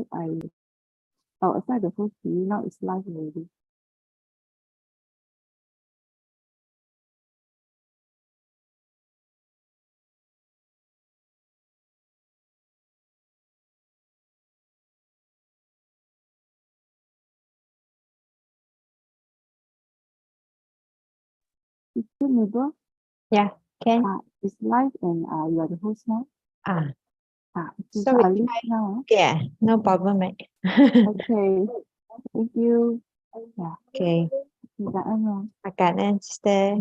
actually I'll apply the host to you. Now it's live already. Sister Mabel, Yeah, can. it's live and you are the host now. Okay, So so I'll leave now. yeah, no problem, mate. Okay, thank you. Yeah. Okay, Cảm ơn rồi. cảm ơn sister.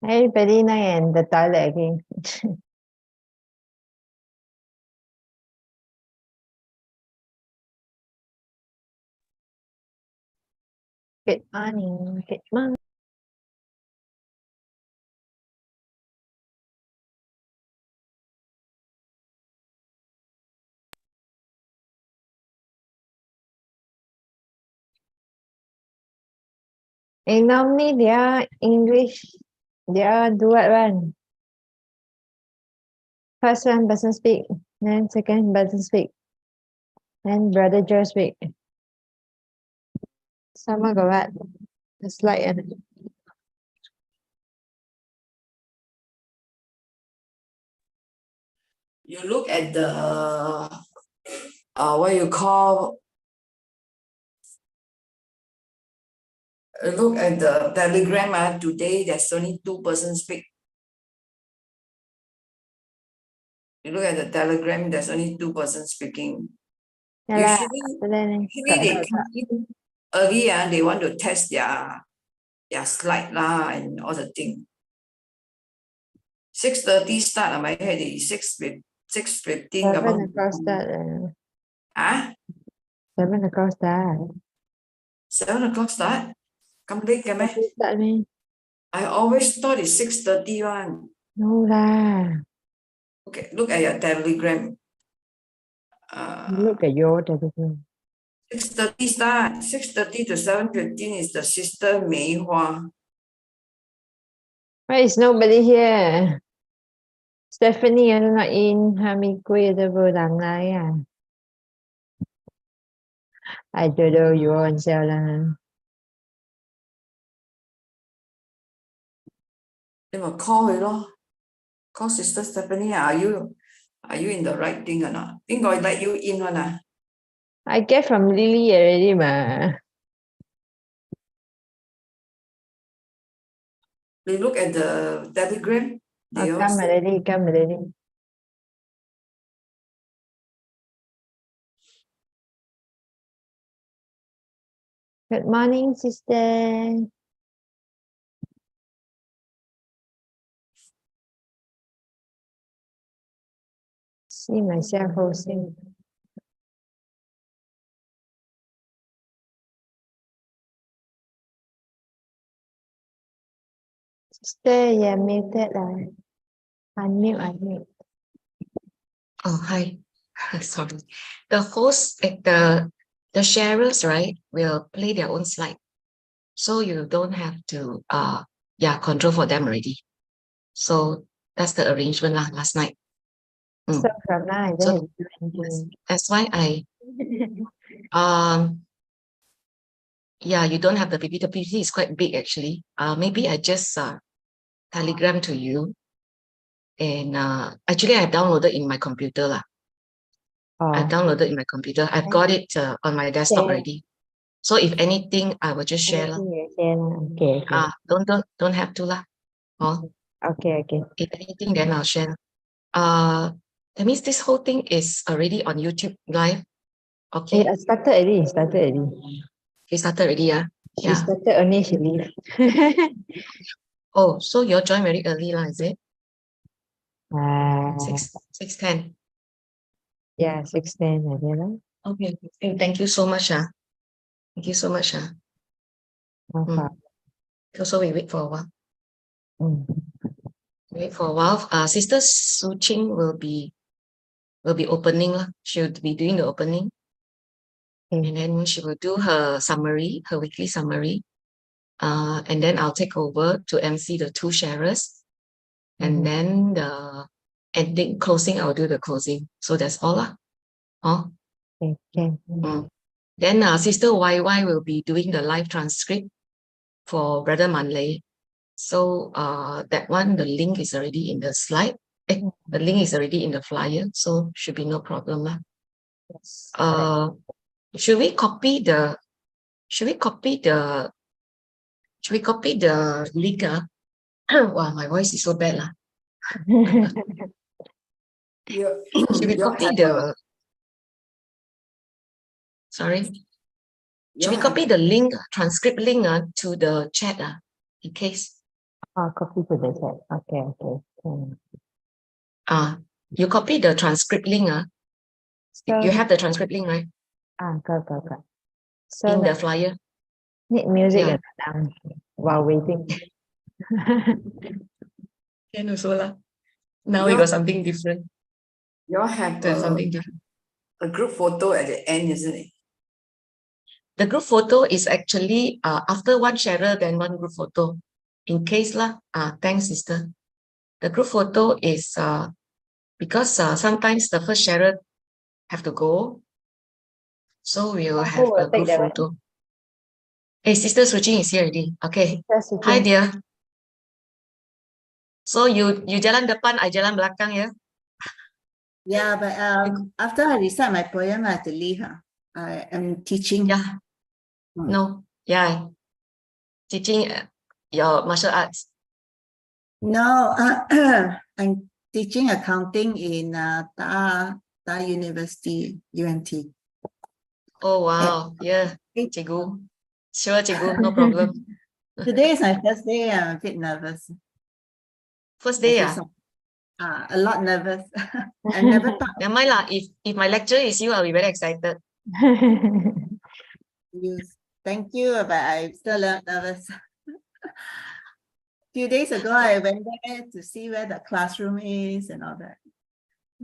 Everybody now in the toilet again. Good morning. Good morning. And normally they are English, they are duet one. First one person speak, then second person speak, then brother Joe speak. Sama got what? The slide. You look at the what you call, look at the telegram. Today there's only 2 persons speak. You look at the telegram, there's only 2 persons speaking. Yeah lah. Usually they come in early, they want to test their slide lah and all the thing. 6:30 start, my head is 6:15. 7 o'clock start. 7 o'clock start. 7 o'clock start? Come late, come on. Start me. I always thought it's 6:30 one. No lah. Okay, look at your telegram. Look at your telegram. 6:30 start. 6:30 to 7:15 is the Sister Mei Hua. Why is nobody here? Stephanie is not in. Hami Kui the Bodhgaya. I don't know you on sale lah. They will call her lor. Call Sister Stephanie. Are you in the right thing or not? Think I let you in one. I get from Lily already ma. They look at the telegram. They Come already, come already. Good morning, sister. See myself hosting. Sister, you're muted lah. Unmute. Oh, hi. Sorry. The host, the sharers, right, will play their own slide. So you don't have to, control for them already. So that's the arrangement last night. So from now, I don't have to do anything. That's why you don't have the PPT. The PPT is quite big actually. Maybe I just telegram to you. And actually I downloaded in my computer lah. I've downloaded in my computer. I've got it on my desktop already. So if anything, I will just share lah. Okay. Don't have to lah. Oh. Okay. If anything, then I'll share. That means this whole thing is already on YouTube live. Okay. I started already. It started already, yeah. She started only, she leave. Oh, so you joined very early lah, is it? 6:10. Yeah, 6:10 like that lah. Okay. Thank you so much. Thank you so much. No problem. So we wait for a while. Wait for a while. Sister Su Ching will be opening lah. She'll be doing the opening. And then she will do her summary, her weekly summary. And then I'll take over to MC the 2 sharers. And then the ending closing, I'll do the closing. So that's all lah. Okay. Then Sister YY will be doing the live transcript for Brother ManLi. So that one, the link is already in the slide. The link is already in the flyer, so should be no problem lah. Yes. Should we copy the link? Wow, my voice is so bad lah. Should we copy the? Sorry. Should we copy the link, transcript link to the chat in case? Copy to the chat. Okay. You copy the transcript link. So, you have the transcript link, right? Got. So in the flyer. Need music while waiting. Can also lah. Now we got something different. You all have something different. A group photo at the end, isn't it? The group photo is actually after one sharer, then one group photo. In case lah. Thanks, sister. The group photo is because sometimes the first sharer have to go, so we will have a group photo. Hey, Sister Su Ching is here already. Okay. Sister Su Hi, Ching. dear. So you jalan depan, I jalan belakang, ya? Yeah, but after I recite my poem, I have to leave. I am teaching. Yeah. No. Yeah. Teaching your martial arts. No, I'm teaching accounting in Ta University, UNT. Oh, wow. Yeah. Cikgu. Sure, Cikgu. No problem. Today is my first day. I'm a bit nervous. First I day, feel yeah. a lot nervous. I never thought Never mind lah. If my lecturer is you, I'll be very excited. you. Thank you, but I'm still nervous. Few days ago, I went there to see where the classroom is and all that.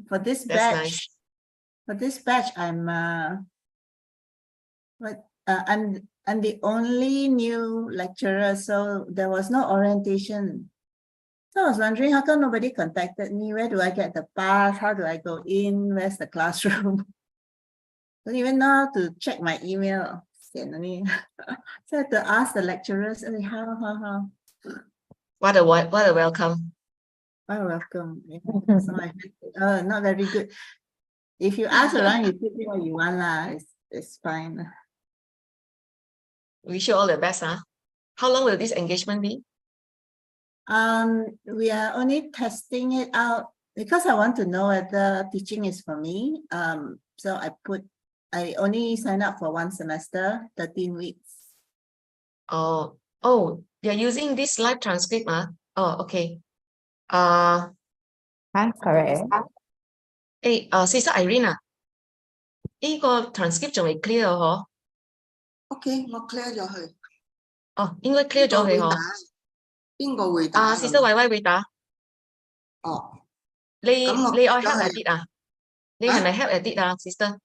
For this That's nice. I'm I'm the only new lecturer, so there was no orientation. So I was wondering how come nobody contacted me? Where do I get the pass? How do I go in? Where's the classroom? Don't even know how to check my email. So I had to ask the lecturers, how? What a welcome. Oh, welcome. So not very good. If you ask around, you pick what you want lah. It's fine. Wish you all the best, huh? How long will this engagement be? We are only testing it out because I want to know whether teaching is for me. So I only sign up for 1 semester, 13 weeks. Oh, they're using this live transcript, huh? Oh, okay. Correct. Sister Irene 呢個 transcript 仲未 clear 嗬？ OK，我 clear 咗佢。哦，應該 clear 咗佢嗬？邊個會打？ Sister 偉偉會打。哦，你愛 help 係 edit 啊？你係咪 help edit 啊 ，Sister？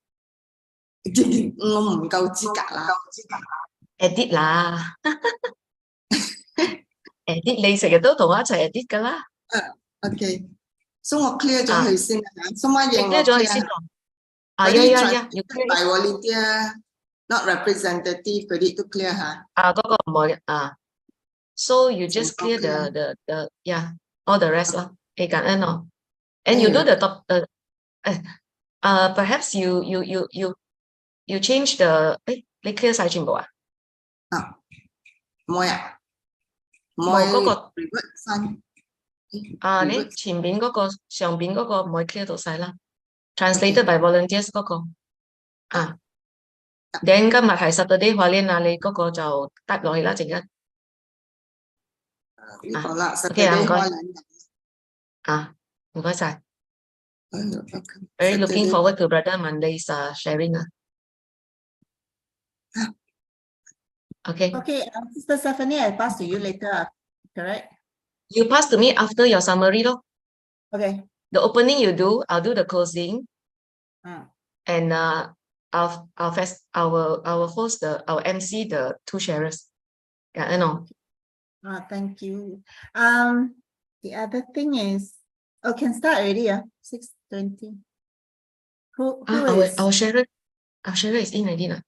我唔夠資格啦。edit 啦，edit 你成日都同我一齊 edit 噶啦。OK，所以我 clear 咗佢先啊。什麼你嘢我 clear 咗佢先 clear？喎。嗰啲要 clear by volunteer not representative 嗰啲都 clear 嚇。嗰個唔會So you just clear clear. the yeah all the rest 咯。感恩咯。And you do the top perhaps you change the 你 clear 晒全部啊？唔會啊，唔冇會嗰個 revert 翻。你前邊嗰個上邊嗰個唔可以 clear 到晒啦。Translated by volunteers 嗰個then 今日係Saturday Hualien你嗰個就得落去啦，陣間。呢個啦，Saturday 唔該。唔該晒。Okay. Very looking forward to Brother ManLi's sharing. Okay. Okay, Sister Stephanie, I pass to you later, correct? You pass to me after your summary, though. Okay. The opening you do, I'll do the closing, and I'll host our MC the 2 sharers. Yeah, I know. Thank you. The other thing is, can start already. 6:20. Who is? Our sharer is in already.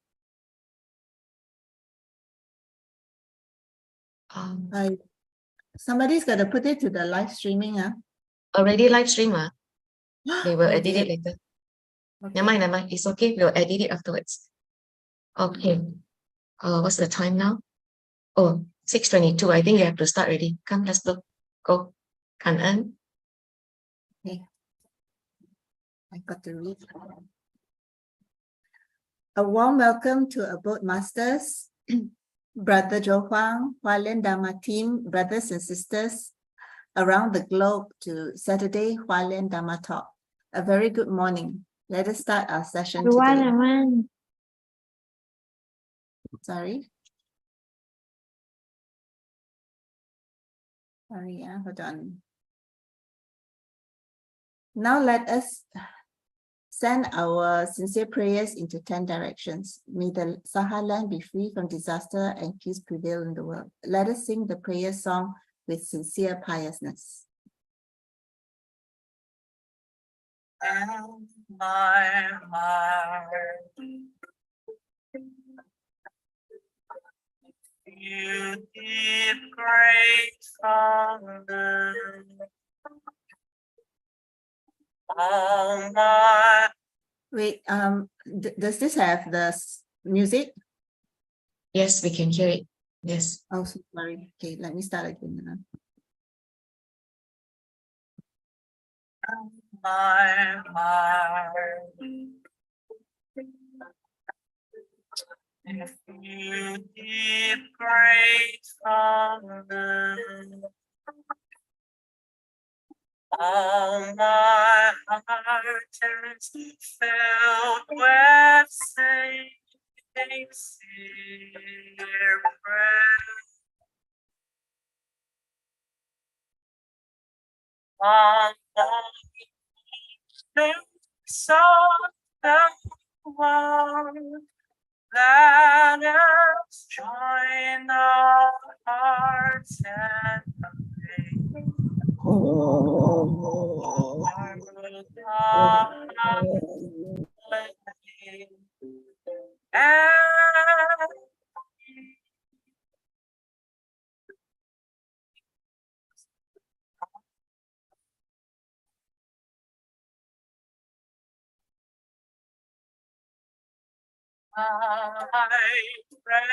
Somebody's got to put it to the live streaming. Already live stream. They will Oh, edit it later. Okay. Never mind. It's okay. We'll edit it afterwards. Okay. What's the time now? Oh, 6:22. I think you have to start already. Come, let's go. Cảm ơn. Okay. I got to read. A warm welcome to Abode Masters, Brother Joe Huang, Hualien Dharma team, brothers and sisters around the globe to Saturday Hualien Dharma Talk. A very good morning. Let us start our session today. Sorry, hold on. Now let us send our sincere prayers into 10 directions. May the Saha land be free from disaster and peace prevail in the world. Let us sing the prayer song with sincere piousness. And my heart You give gratefulness. All my Wait, does this have the music? Yes, we can hear it. Yes. Oh, so sorry. Okay, let me start again. my heart. If you give gratefulness, all my heart is filled with sincere prayer. On the face of the world, let us join our hearts and pray. I pray,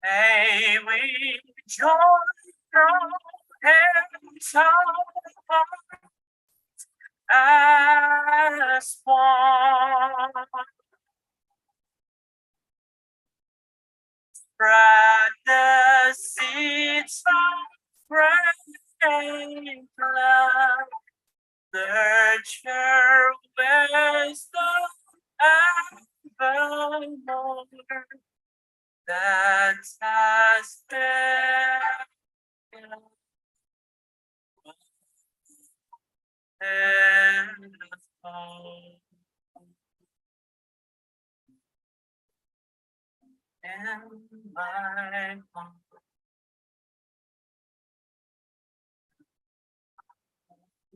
may we join our hands as one. Spread the seeds of rain love, nurture wisdom evermore. That has been in my heart.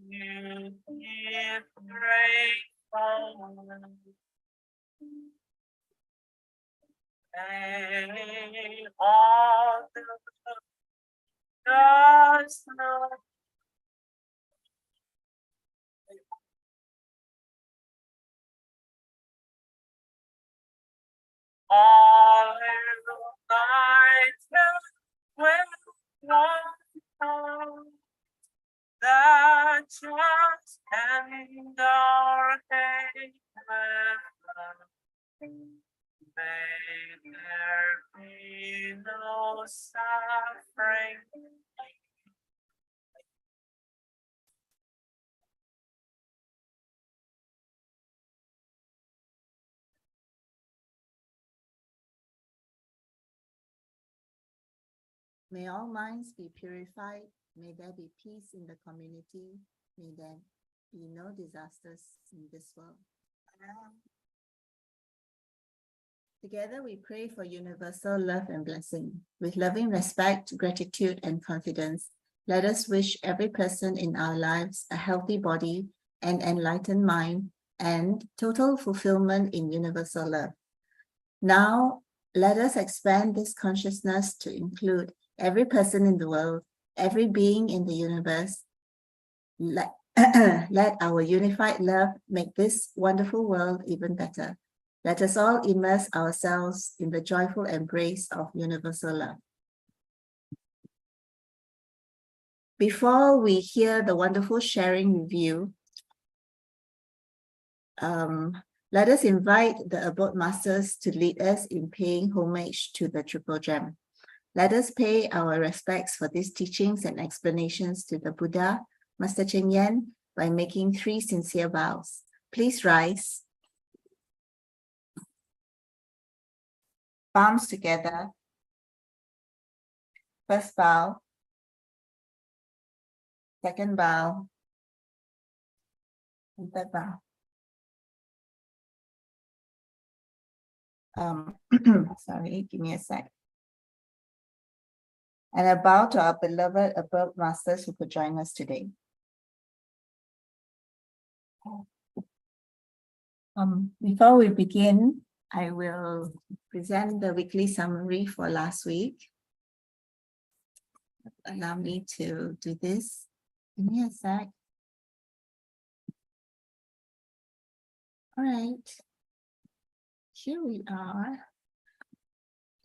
You give gratefulness. May all the gods know all united with one heart, that just end our hate with love. May there be no suffering. May all minds be purified. May there be peace in the community. May there be no disasters in this world. Together we pray for universal love and blessing. With loving respect, gratitude, and confidence, let us wish every person in our lives a healthy body, an enlightened mind, and total fulfillment in universal love. Now, let us expand this consciousness to include every person in the world, every being in the universe. Let our unified love make this wonderful world even better. Let us all immerse ourselves in the joyful embrace of universal love. Before we hear the wonderful sharing review, let us invite the Abode Masters to lead us in paying homage to the Triple Gem. Let us pay our respects for these teachings and explanations to the Buddha, Master Cheng Yen, by making 3 sincere vows. Please rise. Palms together. First bow. Second bow. And third bow. Sorry, give me a sec. And a bow to our beloved Abode Masters who could join us today. Before we begin, I will present the weekly summary for last week. Allow me to do this. Give me a sec. All right. Here we are.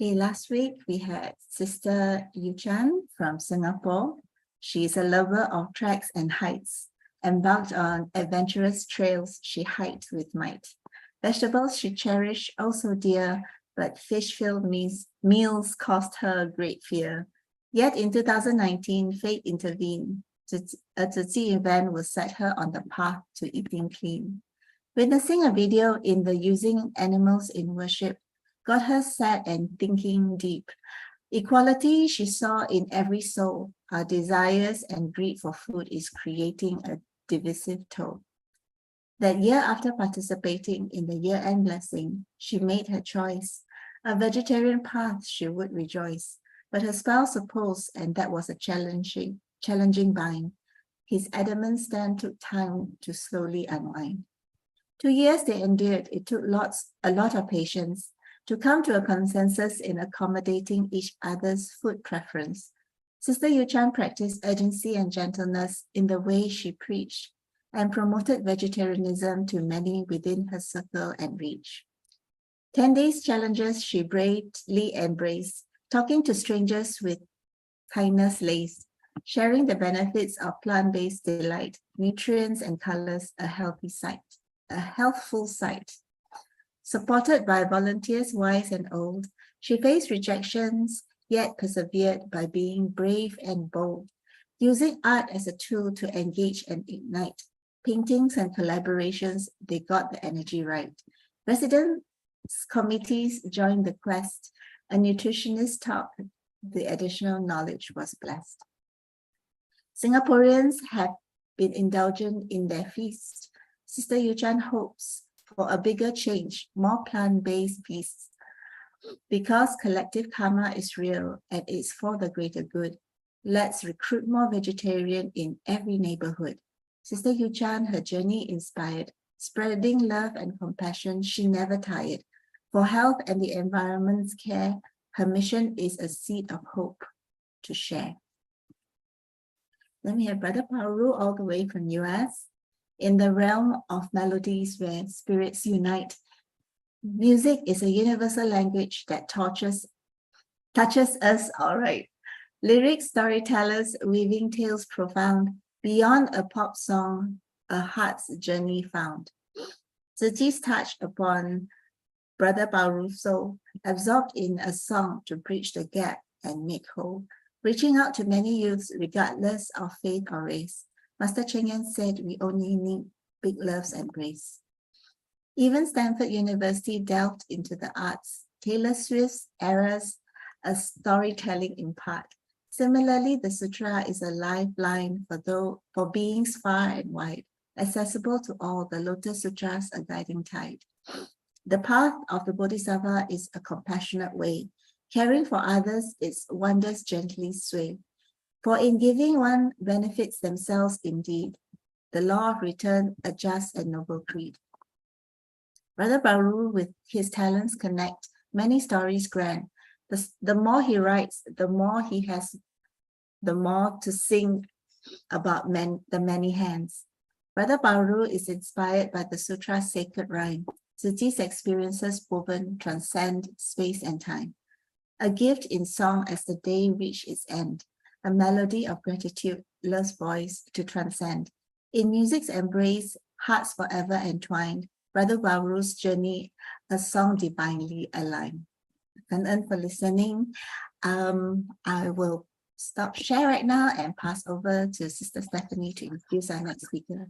Okay, last week we had Sister Yu Chan from Singapore. She is a lover of treks and heights. Embarked on adventurous trails, she hiked with might. Vegetables she cherished, also dear, but fish-filled meals caused her great fear. Yet in 2019, fate intervened. A Tzu Chi event will set her on the path to eating clean. Witnessing a video in the using animals in worship got her sad and thinking deep. Equality she saw in every soul. Our desires and greed for food is creating a divisive toll. That year, after participating in the year-end blessing, she made her choice. A vegetarian path she would rejoice, but her spouse opposed, and that was a challenging bind. His adamant stand took time to slowly unwind. 2 years they endured. It took a lot of patience to come to a consensus in accommodating each other's food preference. Sister Yu Chan practiced urgency and gentleness in the way she preached and promoted vegetarianism to many within her circle and reach. 10 days challenges she bravely embraced, talking to strangers with kindness laced, sharing the benefits of plant-based delight, nutrients and colors, a healthful sight. Supported by volunteers wise and old, she faced rejections, yet persevered by being brave and bold, using art as a tool to engage and ignite. Paintings and collaborations, they got the energy right. Residents committees joined the quest. A nutritionist talk, the additional knowledge was blessed. Singaporeans have been indulgent in their feast. Sister Yu Chan hopes for a bigger change, more plant-based feasts. Because collective karma is real and it's for the greater good, let's recruit more vegetarian in every neighborhood. Sister Yu Chan, her journey inspired, spreading love and compassion, she never tired. For health and the environment's care, her mission is a seed of hope to share. Then we have Brother Pauru all the way from US. In the realm of melodies where spirits unite, music is a universal language that touches us all right. Lyric storytellers weaving tales profound, beyond a pop song, a heart's journey found. Tzu Chi's touch upon Brother Pauru's soul, absorbed in a song to bridge the gap and make whole, reaching out to many youths regardless of faith or race. Master Cheng Yen said we only need big loves and grace. Even Stanford University delved into the arts. Taylor Swift's eras, a storytelling in part. Similarly, the sutra is a lifeline for beings far and wide, accessible to all. The Lotus Sutras, a guiding tide. The path of the Bodhisattva is a compassionate way. Caring for others, its wonders gently sway. For in giving one benefits themselves indeed. The law of return, a just and noble creed. Brother Pauru with his talents connect many stories grand. The more he writes, the more he has, the more to sing about the many hands. Brother Pauru is inspired by the sutra's sacred rhyme. Tzu Chi's experiences woven transcend space and time. A gift in song as the day reached its end. A melody of gratitude, love's voice to transcend. In music's embrace, hearts forever entwined. Brother Pauru's journey, a song divinely aligned. Thank for listening. I will stop share right now and pass over to Sister Stephanie to introduce our next speaker.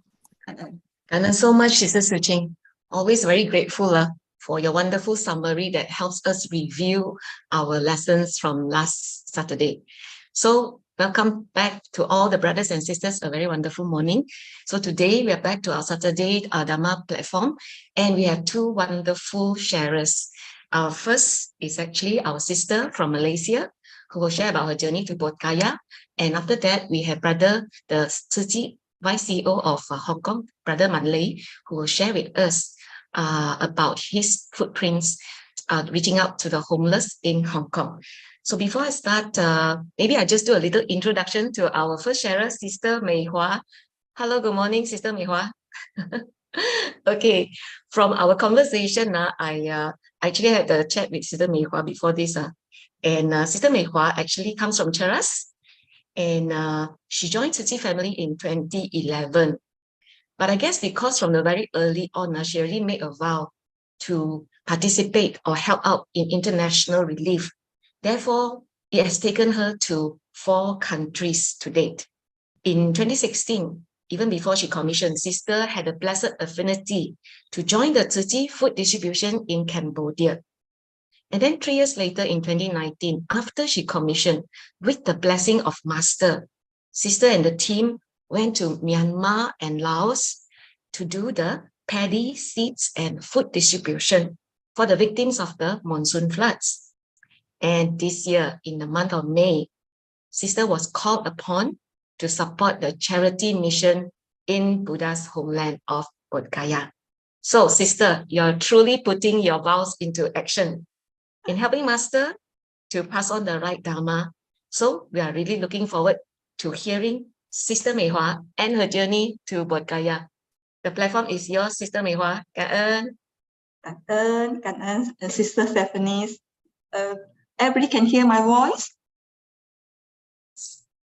And so much, Sister Su Ching. Always very grateful for your wonderful summary that helps us review our lessons from last Saturday. So welcome back to all the brothers and sisters, a very wonderful morning. So today we are back to our Saturday Dharma platform, and we have two wonderful sharers. Our first is actually our sister from Malaysia, who will share about her journey to Bodhgaya. And after that, we have brother, the Tzu Chi Vice CEO of Hong Kong, Brother ManLi, who will share with us about his footprints reaching out to the homeless in Hong Kong. So before I start, maybe I just do a little introduction to our first sharer, Sister Mei Hua. Hello, good morning, Sister Mei Hua. Okay, from our conversation, I actually had a chat with Sister Mei Hua before this. And Sister Mei Hua actually comes from Cheras, and she joined Tzu Chi family in 2011. But I guess because from the very early on, she already made a vow to participate or help out in international relief. Therefore, it has taken her to 4 countries to date. In 2016, even before she commissioned, Sister had a blessed affinity to join the Tzu Chi food distribution in Cambodia. And then 3 years later, in 2019, after she commissioned, with the blessing of Master, Sister and the team went to Myanmar and Laos to do the paddy, seeds, and food distribution for the victims of the monsoon floods. And this year, in the month of May, Sister was called upon to support the charity mission in Buddha's homeland of Bodhgaya. So, Sister, you're truly putting your vows into action in helping Master to pass on the right Dharma. So, we are really looking forward to hearing Sister Mei Hua and her journey to Bodhgaya. The platform is yours, Sister Mei Hua. Cảm ơn, Sister Stephanie. Everybody can hear my voice?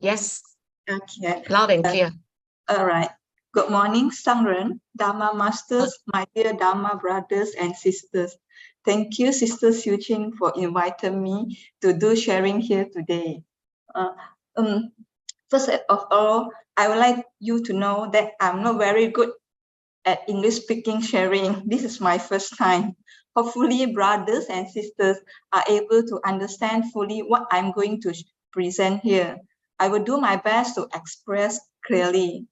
Yes. Okay. Loud and clear. All right. Good morning, Sangren, Dharma Masters, my dear Dharma brothers and sisters. Thank you, Sister Su Ching, for inviting me to do sharing here today. First of all, I would like you to know that I'm not very good at English speaking sharing. This is my first time. Hopefully, brothers and sisters are able to understand fully what I'm going to present here. I will do my best to express clearly.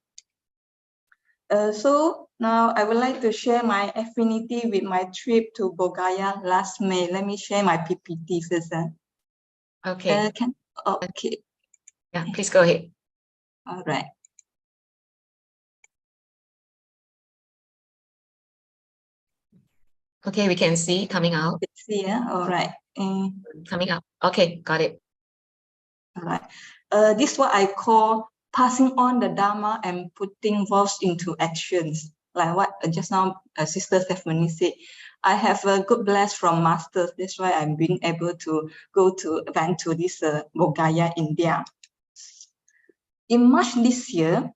So now I would like to share my affinity with my trip to Bodhgaya last May. Let me share my PPT first. Okay. Okay. Yeah, please go ahead. All right. Okay, we can see coming out. See, all right. Coming up. Okay, got it. All right. This is what I call passing on the Dharma and putting vows into actions. Like what just now Sister Stephanie said, I have a good bless from Masters. That's why I'm being able to went to this Bodhgaya, India. In March this year,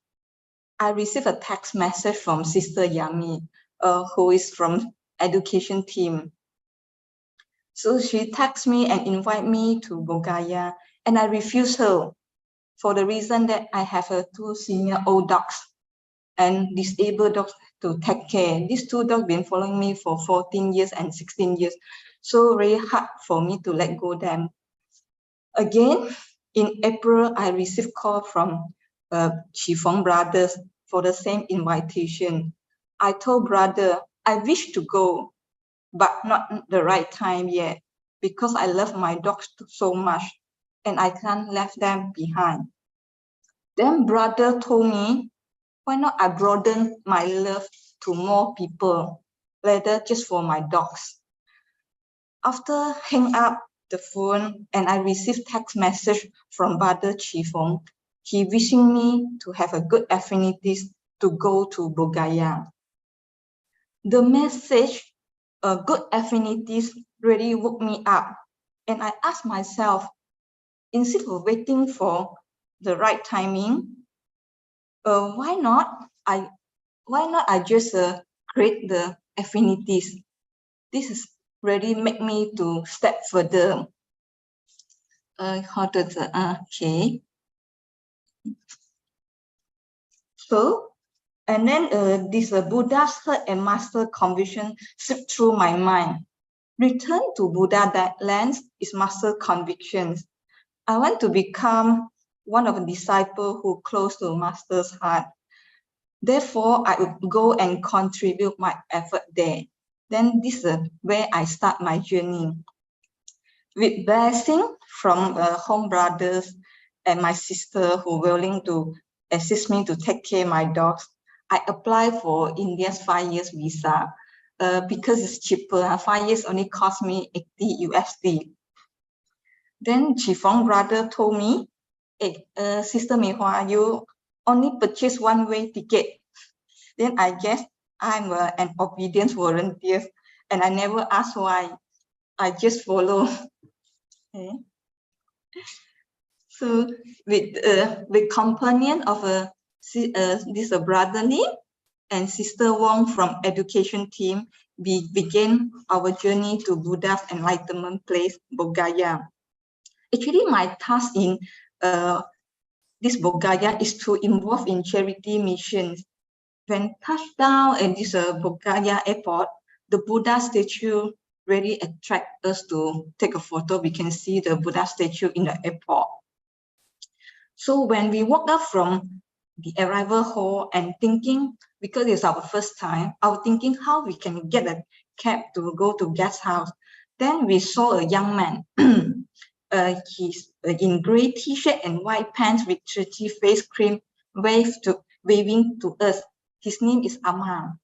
I received a text message from Sister Yami, who is from education team. So she texted me and invited me to Bodhgaya, and I refused her for the reason that I have 2 senior old dogs and disabled dogs to take care. These 2 dogs been following me for 14 years and 16 years. So very hard for me to let go them. Again, in April, I received call from Chifeng brothers for the same invitation. I told brother, I wish to go, but not the right time yet, because I love my dogs so much and I can't leave them behind. Then brother told me, why not I broaden my love to more people, rather just for my dogs. After hang up the phone and I received text message from Brother Chifeng, he wishing me to have a good affinities to go to Bodhgaya. The message, good affinities, really woke me up, and I asked myself, instead of waiting for the right timing, why not I just create the affinities? This is really make me to step further. Okay. So, and then this Buddha's heart and master conviction slipped through my mind. Return to Buddha lands is master convictions. I want to become one of the disciples who close to master's heart. Therefore, I would go and contribute my effort there. Then this is where I start my journey. With blessing from home brothers and my sister who were willing to assist me to take care of my dogs, I applied for India's 5 years visa. because it's cheaper. 5 years only cost me 80 USD. Then Chifeng brother told me, hey, Sister Mei Hua, you only purchase one-way ticket. Then I guess I'm an obedience volunteer, and I never ask why. I just follow. Okay. So with companion of this brotherly and Sister Wong from education team, we began our journey to Buddha's enlightenment place, Bodhgaya. Actually, my task in this Bodhgaya is to involve in charity missions. When touched down at this Bodhgaya airport, the Buddha statue really attract us to take a photo. We can see the Buddha statue in the airport. So when we walk up from the arrival hall and thinking, because it's our first time, I was thinking how we can get a cab to go to guest house. Then we saw a young man. He's in gray t-shirt and white pants with churchy face cream, waving to us. His name is Amma,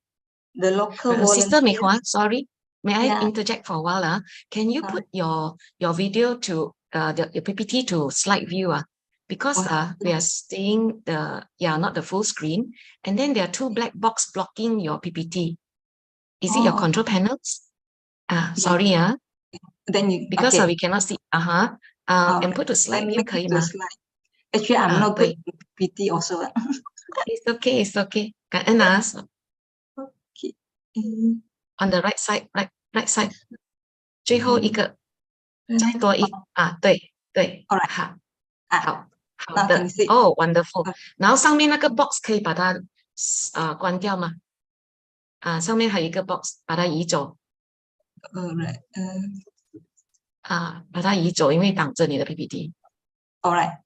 the local volunteer. Sister Mei Hua, sorry, may I Yeah. interject for a while? Can you put your video to your PPT to slide view? Because we are seeing not the full screen, and then there are two black box blocking your PPT. Is it your control panels? Sorry, Then you because okay. we cannot see. And put to slide view 可以吗？ Actually, I'm not good 对 with PT also. It's okay, it's okay. 感恩啊 Okay. On the right side, right side. 最后一个，再多一对对， Alright. 好 Now 的 can you see? 哦 ，wonderful。然后上面那个 box 可以把它关掉吗？上面还有一个 box， 把它移走。Alright. 把它移走，因为挡着你的 PPT。 Alright.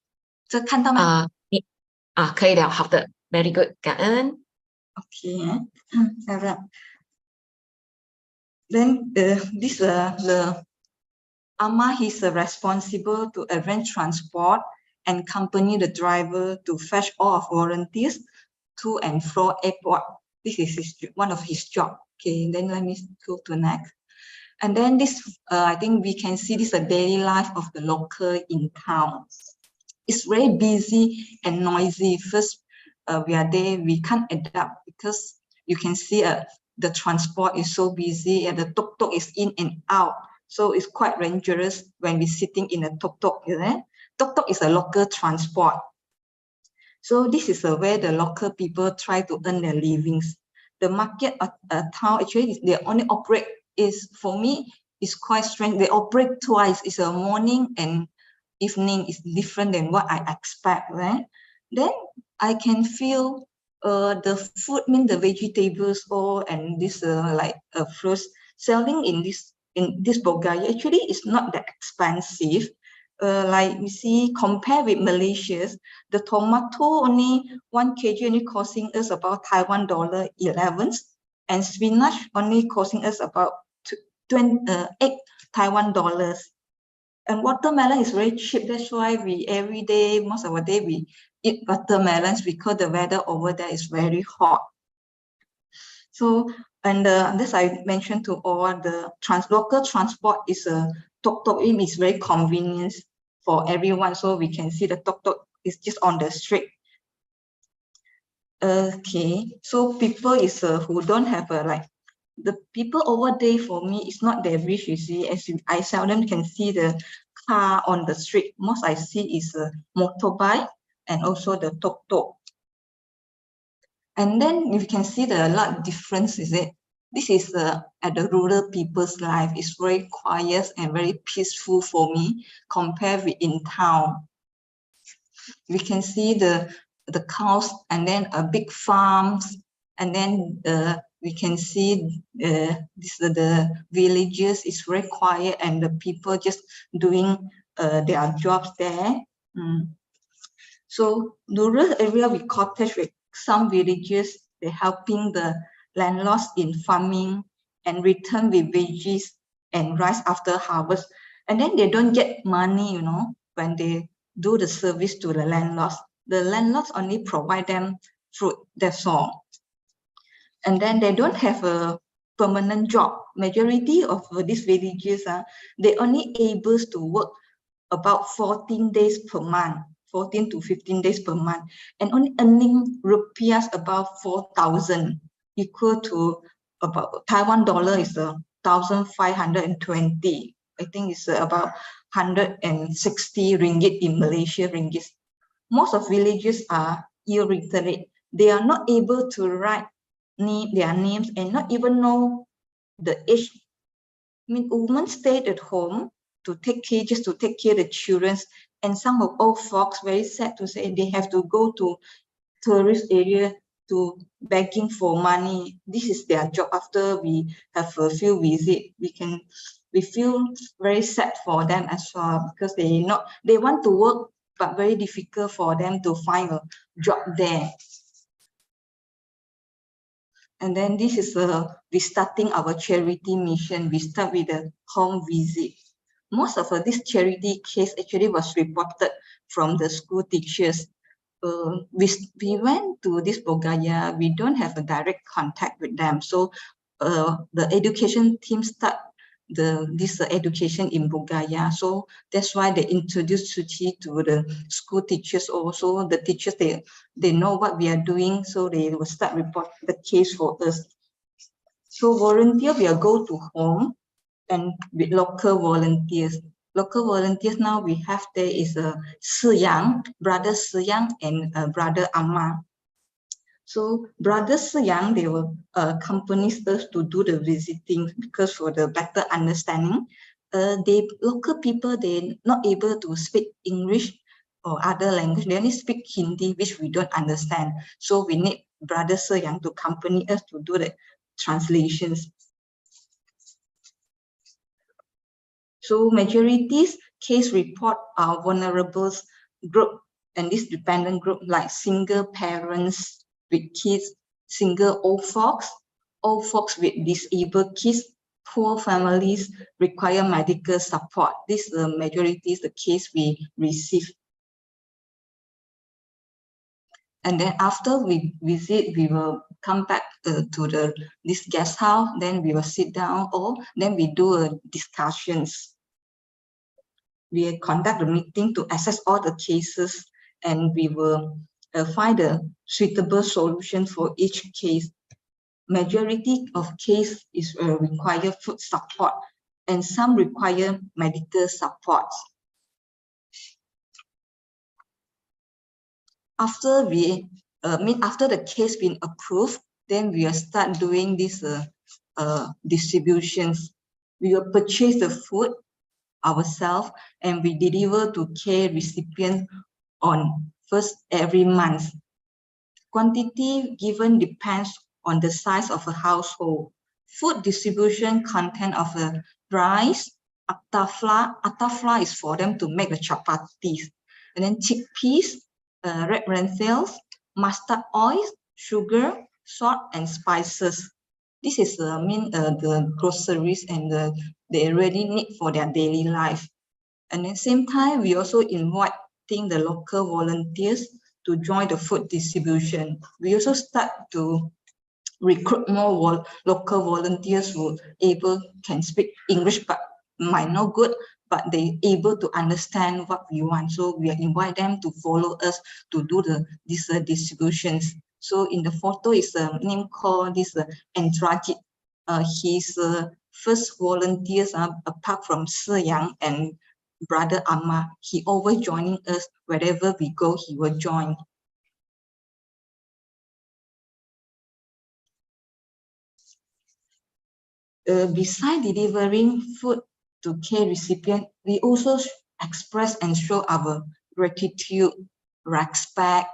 这看到吗？你可以了，好的 ，very good， 感恩。Okay. Alright. Then the Amma, he's responsible to arrange transport and accompany the driver to fetch all of volunteers to and from airport. This is one of his job. Okay, then let me go to next. And then this, I think we can see this a daily life of the local in town. It's very busy and noisy. First, we are there, we can't adapt because you can see the transport is so busy and the tuk-tuk is in and out. So it's quite dangerous when we're sitting in a tuk-tuk. Tuk-tuk is a local transport. So this is where the local people try to earn their livings. The market town, actually, they only operate for me, is quite strange. They operate twice. It's a morning and evening. Is different than what I expect, right? Then I can feel the food, the vegetables, and this like fruits selling in this Bodhgaya. Actually, it's not that expensive. Like you see, compared with Malaysia, the tomato only 1 kg only costing us about Taiwan $11, and spinach only costing us about 8 Taiwan dollars. And watermelon is very cheap. That's why we every day, most of our day, we eat watermelons because the weather over there is very hot. So, and this I mentioned to all, the local transport is a tuk-tuk. It is very convenient for everyone. So we can see the tuk-tuk is just on the street. Okay, so people is who don't have like the people over there, for me, it's not that rich, you see. I seldom can see the car on the street. Most I see is a motorbike and also the tuk-tuk. And then you can see the lot difference, is it? This is at the rural people's life. It's very quiet and very peaceful for me compared with in town. We can see the cows and then big farms, and then we can see the villages is very quiet and the people just doing their jobs there. So the rural area we cottage with some villages, they're helping the landlords in farming and return with veggies and rice after harvest. And then they don't get money, when they do the service to the landlords. The landlords only provide them fruit, that's all. And then they don't have permanent job. Majority of these villages, they only able to work about 14 days per month, 14 to 15 days per month, and only earning rupiahs about 4,000, equal to about Taiwan dollar is 1,520. I think it's about 160 ringgit in Malaysia ringgit. Most of villages are illiterate. They are not able to write their names and not even know the age. I mean, women stayed at home to take care, just to take care of the children. And some of old folks, very sad to say, they have to go to tourist area to begging for money. This is their job. After we have a few visits, we feel very sad for them as well, because they want to work, but very difficult for them to find a job there. And then this is we starting our charity mission. We start with a home visit. Most of this charity case actually was reported from the school teachers. We went to this Bodhgaya. We don't have a direct contact with them. So the education team start this education in Bodhgaya. So that's why they introduced Tzu Chi to the school teachers also. The teachers, they know what we are doing, so they will start report the case for us. So volunteer, we are go to home and with local volunteers. Local volunteers now we have there is a brother Si Yang and brother Amma. So brother Si Yang, they will accompany us to do the visiting, because for the better understanding, local people, they not able to speak English or other language. They only speak Hindi, which we don't understand. So we need brother Si Yang to accompany us to do the translations. So majorities case report are vulnerable group, and this dependent group like single parents with kids, single old folks with disabled kids, poor families require medical support. This is the majority is the case we receive. And then after we visit, we will come back to this guest house. Then we will sit down, or then we do discussions. We conduct a meeting to assess all the cases, and we will find a suitable solution for each case. Majority of case is require food support, and some require medical support. After after the case been approved, then we will start doing this distributions. We will purchase the food ourselves, and we deliver to care recipients on first every month. Quantity given depends on the size of a household. Food distribution content of the rice, atta flour is for them to make the chapatis, and then chickpeas, red lentils, mustard oil, sugar, salt, and spices. This is the groceries and they really need for their daily life. And at the same time, we also inviting the local volunteers to join the food distribution. We also start to recruit more local volunteers who can speak English, but might not good, but they able to understand what we want. So we invite them to follow us to do these distributions. So in the photo is a name called this Andrajit. He's first volunteers apart from Si Yang and brother Amma. He always joining us wherever we go. He will join. Besides delivering food to care recipient, we also express and show our gratitude, respect,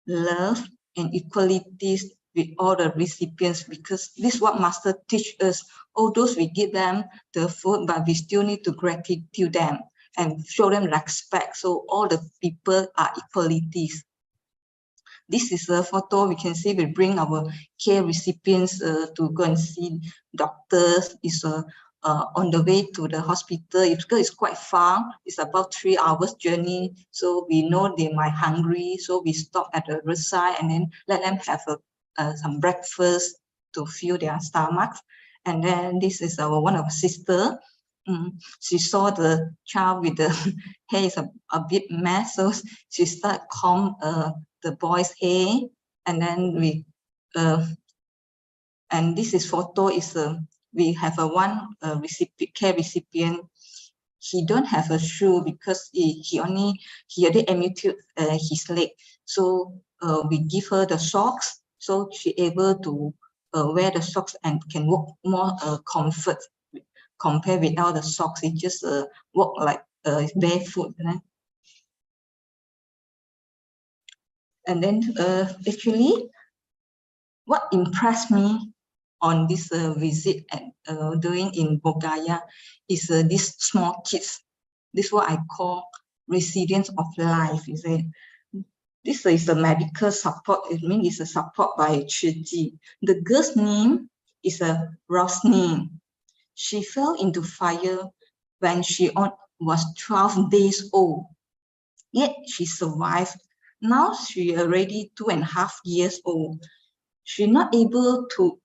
love, and equalities with all the recipients, because this is what Master teach us. Although we give them the food, but we still need to gratitude them and show them respect. So all the people are equalities. This is a photo we can see. We bring our care recipients to go and see doctors. It's on the way to the hospital. It's quite far. It's about 3 hours journey. So we know they might hungry. So we stop at the roadside and then let them have some breakfast to fill their stomachs. And then this is our one of our sister. She saw the child with the hair is a bit mess, so she started comb the boy's hair, and then we and this is photo is we have a one care recipient. He don't have a shoe because he already amputated his leg. So we give her the socks, so she able to wear the socks and can walk more comfort compared without the socks. It just walk like barefoot. Right? And then actually, what impressed me on this visit at doing in Bodhgaya is these small kids. This is what I call resilience of life. Is it? This is a medical support. It means it's a support by Tzu Chi. The girl's name is Rosny. She fell into fire when she was 12 days old. Yet she survived. Now she already 2.5 years old. She's not able to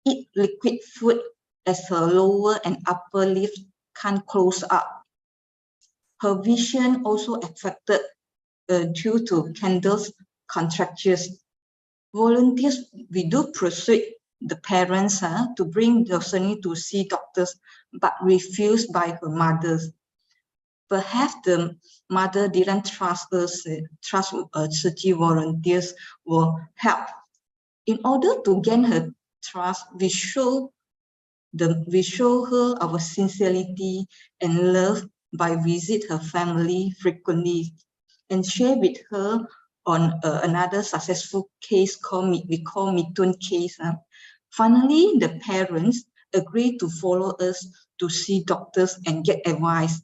eat liquid food as her lower and upper lips can't close up. Her vision also affected due to candles contractures. Volunteers, we do persuade the parents to bring Rosny to see doctors, but refused by her mothers. Perhaps the mother didn't trust us, trust Tzu Chi volunteers will help. In order to gain her trust, we show her our sincerity and love by visit her family frequently and share with her on another successful case we call Mitun case. Finally, the parents agreed to follow us to see doctors and get advice.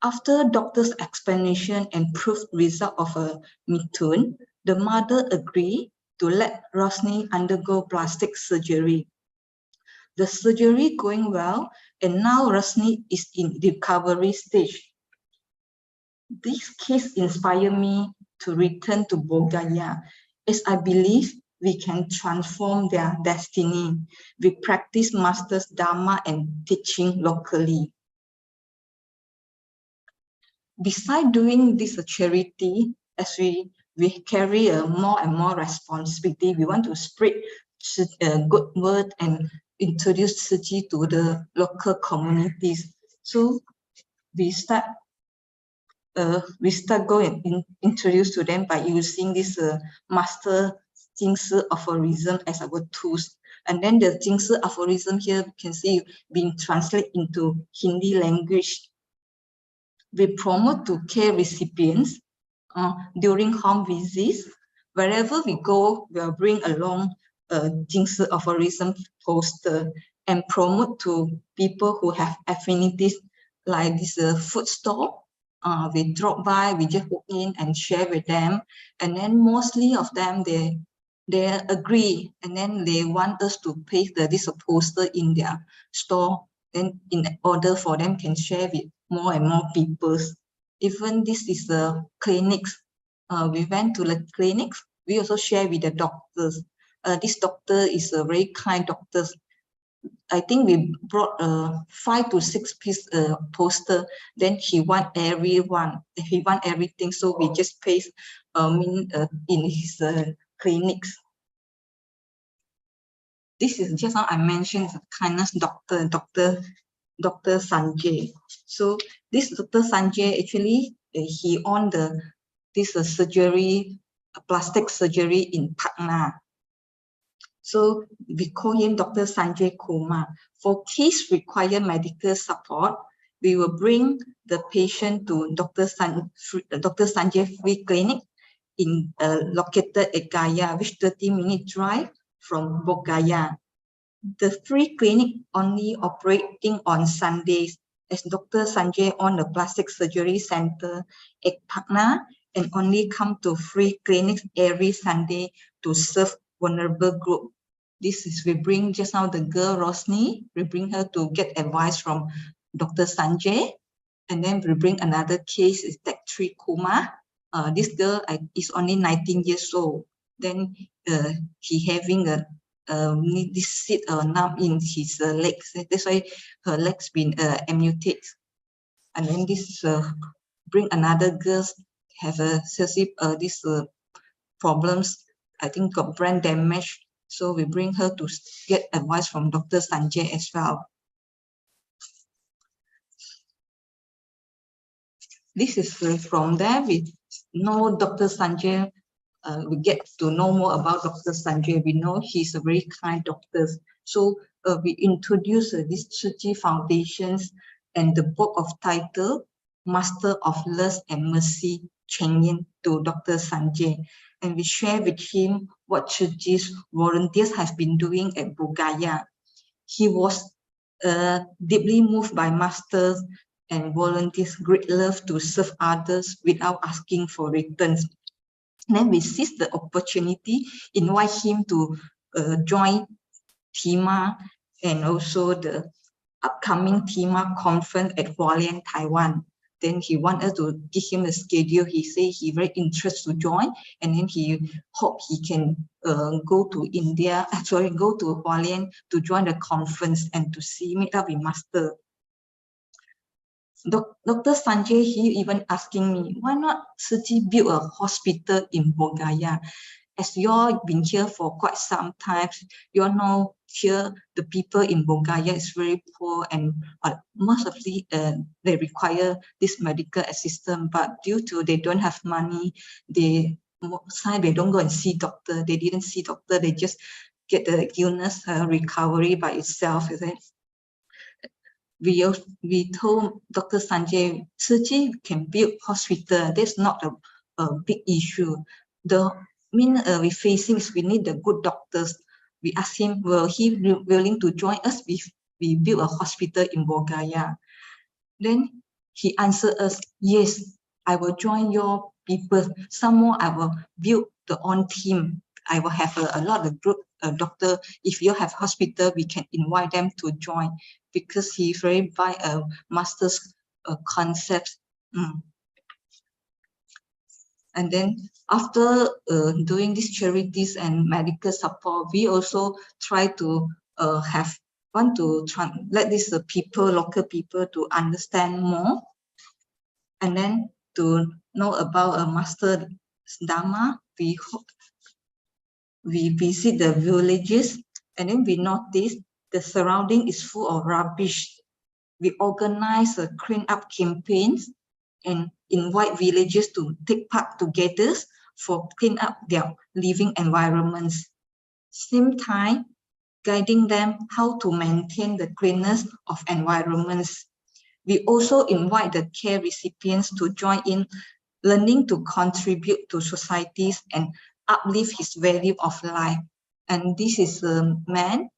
After doctor's explanation and proof result of a Mitun, the mother agreed to let Rosny undergo plastic surgery. The surgery going well, and now Rosny is in recovery stage. This case inspired me to return to Bodhgaya, as I believe we can transform their destiny. We practice Master's Dharma and teaching locally. Besides doing this charity, as we carry more and more responsibility, we want to spread good word and introduce Tzu Chi to the local communities. So we start going and introduce to them by using this master Jingsi aphorism as our tools. And then the Jingsi aphorism here you can see being translated into Hindi language. We promote to care recipients during home visits. Wherever we go, we'll bring along a Jingsi aphorism poster and promote to people who have affinities like this food store. We drop by, we just walk in and share with them. And then mostly of them, they agree, and then they want us to paste this poster in their store, and in order for them can share with more and more people. Even this is the clinics. We went to the clinics. We also share with the doctors. This doctor is a very kind doctor. I think we brought 5 to 6 piece poster. Then he want everyone. He want everything. So we just paste in his clinics. This is just how I mentioned the kindness doctor, Dr. Sanjay. So this Dr. Sanjay actually he on this surgery, plastic surgery in Patna. So we call him Dr. Sanjay Kumar. For case require medical support, we will bring the patient to Dr. Sanjay Free Clinic in located at Gaya, which 30-minute drive from Bodhgaya. The free clinic only operating on Sundays, as Dr. Sanjay on the plastic surgery center at Patna and only come to free clinics every Sunday to serve vulnerable group. This is we bring just now the girl Rosny, we bring her to get advice from Dr. Sanjay, and then we bring another case is Dr. Kumar. This girl is only 19 years old. Then he having a need this sit numb in his legs. That's why her legs been amputated. And then this bring another girl have a this problems. I think got brain damage. So we bring her to get advice from Dr. Sanjay as well. This is from there we know Dr. Sanjay. We get to know more about Dr. Sanjay. We know he's a very kind doctor. So we introduce this Tzu Chi Foundations and the book of title, Master of Love and Mercy, Cheng Yin, to Dr. Sanjay. And we share with him what Tzu Chi's volunteers have been doing at Bodhgaya. He was deeply moved by masters and volunteers' great love to serve others without asking for returns. Then we seize the opportunity, invite him to join TIMA and also the upcoming TIMA conference at Hualien, Taiwan. Then he wanted us to give him a schedule. He said he very interested to join, and then he hope he can go to India, go to Hualien to join the conference and to meet up with master. Dr. Sanjay, he even asking me, why not Tzu Chi build a hospital in Bodhgaya? As you all been here for quite some time, you all know here the people in Bodhgaya is very poor and most of the they require this medical assistance, but due to they don't have money, they don't go and see doctor. They didn't see doctor. They just get the illness recovery by itself. Is it? We told Dr. Sanjay, Tzu Chi can build hospital. That's not a big issue. The we facing is we need the good doctors. We asked him, will he be willing to join us if we build a hospital in Bodhgaya? Then he answered us, yes, I will join your people. Some more I will build the own team. I will have a lot of group doctor. If you have hospital, we can invite them to join, because he very by a master's concept. And then after doing these charities and medical support, we also try to let these local people to understand more, and then to know about a master Dharma. We visit the villages, and then we notice the surrounding is full of rubbish. We organize a clean up campaigns and invite villagers to take part together for clean up their living environments. Same time, guiding them how to maintain the cleanness of environments. We also invite the care recipients to join in learning to contribute to societies and uplift his value of life. And this is a man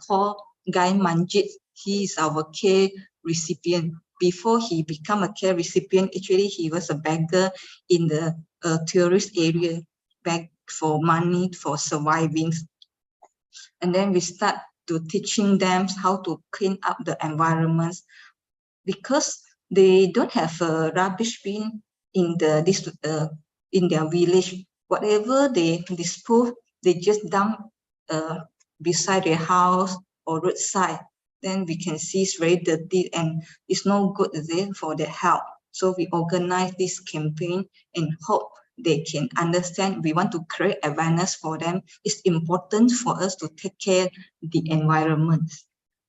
called Guy Manjit. He is our care recipient. Before he became a care recipient, actually he was a beggar in the tourist area, beg for money for surviving. And then we start to teaching them how to clean up the environments, because they don't have a rubbish bin in in their village. Whatever they dispose, they just dump beside their house or roadside. Then we can see it's very dirty and it's no good for their health. So we organize this campaign and hope they can understand. We want to create awareness for them. It's important for us to take care of the environment.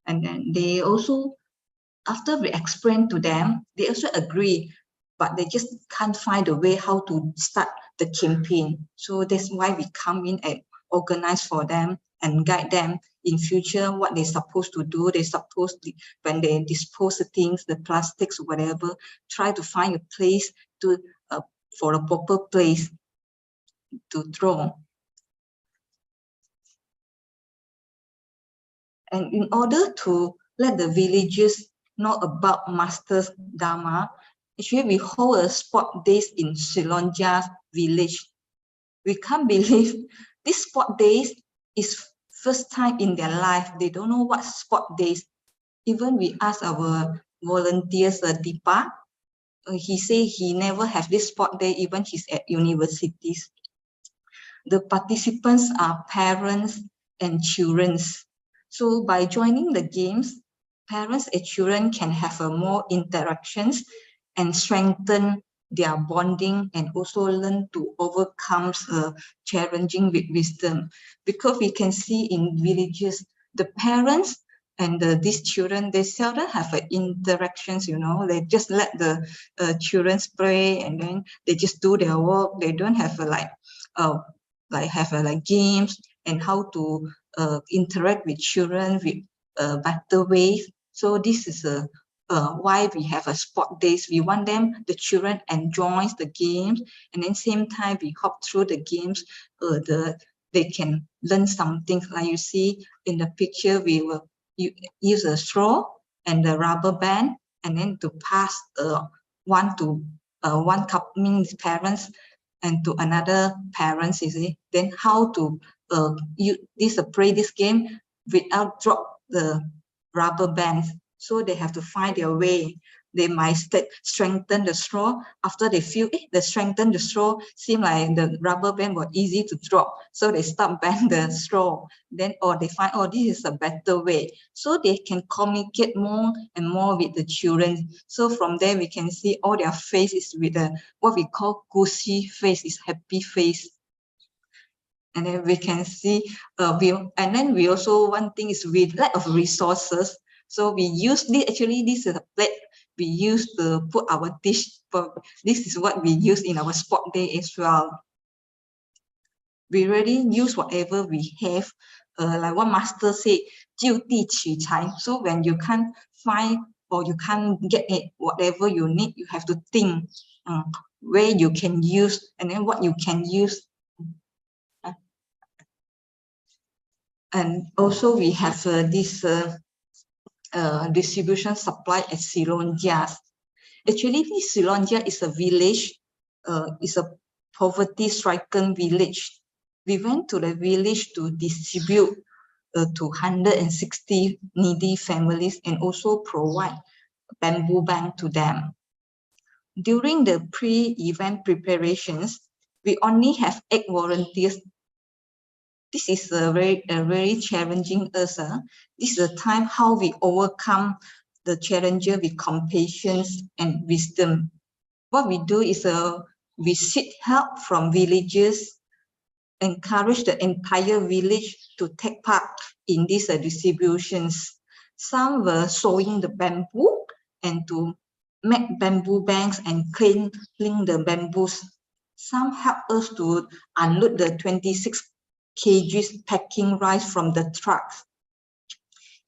And then they also, after we explain to them, they also agree, but they just can't find a way how to start the campaign. So that's why we come in and organize for them and guide them in future what they're supposed to do. They're supposed to, when they dispose the things, the plastics, whatever, try to find a place to for a proper place to throw. And in order to let the villagers know about Master's Dharma, actually we hold a sport days in Silonja village. We can't believe this sport days is first time in their life. They don't know what sport days. Even we ask our volunteers, Deepa, he say he never have this sport day, even he's at universities. The participants are parents and children's. So by joining the games, parents and children can have more interactions and strengthen their bonding and also learn to overcome challenging with wisdom. Because we can see in villages, the parents and these children, they seldom have interactions, you know, they just let the children play and then they just do their work. They don't have like games and how to interact with children with better ways. So this is why we have a sport days. We want them, the children, enjoys the games, and then same time we hop through the games. They can learn something. Like you see in the picture, we will use a straw and the rubber band, and then to pass one cup means parents and to another parents, you see. Then how to play this game without drop the rubber bands. So they have to find their way. They might strengthen the straw. After they feel they strengthen the straw, seem like the rubber band was easy to drop. So they stop bend the straw. Then or they find, oh, this is a better way. So they can communicate more and more with the children. So from there we can see all their face is with what we call gushy face, is happy face. And then we can see and then we also, one thing is with lack of resources. So we use this, actually this is a plate we use to put our dish, but this is what we use in our sport day as well. We really use whatever we have, like what master said, 就地取材. So when you can't find or you can't get it, whatever you need, you have to think where you can use and then what you can use. And also we have this distribution supply at Silonja. Actually, this Silonja is a village, it's a poverty-stricken village. We went to the village to distribute to 160 needy families and also provide bamboo bank to them. During the pre-event preparations, we only have 8 volunteers. This is very challenging us. This is a time how we overcome the challenges with compassion and wisdom. What we do is we seek help from villagers, encourage the entire village to take part in these distributions. Some were sewing the bamboo and to make bamboo banks and clean the bamboos. Some helped us to unload the 26 kgs packing rice from the trucks.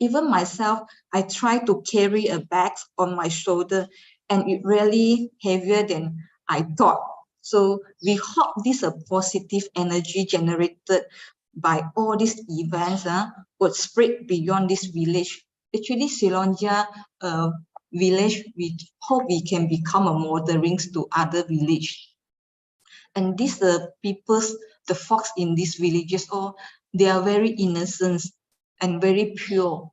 Even myself, I try to carry a bag on my shoulder and it really heavier than I thought. So we hope this positive energy generated by all these events would spread beyond this village. Actually, Silonja village, we hope we can become a modeling to other village. And these peoples, the folks in these villages, they are very innocent and very pure.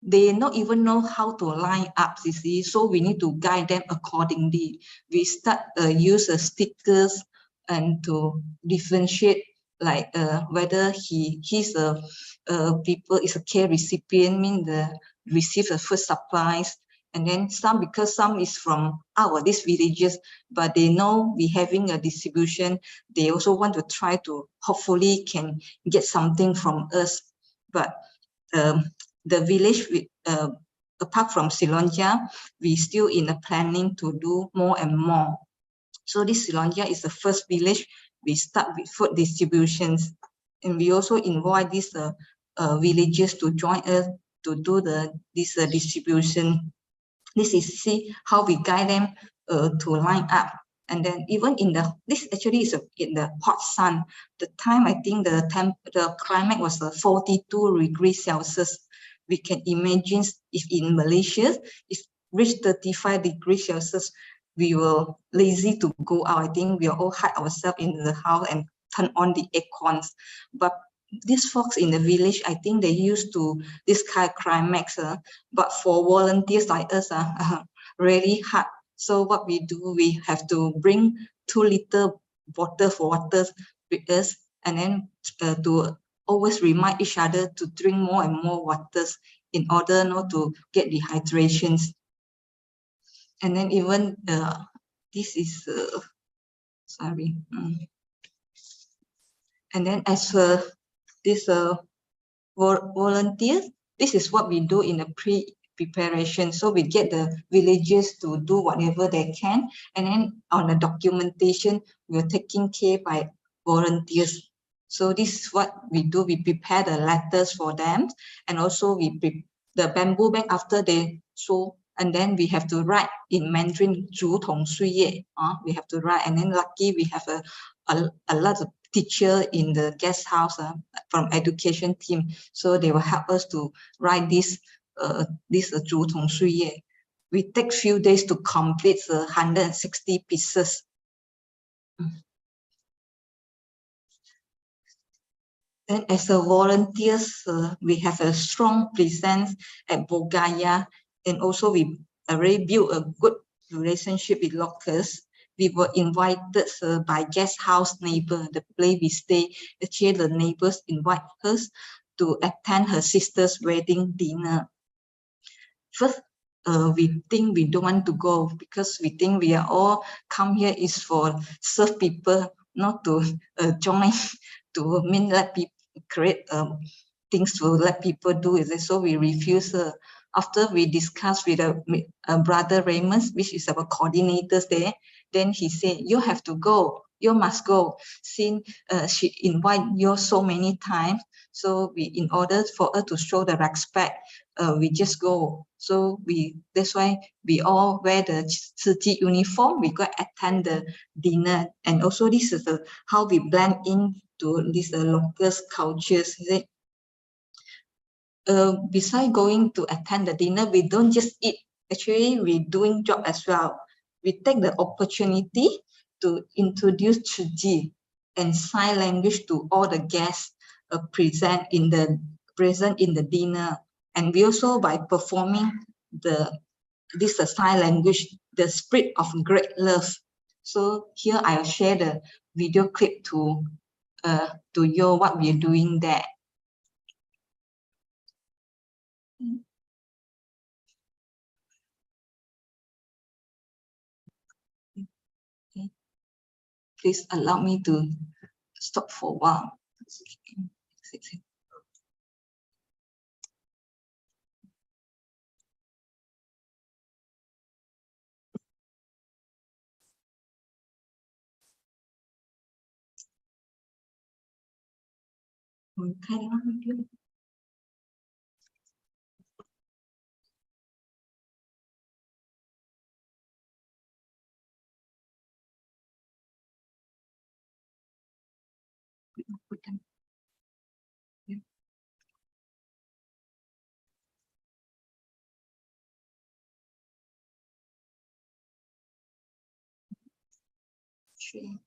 They not even know how to line up, you see, so we need to guide them accordingly. We start use stickers and to differentiate, like whether he's people is a care recipient, mean the receive the food supplies, and then some, because some is from these villages, but they know we having a distribution, they also want to try to hopefully can get something from us. But the village, apart from Silonja, we still in the planning to do more and more. So this Silonja is the first village we start with food distributions, and we also invite these villagers to join us to do this distribution. This is see how we guide them to line up. And then even in this actually is in the hot sun. The time, I think the climate was 42 degrees Celsius. We can imagine if in Malaysia, if reach 35 degrees Celsius, we were lazy to go out. I think we all hide ourselves in the house and turn on the aircons. But these folks in the village, I think they used to this kind of climax. But for volunteers like us, really hard. So what we do, we have to bring 2 liter bottle of water with us, and then to always remind each other to drink more and more waters in order not to get dehydrations. And then even this is sorry. And then as this volunteers, this is what we do in the preparation. So we get the villagers to do whatever they can, and then on the documentation, we're taking care by volunteers. So this is what we do. We prepare the letters for them, and also we the bamboo bag after they sew, and then we have to write in Mandarin, 竹筒岁月, we have to write, and then lucky we have a lot of teacher in the guest house from education team, so they will help us to write this 竹筒岁月. We take few days to complete 160 pieces. Then as a volunteers, we have a strong presence at Bodhgaya, and also we already built a good relationship with locals. We were invited by guest house neighbor, the place we stay. Actually, the neighbors invite us to attend her sister's wedding dinner. First, we think we don't want to go because we think we are all come here is for serve people, not to join, to let people create things to let people do. Is it? So we refuse. After we discussed with brother Raymond, which is our coordinators there, then he said, you have to go, you must go, since she invite you so many times. So we, in order for her to show the respect, we just go. So that's why we all wear the Tzu Chi uniform. We go attend the dinner, and also this is how we blend into these local cultures. Is it? Besides going to attend the dinner, we don't just eat. Actually, we're doing job as well. We take the opportunity to introduce Tzu Chi and sign language to all the guests present in the dinner. And we also, by performing this sign language, the spirit of great love. So here I'll share the video clip to you what we're doing there. Okay. Please allow me to stop for a while. Sure.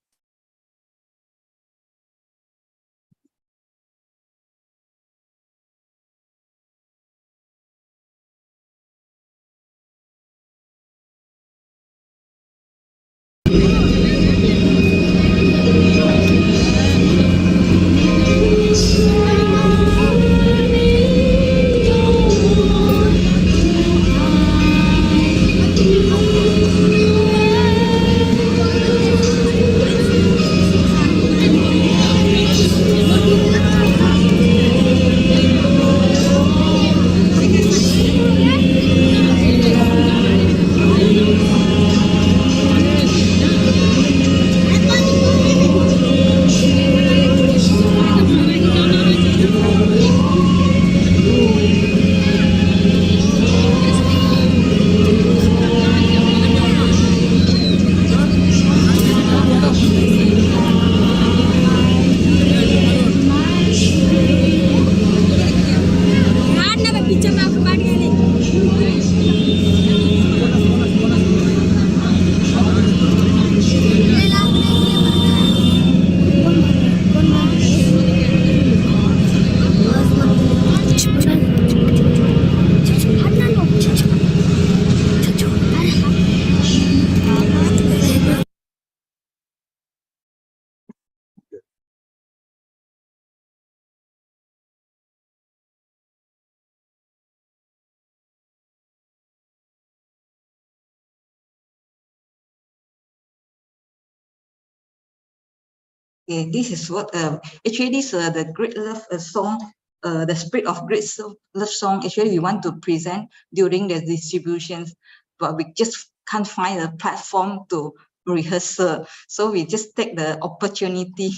Okay, this is what actually this the great love song, the spirit of great love song. Actually, we want to present during the distributions, but we just can't find a platform to rehearsal. So we just take the opportunity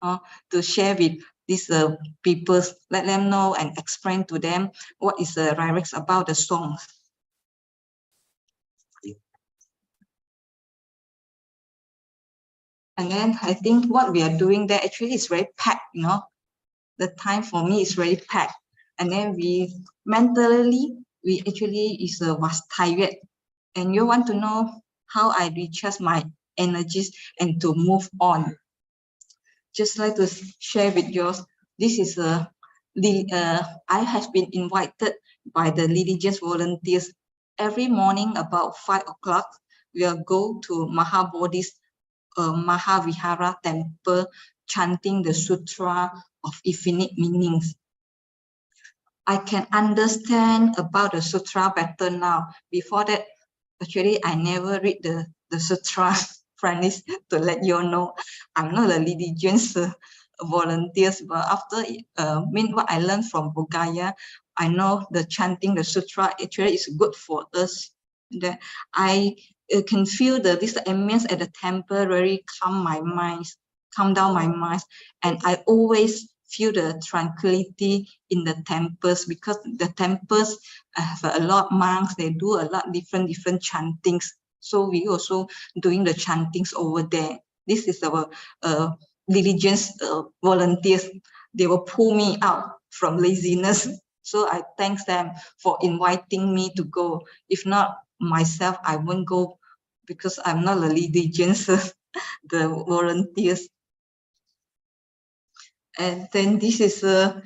to share with these people, let them know and explain to them what is the lyrics about the songs. And then I think what we are doing there actually is very packed, you know. The time for me is very packed. And then we mentally, we actually was tired. And you want to know how I recharge my energies and to move on. Just like to share with yours, this is I have been invited by the religious volunteers. Every morning about 5 o'clock, we'll go to Mahabodhi's Mahavihara temple, chanting the Sutra of Infinite Meanings. I can understand about the Sutra better now. Before that, actually, I never read the Sutra, frankly, to let you know. I'm not a religious volunteers, but after what I learned from Bodhgaya, I know the chanting the Sutra actually is good for us. That I can feel this ambience at the temple really calm down my mind, and I always feel the tranquility in the temples, because the temples have a lot of monks. They do a lot different chantings. So we also doing the chantings over there. This is our religious volunteers. They will pull me out from laziness. So I thank them for inviting me to go. If not myself, I won't go, because I'm not a religious the volunteers. And then this is a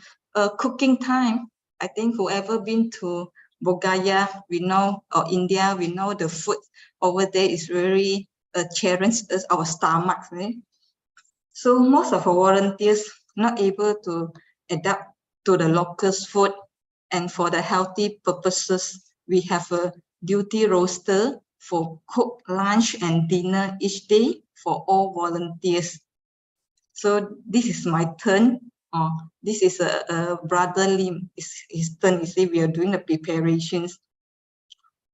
cooking time. I think whoever been to Bodhgaya, we know, or India, we know the food over there is very challenge our stomachs. Right? So most of our volunteers not able to adapt to the local food, and for the healthy purposes, we have a duty roster for cook lunch and dinner each day for all volunteers. So this is my turn. This is a brother Lim. It's his turn. You see, we are doing the preparations.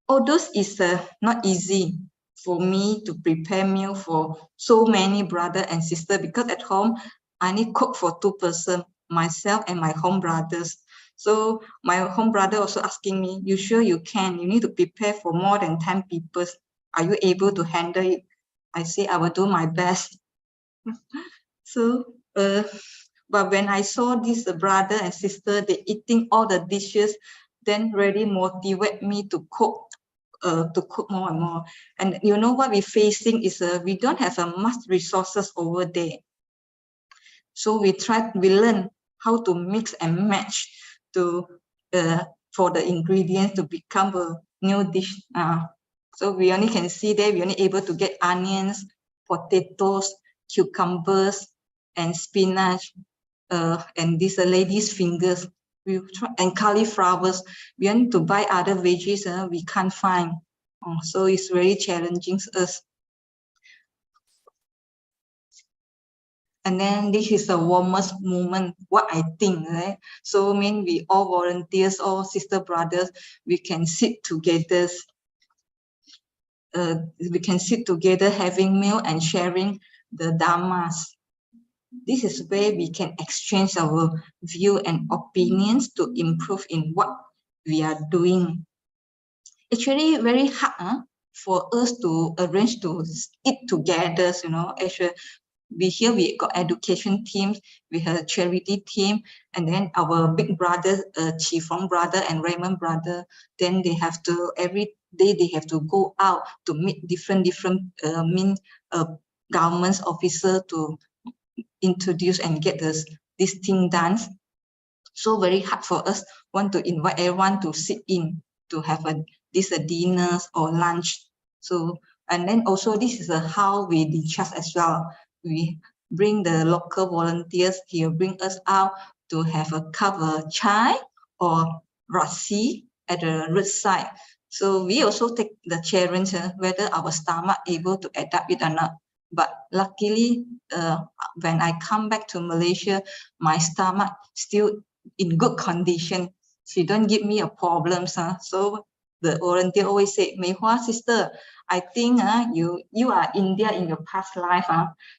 Although it's not easy for me to prepare meal for so many brother and sister, because at home I need cook for 2 persons, myself and my home brothers. So my home brother also asking me, you sure you can? You need to prepare for more than 10 people. Are you able to handle it? I say I will do my best. So, but when I saw this brother and sister, they eating all the dishes, then really motivate me to cook more and more. And you know what we're facing is we don't have much resources over there. So we learn how to mix and match to for the ingredients to become a new dish. So we only can see there, we only able to get onions, potatoes, cucumbers, and spinach, and these are ladies' fingers. We try, and cauliflowers. We want to buy other veggies, we can't find. So it's really challenging us. And then this is the warmest moment, what I think, right? So I mean, we all volunteers, all sister brothers, we can sit together. We can sit together having meal and sharing the dharmas. This is where we can exchange our view and opinions to improve in what we are doing. Actually, very hard for us to arrange to eat together, you know. Actually, we got education teams, we have a charity team, and then our big brother, Chifong brother and Raymond brother, then they have to, every day they have to go out to meet different government officer to introduce and get this thing done. So very hard for us, want to invite everyone to sit in to have this dinners or lunch. So, and then also this is how we recharge as well. We bring the local volunteers here, bring us out to have a cup of chai or rasi at the roadside. So we also take the challenge whether our stomach able to adapt it or not. But luckily, when I come back to Malaysia, my stomach still in good condition. She don't give me a problem. So the volunteer always say, Mei Hua sister, I think you are India in your past life.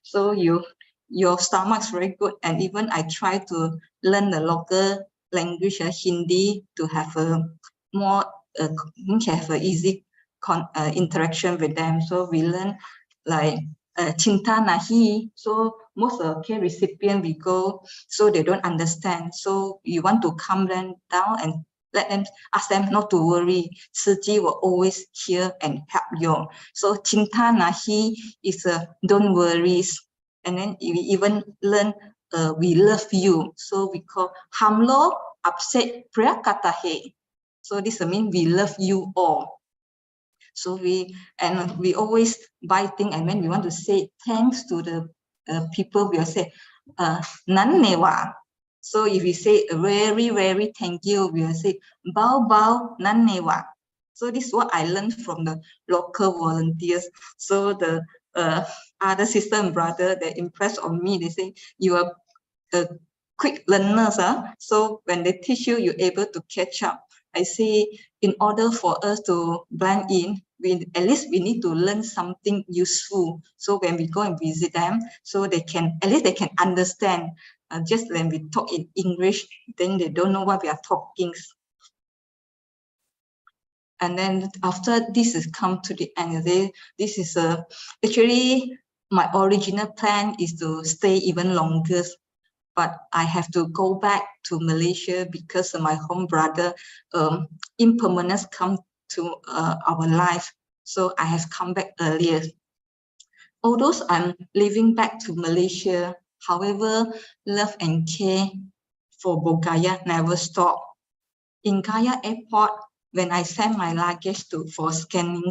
So your stomach's very good. And even I try to learn the local language, Hindi, to have a more have a easy interaction with them. So we learn like Cinta Nahi. So most of the care recipient we go, so they don't understand. So you want to calm them down and let them, ask them not to worry. Tzu Chi will always hear and help you. So Cinta Nahi is don't worry. And then we even learn we love you. So we call Hamlo Upset Priya Kata He. So this means we love you all. So we always buy things, and when we want to say thanks to the people, we will say nan newa. So if we say very, very thank you, we will say bao bao nan newa. So this is what I learned from the local volunteers. So the other sister and brother, they're impressed on me. They say you are quick learners. So when they teach you, you're able to catch up. I say in order for us to blend in, at least we need to learn something useful. So when we go and visit them, so they can, at least they can understand. Just when we talk in English, then they don't know what we are talking. And then after this has come to the end, this is actually my original plan is to stay even longer. But I have to go back to Malaysia because my home brother impermanence come to our life. So I have come back earlier. Although I'm leaving back to Malaysia, however, love and care for Bodhgaya never stop. In Gaya Airport, when I send my luggage for scanning,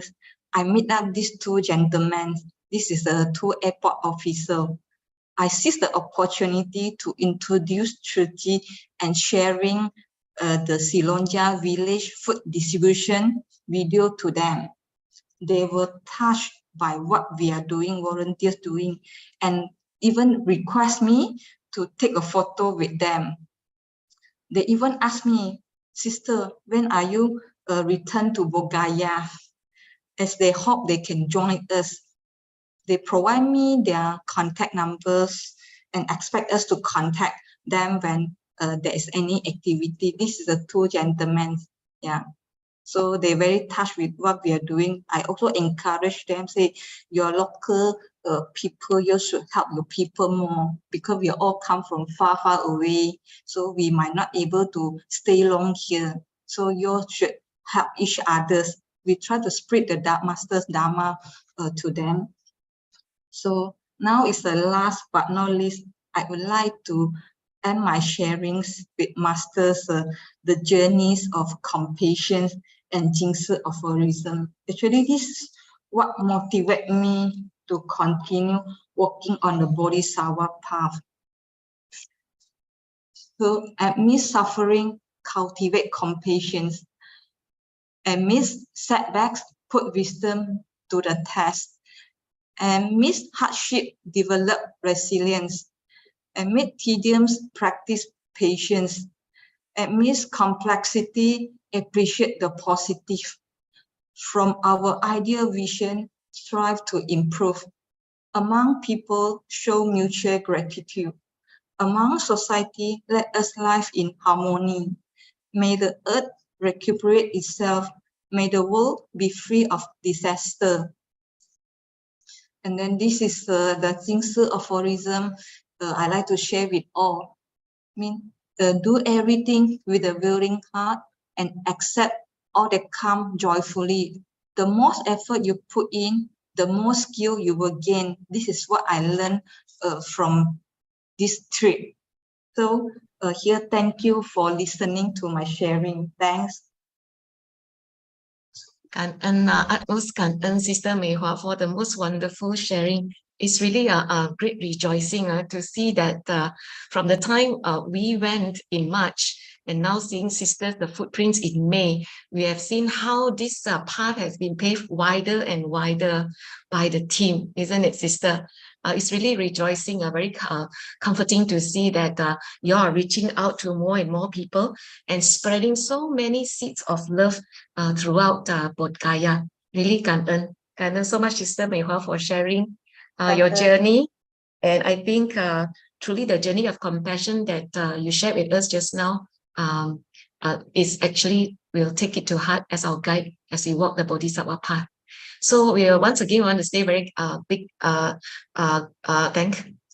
I meet up these two gentlemen. This is the two airport officer. I seized the opportunity to introduce Tzu Chi and sharing the Silonja village food distribution video to them. They were touched by what we are doing, volunteers doing, and even request me to take a photo with them. They even asked me, sister, when are you return to Bodhgaya? As they hope they can join us. They provide me their contact numbers and expect us to contact them when there is any activity. This is the two gentlemen. Yeah. So they're very touched with what we are doing. I also encourage them, say, your local people, you should help your people more because we all come from far, far away. So we might not able to stay long here. So you should help each other. We try to spread the Master's Dharma to them. So now is the last but not least, I would like to end my sharings with Masters, the journeys of compassion and Jingsi aphorism. Actually, this is what motivates me to continue walking on the Bodhisattva path. So amidst suffering, cultivate compassion. Amidst setbacks, put wisdom to the test. Amidst hardship, develop resilience. Amid tediums, practice patience. Amidst complexity, appreciate the positive. From our ideal vision, strive to improve. Among people, show mutual gratitude. Among society, let us live in harmony. May the earth recuperate itself. May the world be free of disaster. And then this is the Jingsi aphorism I like to share with all. Do everything with a willing heart and accept all that come joyfully. The more effort you put in, the more skill you will gain. This is what I learned from this trip. So here, thank you for listening to my sharing. Thanks. Utmost Kanten, Sister Mei Hua, for the most wonderful sharing. It's really a great rejoicing to see that from the time we went in March, And now seeing sisters, the footprints in May, we have seen how this path has been paved wider and wider by the team, isn't it, sister? It's really rejoicing, very comforting to see that you are reaching out to more and more people and spreading so many seeds of love throughout Bodhgaya. Really,感恩 so much, Sister Mei Hua, for sharing your journey. And I think truly the journey of compassion that you shared with us just now is actually, we'll take it to heart as our guide as we walk the Bodhisattva path. So we once again want to say very big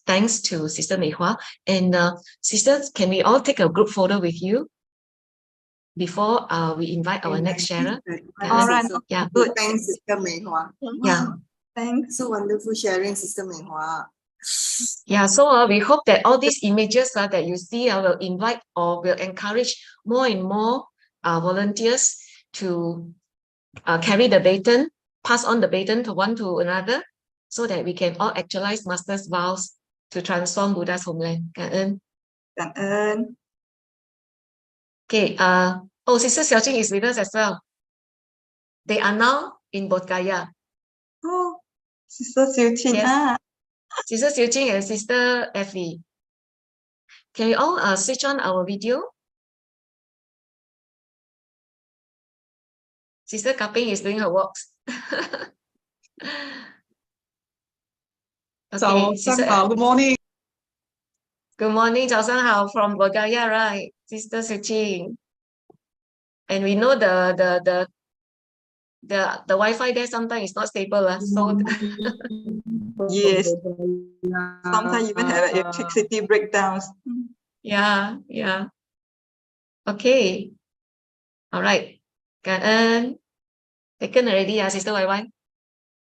thanks to Sister Mei Hua. And sisters, can we all take a group photo with you before we invite our next sharer? All right. Yeah. Good. Thanks, Sister Mei Hua. Yeah. Thanks. So wonderful sharing, Sister Mei Hua. Yeah, so we hope that all these images that you see will invite or will encourage more and more volunteers to carry the baton, pass on the baton to one to another, so that we can all actualize Master's vows to transform Buddha's homeland. Cảm ơn. Okay, oh, Sister Su Ching is with us as well. They are now in Bodhgaya. Oh, Sister Su Ching. Yes. Sister Su Ching and Sister Effie. Can you all switch on our video? Sister Kaping is doing her walks. Okay, Sister, good morning. good morning, 早上好 from Bodhgaya, right? Sister Su Ching. And we know the Wi-Fi there sometimes is not stable. So Yes. Sometimes even have electricity breakdowns. yeah. Okay. All right. Cảm ơn. Taken already, Sister YY?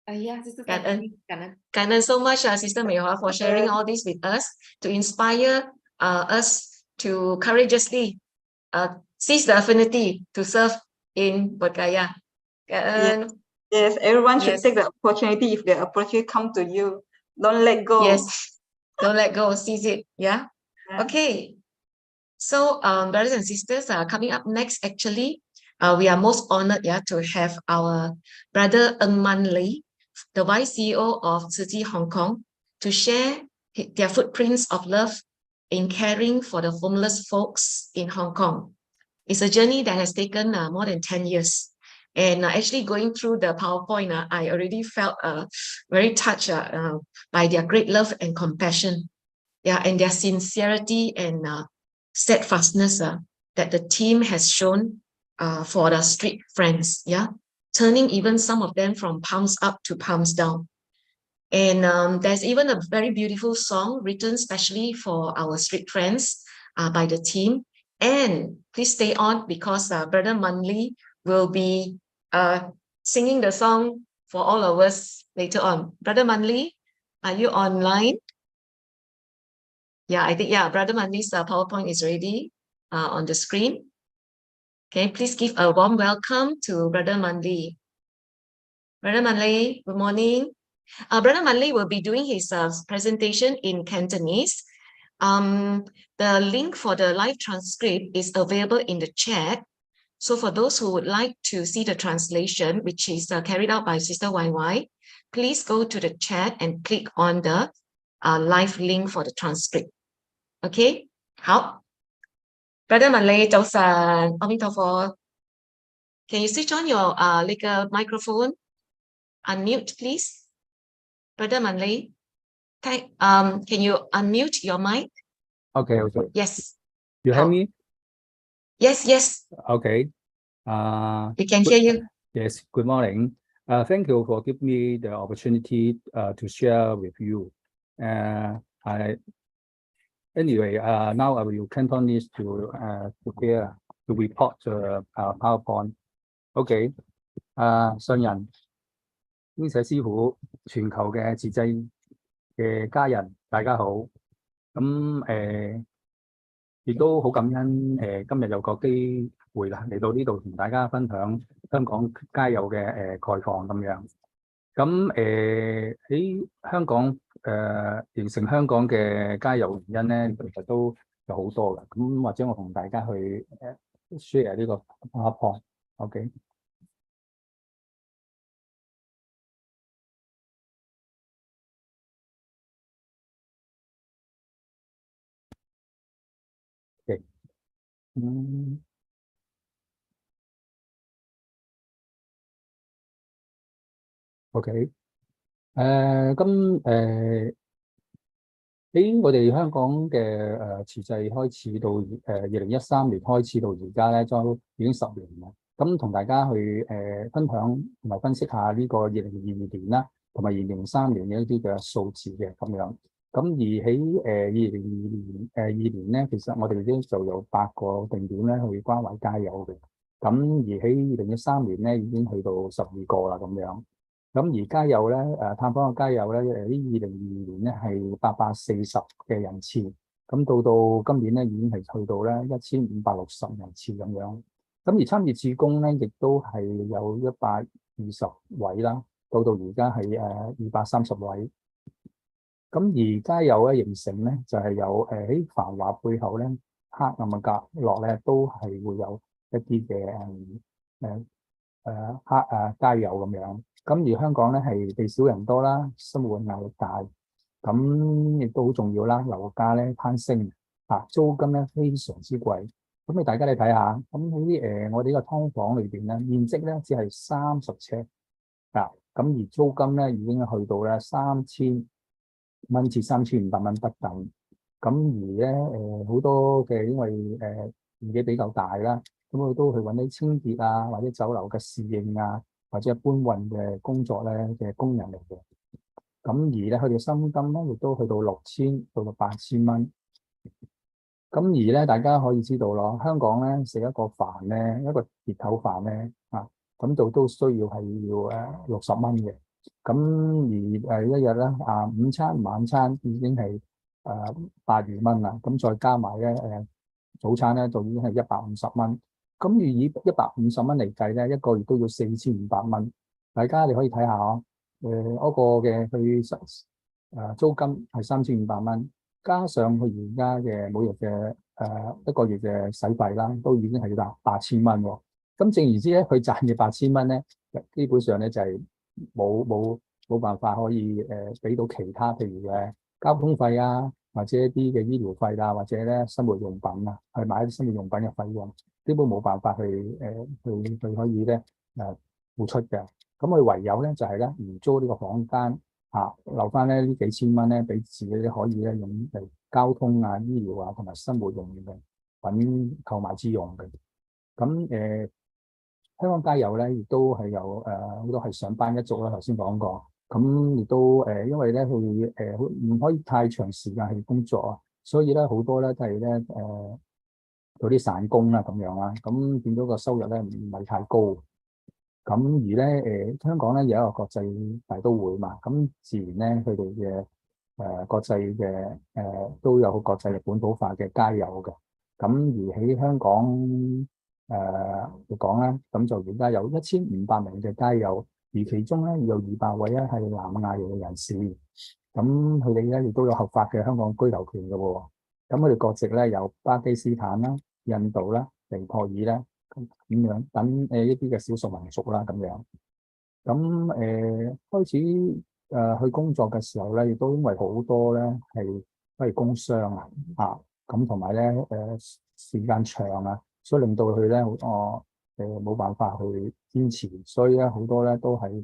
Yeah, Sister Cảm ơn. Cảm ơn. Cảm ơn so much, Sister Mei Hua, for sharing all this with us to inspire us to courageously seize the affinity to serve in Bodhgaya. Cảm ơn. Yes, everyone should Yes. take the opportunity if the opportunity come to you. Don't let go. Yes. Don't let go. Seize it. Yeah. Yeah. Okay. So, brothers and sisters, coming up next, actually, we are most honored to have our brother ManLi, the Vice CEO of Tzu Chi Hong Kong, to share their footprints of love in caring for the homeless folks in Hong Kong. It's a journey that has taken more than 10 years. And actually going through the PowerPoint, I already felt very touched by their great love and compassion. Yeah, and their sincerity and steadfastness that the team has shown for the street friends, turning even some of them from palms up to palms down. And there's even a very beautiful song written specially for our street friends by the team. And please stay on because Brother ManLi will be singing the song for all of us later on. Brother ManLi, are you online? Yeah, I think, Brother ManLi's PowerPoint is ready on the screen. Okay, please give a warm welcome to Brother ManLi. Brother ManLi, good morning. Brother ManLi will be doing his presentation in Cantonese. The link for the live transcript is available in the chat. So for those who would like to see the translation, which is carried out by Sister YY, please go to the chat and click on the live link for the transcript. Okay, 好 Brother ManLi, 早晨，阿彌陀佛。Can you switch on your microphone? Unmute, please. Brother ManLi, can you unmute your mic? Okay. Yes. You hear me? Yes. Okay. We can hear you. Yes. Good morning. Thank you for giving me the opportunity to share with you. Anyway, now I will Cantonese to prepare to report the PowerPoint. Okay. 信人、英社師傅、全球嘅自製嘅家人，大家好。咁亦都好感恩今日有個機會啦，嚟到呢度同大家分享香港街友嘅概況咁樣。咁喺香港形成香港嘅街友原因咧，其實都有好多嘅。咁或者我同大家去share 呢個 PowerPoint。OK。OK。OK。喺我哋香港嘅慈濟開始到2013年開始到而家咧，都已經10年啦。咁同大家去分享同埋分析下呢個2022年啦，同埋2003年嘅一啲嘅數字嘅咁樣。咁而喺2022年咧，其實我哋已經就有8個定點咧去關懷街友嘅。咁而喺2013年咧已經去到12個啦咁樣。咁而街友咧，探訪嘅街友咧，呢2022年咧係840嘅人次，咁到今年咧已經係去到咧1560人次咁樣。咁而參與志工咧，亦都係有120位啦，到而家係230位。咁而街友咧形成咧，就係有喺繁華背後咧，黑暗嘅角落咧，都係會有一啲嘅街友咁樣。咁而香港咧係地少人多啦，生活壓力大，咁亦都好重要啦。樓價咧攀升，租金咧非常之貴。咁大家睇下，咁喺我哋呢個劏房裏邊咧，面積咧只係30尺，咁而租金咧已經去到咧3000蚊至3500蚊不等。咁而咧好多嘅因為年紀比較大啦，咁佢都去揾啲清潔啊，或者酒樓嘅侍應啊，或者搬運嘅工作咧嘅工人嚟嘅。咁而咧佢哋薪金咧亦都去到6000到8000蚊。咁而咧大家可以知道咯，香港咧食一個飯咧，一個碟頭飯咧咁都需要係要60蚊嘅。咁而一日咧午餐晚餐已經係80蚊啦，咁再加埋咧早餐咧就已經係150蚊。咁而以150蚊嚟計咧，一個月都要4500蚊。大家你可以睇下嗰個嘅佢租金係3500蚊，加上佢而家嘅每日嘅一個月嘅使費啦，都已經係達8000蚊喎。咁正言之咧，佢賺嘅8000蚊咧，基本上咧就係冇辦法可以俾到其他，譬如交通費啊，或者一啲嘅醫療費啊，或者咧生活用品啊，去買一啲生活用品嘅費用，基本冇辦法去可以咧付出嘅。咁佢唯有咧就係咧唔租呢個房間留翻咧呢幾千蚊咧，俾自己可以咧用嚟交通啊、醫療啊同埋生活用嘅品購買之用嘅。咁香港街友咧亦都係有好多係上班一族啦，頭先講過。咁亦都因為咧佢唔可以太長時間去工作啊，所以咧好多咧都係咧做啲散工啦咁樣啦，咁變咗個收入咧唔係太高。咁而咧香港咧有一個國際大都會嘛，咁自然咧佢哋嘅國際嘅都有國際嘅本土化嘅街友嘅。咁而喺香港嚟講咧，咁就而家有1500名嘅街友，而其中咧有200位咧係南亞裔嘅人士。咁佢哋咧亦都有合法嘅香港居留權嘅喎。咁佢哋國籍咧有巴基斯坦啦、印度啦、尼泊爾啦。咁樣等一啲嘅少數民族啦咁樣。咁開始去工作嘅時候咧，亦都因為好多咧係工傷咁同埋咧時間長啊，所以令到佢咧冇辦法去堅持，所以咧好多咧都係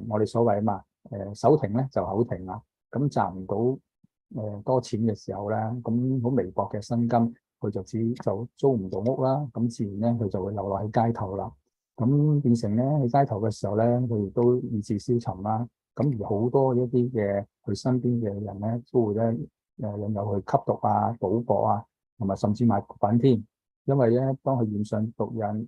我哋所謂手停咧就口停啦。咁賺唔到多錢嘅時候咧，咁好微薄嘅薪金，佢就租唔到屋啦，咁自然咧佢就會流落喺街頭啦。咁變成咧喺街頭嘅時候咧，佢亦都意志消沉啦。咁而好多一啲嘅佢身邊嘅人咧，都會咧引誘去吸毒啊、賭博啊，同埋甚至買毒品添。因為咧，當佢染上毒癮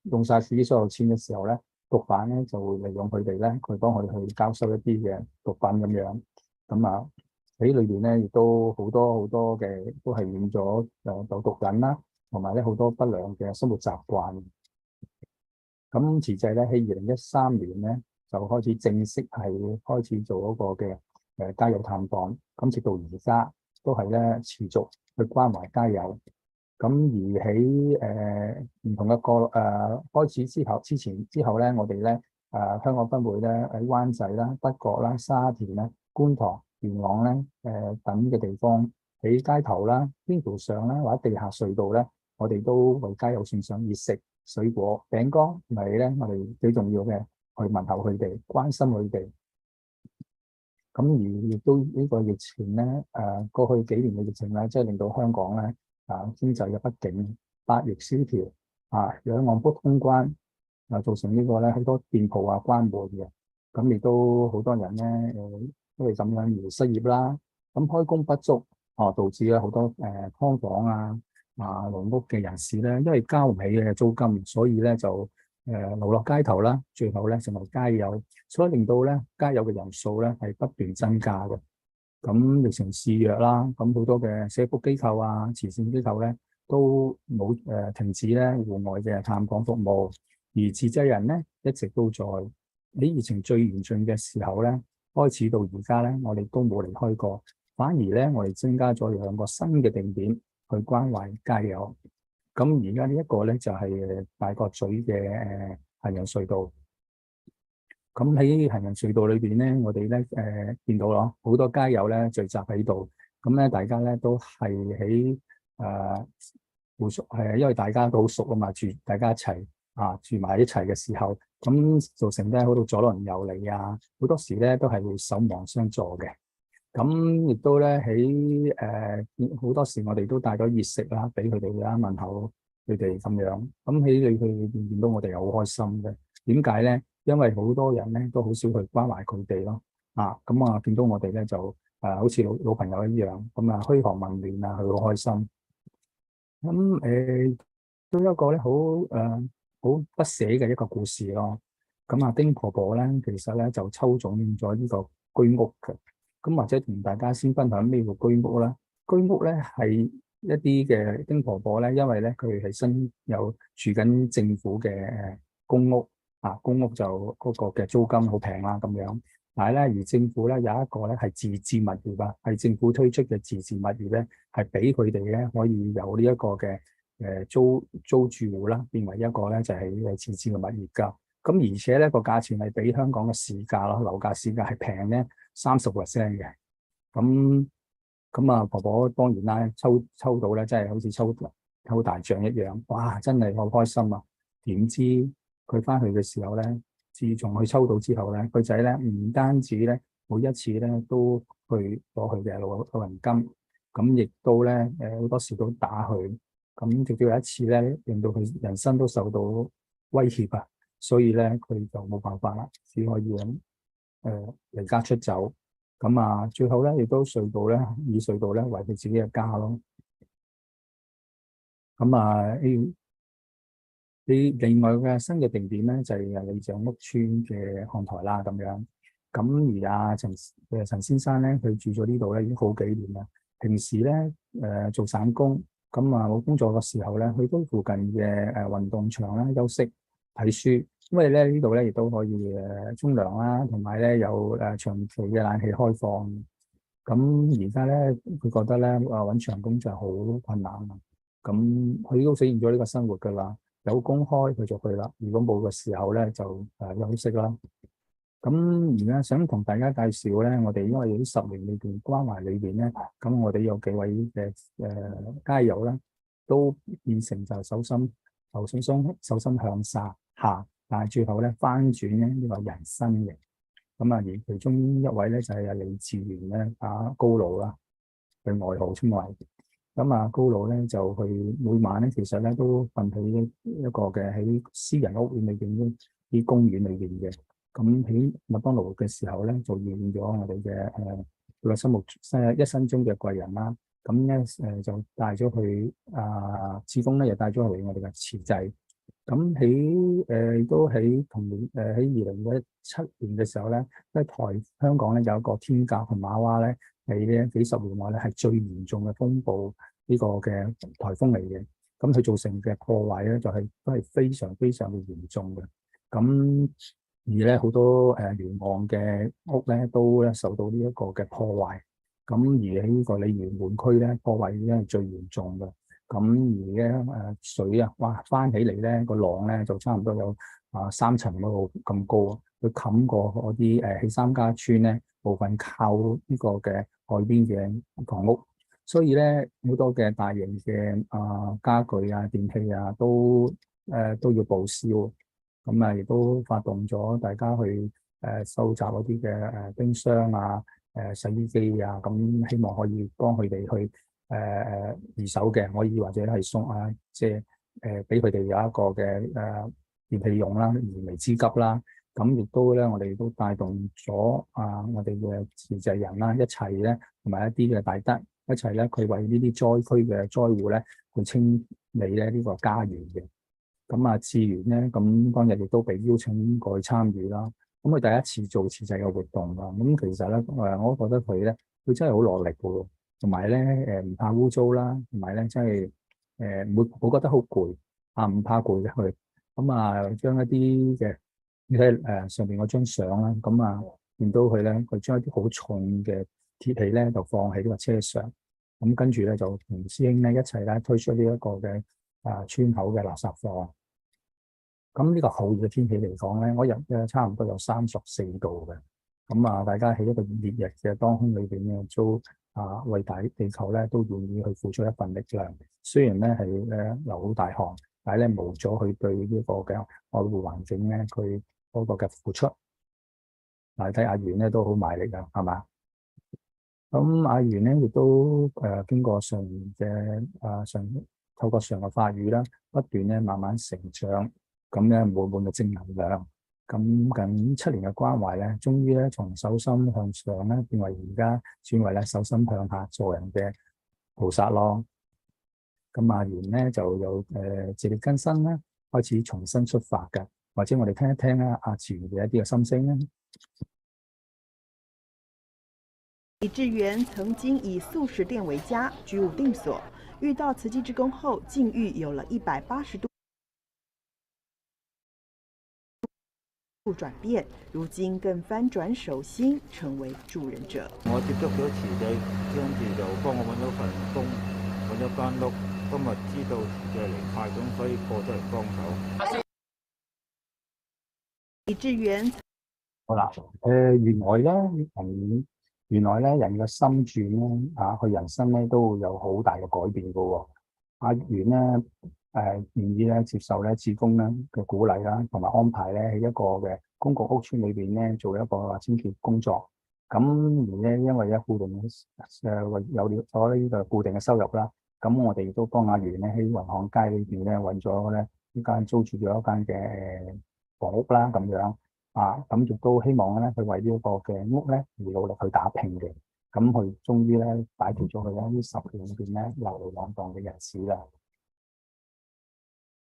用晒自己所有錢嘅時候咧，毒販咧就會利用佢哋咧，佢幫佢去交收一啲嘅毒品咁樣。咁喺裏邊咧，亦都好多嘅都係染咗有毒癮啦，同埋咧好多不良嘅生活習慣。咁慈濟咧喺2013年咧就開始正式係開始做嗰個嘅街友探訪，咁直到而家都係咧持續去關懷街友。咁而喺唔同嘅開始之後咧，我哋咧香港分會咧喺灣仔啦、北角啦、沙田啦、觀塘、元朗咧等嘅地方，喺街頭啦、天橋上啦或者地下隧道咧，我哋都為街友送上熱食、水果、餅乾，咪咧我哋最重要嘅去問候佢哋，關心佢哋。咁而亦都呢個疫情咧，過去幾年嘅疫情咧，即係令到香港咧經濟嘅不景，百業蕭條兩岸不通關，造成呢個咧好多店鋪關門嘅，咁亦都好多人咧因為咁樣而失業啦，咁開工不足導致咧好多劏房籠屋嘅人士咧，因為交唔起嘅租金，所以咧就流落街頭啦，最後咧成為街友，所以令到咧街友嘅人數咧係不斷增加嘅。咁疫情肆虐啦，咁好多嘅社福機構慈善機構咧都冇停止咧戶外嘅探訪服務，而自制人咧一直都在。喺疫情最嚴峻嘅時候咧，開始到而家咧，我哋都冇離開過，反而咧我哋增加咗2個新嘅定點去關懷街友。咁而家呢一個咧就係大角咀嘅行人隧道。咁喺行人隧道裏邊咧，我哋咧見到咯，好多街友咧聚集喺度。咁咧大家咧都係喺互熟，因為大家都好熟啊嘛，大家一齊住埋一齊嘅時候，咁造成咧好多左鄰右里好多時咧都係會守望相助嘅。咁亦都咧喺好多時我哋都帶咗熱食啦，俾佢哋啦，問候佢哋咁樣。咁喺佢哋見到我哋又好開心嘅。點解咧？因為好多人咧都好少去關懷佢哋咯。咁見到我哋咧就好似老朋友一樣，咁噓寒問暖佢好開心。咁都有一個咧好不捨嘅一個故事咯。咁丁婆婆咧其實咧就抽中咗呢個居屋嘅。咁或者同大家先分享咩叫居屋啦。居屋咧係一啲嘅丁婆婆咧，因為咧佢係有住緊政府嘅公屋公屋就嗰個嘅租金好平啦咁樣。但係咧而政府咧有一個咧係自置物業係政府推出嘅自置物業咧，係俾佢哋咧可以有呢一個嘅租住戶啦，變為一個咧就係自置嘅物業㗎。咁而且咧個價錢係比香港嘅市價咯，樓價市價係平咧30% 嘅。咁婆婆當然啦，抽到咧真係好似抽大獎一樣，哇！真係好開心啊！點知佢翻去嘅時候咧，自從佢抽到之後咧，佢仔咧唔單止咧每一次咧都去攞佢嘅老人金，咁亦都咧好多時都打佢，咁直到有一次咧令到佢人生都受到威脅所以咧佢就冇辦法啦，只可以離家出走。咁最後咧亦都以隧道咧為佢自己嘅家咯。另外嘅新嘅定點咧就係李鄭屋村嘅看台啦咁樣。咁而陳先生咧，佢住咗呢度咧已經好幾年啦。平時咧做散工，冇工作嘅時候咧，去到附近嘅運動場啦休息睇書。因為咧呢度咧亦都可以沖涼啦，同埋咧有長期嘅冷氣開放。咁而家咧佢覺得咧揾長工就好困難啦。咁佢都體驗咗呢個生活噶啦，有工開佢就去啦，如果冇嘅時候咧就休息啦。咁而家想同大家介紹咧，我哋因為喺10年裏邊關懷裏邊咧，咁我哋有幾位嘅街友咧，都變成就手心向下，但係最後咧翻轉咧呢個人生嘅。而其中一位咧就係李志源咧高佬啦，佢外號稱為。高佬咧就去每晚咧其實咧都瞓喺一個嘅喺私人屋苑裏邊啲公園裏邊嘅。咁喺麥當勞嘅時候咧就遇見咗我哋嘅佢嘅一生中嘅貴人啦。咁咧就帶咗去志工咧，又帶咗去我哋嘅慈濟。咁喺都喺同年喺2017年嘅時候咧，喺香港咧有一個天鴿同馬娃咧，喺呢幾十年內咧係最嚴重嘅風暴呢個嘅颱風嚟嘅。咁佢造成嘅破壞咧就都係非常非常嘅嚴重嘅。咁而咧好多沿岸嘅屋咧都咧受到呢一個嘅破壞。咁而喺呢個鯉魚門區咧，破壞咧係最嚴重嘅。咁而咧水啊，哇翻起嚟咧個浪咧就差唔多有3層嗰度咁高啊！佢冚過嗰啲喜三家村咧部分靠呢個嘅海邊嘅房屋，所以咧好多嘅大型嘅家具啊、電器啊都要報銷。咁啊，亦都發動咗大家去收集嗰啲嘅冰箱啊、洗衣機啊，咁希望可以幫佢哋去二手嘅，可以或者係送即係俾佢哋有一個嘅電器用啦，燃眉之急啦。咁亦都咧，我哋都帶動咗我哋嘅慈濟人啦，一齊咧同埋一啲嘅大德一齊咧，佢為呢啲災區嘅災戶咧去清理咧呢個家園嘅。咁志源咧，咁當日亦都被邀請過去參與啦。咁佢第一次做慈濟嘅活動啦。咁其實咧，我覺得佢咧，佢真係好落力嘅喎。同埋咧，唔怕污糟啦，同埋咧，真係唔會，我覺得好攰唔怕攰嘅佢。咁將一啲嘅，你睇上邊嗰張相啦，見到佢咧，佢將一啲好重嘅鐵器咧，就放喺呢個車上。咁跟住咧，就同師兄咧一齊咧推出呢一個嘅村口嘅垃圾貨。咁呢個酷熱嘅天氣嚟講咧，嗰日咧差唔多有34度嘅。大家喺一個烈日嘅當空裏邊咧，都為地球咧都願意去付出一份力量。雖然咧係流好大汗，但係咧無阻佢對呢個嘅愛護環境咧，佢嗰個嘅付出。睇阿源咧都好賣力㗎，係嘛？咁阿源咧亦都經過上嘅透過上嘅法語啦，不斷咧慢慢成長。咁咧滿滿嘅正能量，咁近7年嘅關懷咧，終於咧從手心向上咧變為而家轉為咧手心向下做人嘅菩薩咯。咁阿源咧就有自力更生啦，開始重新出發嘅，或者我哋聽一聽阿志源嘅一啲嘅心聲啦。李志源曾經以素食店為家，居無定所，遇到慈濟志工後，境遇有了180度轉變，如今更翻轉手心，成為助人者。我接觸咗慈濟，跟住就幫我揾到份工，揾咗間屋。今日知道慈濟嚟派咁，所以過咗嚟幫手。李志源，好啦，原來咧人嘅心轉咧佢人生咧都會有好大嘅改變噶喎。阿源咧願意咧接受咧志工咧嘅鼓勵啦，同埋安排咧喺一個嘅公共屋邨裏邊咧做一個清潔工作。咁而咧因為咧固定有咗呢個固定嘅收入啦，咁我哋亦都幫阿源咧喺雲巷街裏邊咧揾咗咧呢間租住咗一間嘅房屋啦，咁樣咁亦都希望咧佢為呢一個嘅屋咧而努力去打拼嘅。咁佢終於咧擺脫咗佢咧呢10年裏邊咧流離浪蕩嘅日子啦。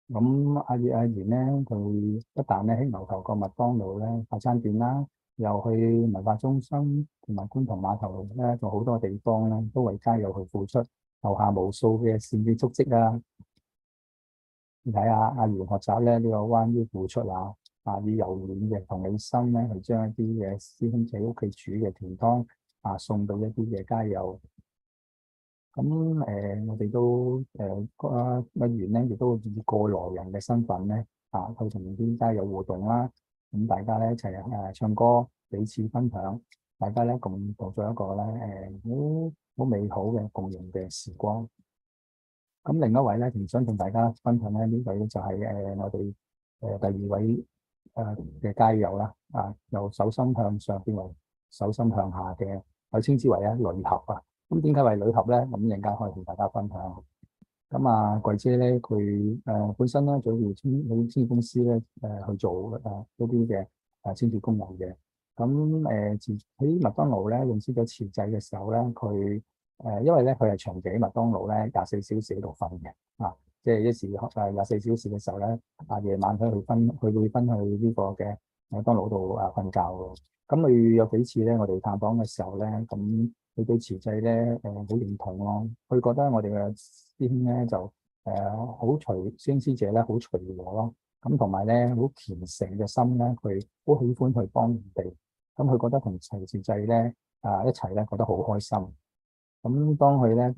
咁阿源咧，佢不但咧喺牛頭角麥當勞咧快餐店啦，又去文化中心同埋觀塘碼頭咧，仲好多地方咧都為街友去付出，留下無數嘅善意足跡啊！你睇下阿源學習咧呢個關於付出以柔軟嘅同理心咧，去將一啲嘅師兄仔屋企煮嘅甜湯送到一啲嘅街友。咁我哋都阿源咧，亦都以過來人嘅身份咧，去同啲街友互動啦。咁大家咧一齊唱歌，彼此分享，大家咧共度咗一個咧好美好嘅共融嘅時光。咁另一位咧，仲想同大家分享咧，呢位就係我哋第2位嘅街友啦。由手心向上變為手心向下嘅，我稱之為女俠啊。咁點解為女俠咧？咁陣間可以同大家分享。咁桂姐咧，佢本身咧做喺清潔公司咧去做嗰啲嘅清潔工人嘅。咁喺麥當勞咧認識咗慈濟嘅時候咧，佢因為咧佢係長期喺麥當勞咧24小時喺度瞓嘅即係一時24小時嘅時候咧夜晚佢會分去呢個嘅麥當勞度瞓覺嘅。咁佢有幾次咧，我哋探訪嘅時候咧，咁佢對慈濟咧好認同咯。佢覺得我哋嘅師兄咧就好師兄師姐咧好隨和咯。咁同埋咧好虔誠嘅心咧，佢好喜歡去幫人哋。咁佢覺得同慈濟咧一齊咧覺得好開心。咁當佢咧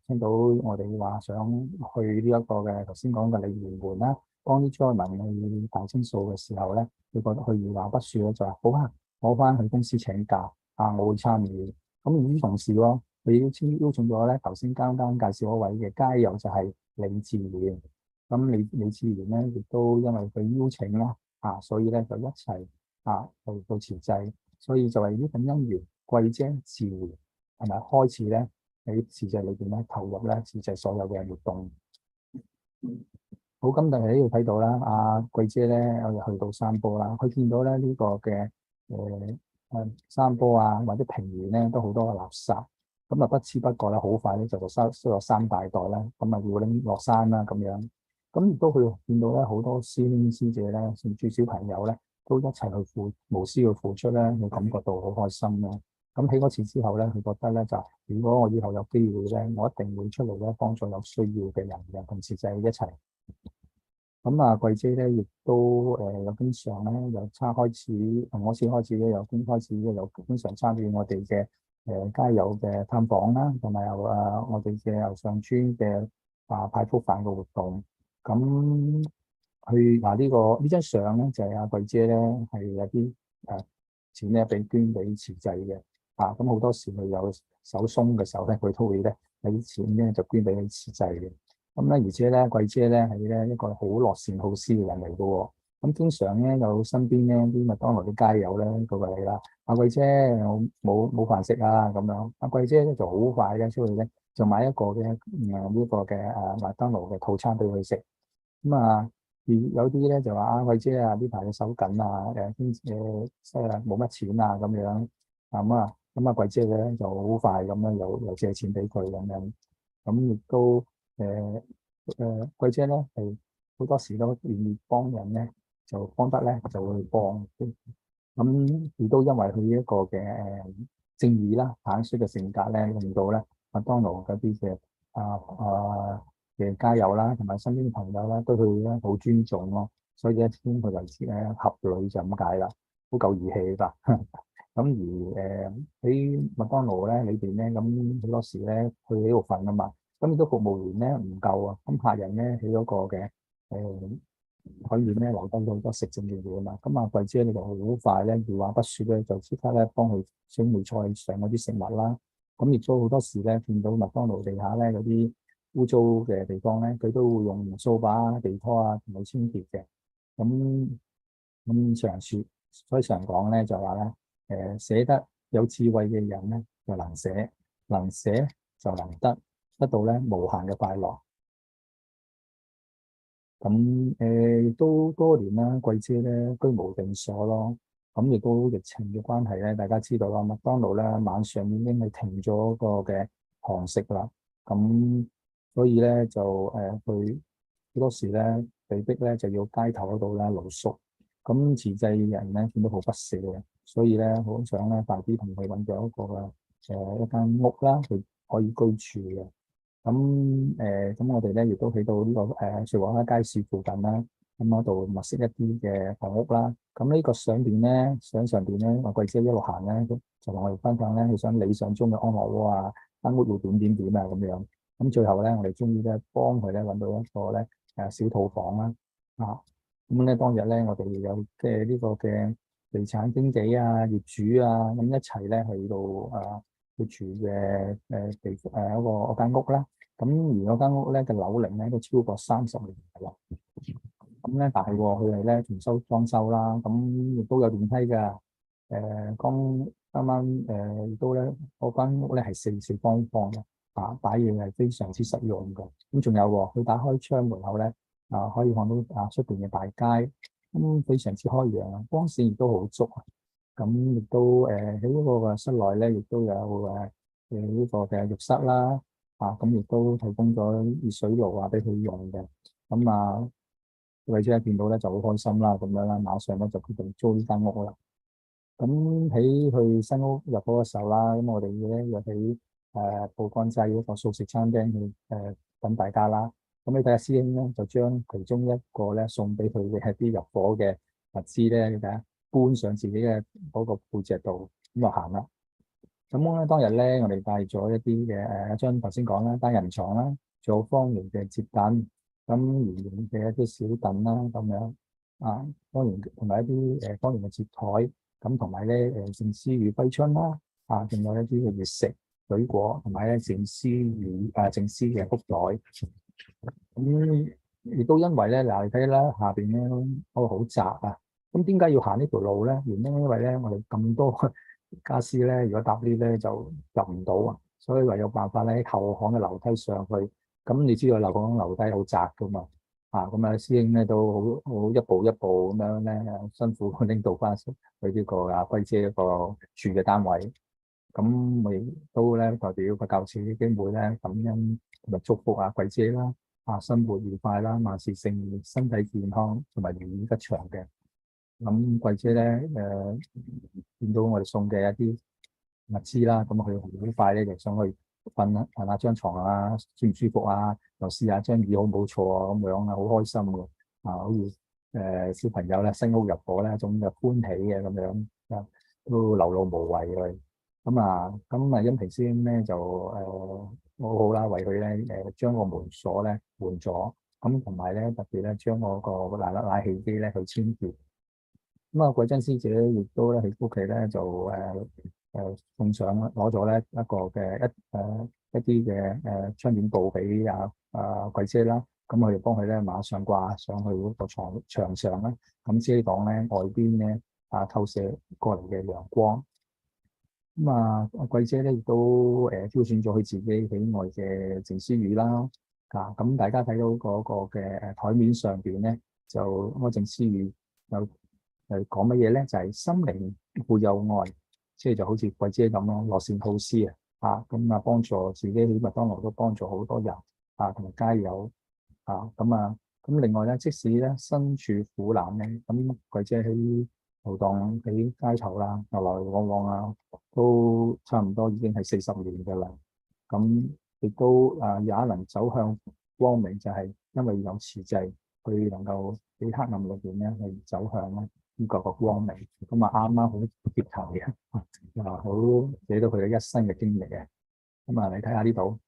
聽到我哋話想去呢一個嘅頭先講嘅鯉魚門啦，幫啲災民去大清掃嘅時候咧，佢覺得佢二話不說咧就話好啊，我翻去公司請假啊，我會參與。咁與此同時喎，佢邀請咗咧頭先啱啱介紹嗰位嘅街友就係李志源。咁李志源咧亦都因為佢邀請啦所以咧就一齊去到慈濟，所以就係呢份因緣，貴姐自然係咪開始咧喺慈濟裏邊咧投入咧慈濟所有嘅活動。好，咁但係呢度睇到啦，貴姐咧我哋去到山坡啦，佢見到咧呢個嘅山坡或者平原咧都好多嘅垃圾，咁不知不覺咧好快咧就收咗3大袋啦，咁要拎落山啦咁樣。咁亦都去見到咧好多師兄師姐咧，甚至小朋友咧都一齊去無私去付出咧，佢感覺到好開心咯。咁喺嗰次之後咧，佢覺得咧就如果我以後有機會咧，我一定會出嚟咧幫助有需要嘅人嘅，同慈濟一齊。咁貴姐咧亦都有經常咧由開始從嗰次開始咧有經常參與我哋嘅街友嘅探訪啦，同埋我哋嘅由上村嘅派福飯嘅活動。咁呢張相咧就係貴姐咧係有啲錢咧捐俾慈濟嘅咁好多時佢有手鬆嘅時候咧，佢都會咧有啲錢咧就捐俾慈濟嘅。咁咧而且咧貴姐咧係咧一個好樂善好施嘅人嚟嘅喎。咁經常咧有身邊咧啲麥當勞啲街友咧佢話你啦，貴姐我冇飯食啊咁樣。貴姐咧就好快咧出去咧就買一個嘅呢個嘅麥當勞嘅套餐俾佢食。咁有啲咧就話貴姐呢排你手緊冇乜錢啊咁樣。貴姐咧就好快咁樣又借錢俾佢咁樣。咁亦都貴姐咧係好多時都願意幫人咧，就幫得咧就會幫。咁亦都因為佢一個嘅正義啦、坦率嘅性格咧，令到咧麥當勞嗰啲嘅街友啦，同埋身邊嘅朋友啦，對佢咧好尊重咯。所以咧稱佢為之俠女就咁解啦，好夠義氣吧。咁而喺麥當勞咧裏邊咧，咁好多時咧佢喺度瞓啊嘛，咁亦都服務員咧唔夠啊，咁客人咧喺嗰個嘅海面咧留低咗好多食剩嘅嘢啊嘛，咁貴姐呢就好快咧二話不說咧就即刻咧幫佢清理菜上嗰啲食物啦。咁亦都好多時咧見到麥當勞地下咧嗰啲污糟嘅地方咧，佢都會用掃把、地拖同埋清潔嘅。咁所以常講咧就話咧寫得有智慧嘅人咧就能寫，能寫就能得到咧無限嘅快樂。咁亦都多年啦，貴姐咧居無定所咯。咁亦都疫情嘅關係咧，大家知道啦，麥當勞咧晚上已經係停咗個嘅堂食啦。咁所以咧就佢好多時咧被逼咧就要街頭嗰度咧露宿。咁慈濟人咧見到好不捨嘅，所以咧好想咧快啲同佢揾咗一個嘅一間屋啦，佢可以居住嘅。咁我哋咧亦都去到呢個瑞華街市附近啦，咁嗰度物色一啲嘅房屋啦。咁呢個相上邊咧，貴姐一路行咧，就同我哋分享咧，佢想理想中嘅安樂窩啊，間屋要點咁樣。咁最後咧，我哋終於咧幫佢咧揾到一個咧小套房啦。咁咧當日咧，我哋有呢個嘅地產經紀業主咁一齊咧去到去住嘅嗰間屋啦。咁而嗰間屋咧嘅樓齡咧都超過30年㗎啦。咁咧但係佢哋咧重修裝修啦，咁亦都有電梯㗎。啱啱亦都咧嗰間屋咧係四方方嘅，擺嘢係非常之實用嘅。咁仲有佢打開窗門口咧可以看到出邊嘅大街，咁非常之開揚啊，光線亦都好足啊。咁亦都喺呢個嘅室內咧，亦都有呢個嘅浴室啦。咁亦都提供咗熱水爐俾佢用嘅。咁貴姐見到咧就好開心啦，咁樣啦，馬上咧就決定租呢間屋啦。咁喺去新屋入伙嘅時候啦，咁我哋咧又喺報幹制嗰個素食餐廳去等大家啦。咁你睇下師兄咧就將其中一個咧送俾佢嘅係啲入伙嘅物資咧，你睇下搬上自己嘅嗰個背脊度，咁就行啦。咁咧當日咧，我哋帶咗一啲嘅一張頭先講啦，單人床啦，仲有方形嘅摺凳，咁圓形嘅一啲小凳啦，咁樣啊，方形同埋一啲方形嘅摺台，咁同埋咧靜思語揮春啦，啊，仲有一啲嘅熱食、水果，同埋咧靜思語靜思嘅福袋。咁亦都因為咧，嗱你睇啦，下邊咧嗰個好窄啊，咁點解要行呢條路咧？原因因為咧，我哋咁多家私咧，如果搭 lift 咧就入唔到啊，所以唯有辦法咧喺後巷嘅樓梯上去。咁你知道後巷樓梯好窄噶嘛？咁啊師兄咧都好一步一步咁樣咧辛苦拎到翻去呢個貴姐一個住嘅單位。咁我亦都咧代表個教慈基金會咧感恩同埋祝福貴姐啦，生活愉快啦，萬事勝意，身體健康同埋如意吉祥嘅。咁貴姐咧見到我哋送嘅一啲物資啦，咁佢好快咧就上去瞓下張床啊，舒唔舒服啊，又試下張椅好唔好坐啊，咁樣好開心嘅。好似小朋友咧新屋入伙咧一種嘅歡喜嘅咁樣，都流露無遺嘅。咁殷平師兄咧就好好啦，為佢咧將個門鎖咧換咗，咁同埋咧特別咧將嗰個奶氣機咧去清潔。貴珍師姐亦都咧喺屋企咧就送上攞咗咧一個嘅一啲嘅窗簾布俾貴姐啦，咁我哋幫佢咧馬上掛上去嗰個牆上啦，咁遮擋咧外邊咧透射過嚟嘅陽光。貴姐咧亦都挑選咗佢自己喜愛嘅靜思語啦，咁大家睇到嗰個嘅台面上邊咧就個靜思語有講乜嘢咧？就係心靈富有愛，即係就好似貴姐咁咯，樂善好施咁幫助自己喺麥當勞都幫助好多人同埋加油咁另外咧，即使咧身處苦難咧，咁貴姐喺遊蕩喺街頭啦，來來往往都差唔多已經係40年㗎啦。咁亦都也能走向光明，就係因為有慈濟，佢能夠喺黑暗裏邊咧去走向咧呢個光明。咁啱啱好貼題嘅，好寫到佢嘅一生嘅經歷嘅。你睇下呢度，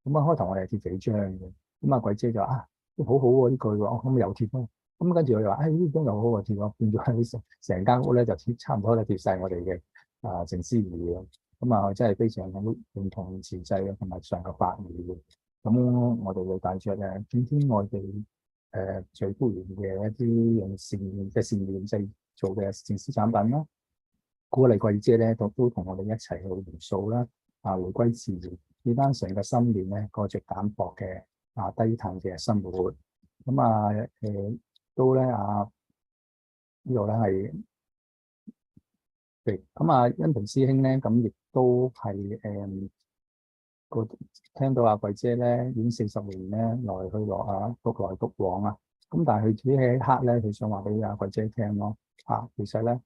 開頭我哋係貼幾張嘅，貴姐就話都好好喎呢句喎，可唔可以又貼咯？咁跟住我就話呢張又好喎，貼咯，變咗成間屋咧就差唔多都貼晒我哋嘅靜思語嘅。真係非常好認同慈濟同埋上嘅法語嘅。咁我哋會帶著天天愛地最高原嘅一啲用善念製造嘅靜思產品啦，鼓勵貴姐咧都同我哋一齊去元素啦，回歸自然，以單純嘅心念咧過着簡樸嘅低碳嘅生活。都咧呢度咧係殷平師兄咧咁亦都係聽到貴姐咧已經40年咧來去落獨來獨往咁但係佢自己喺一刻咧，佢想話俾貴姐聽咯其實咧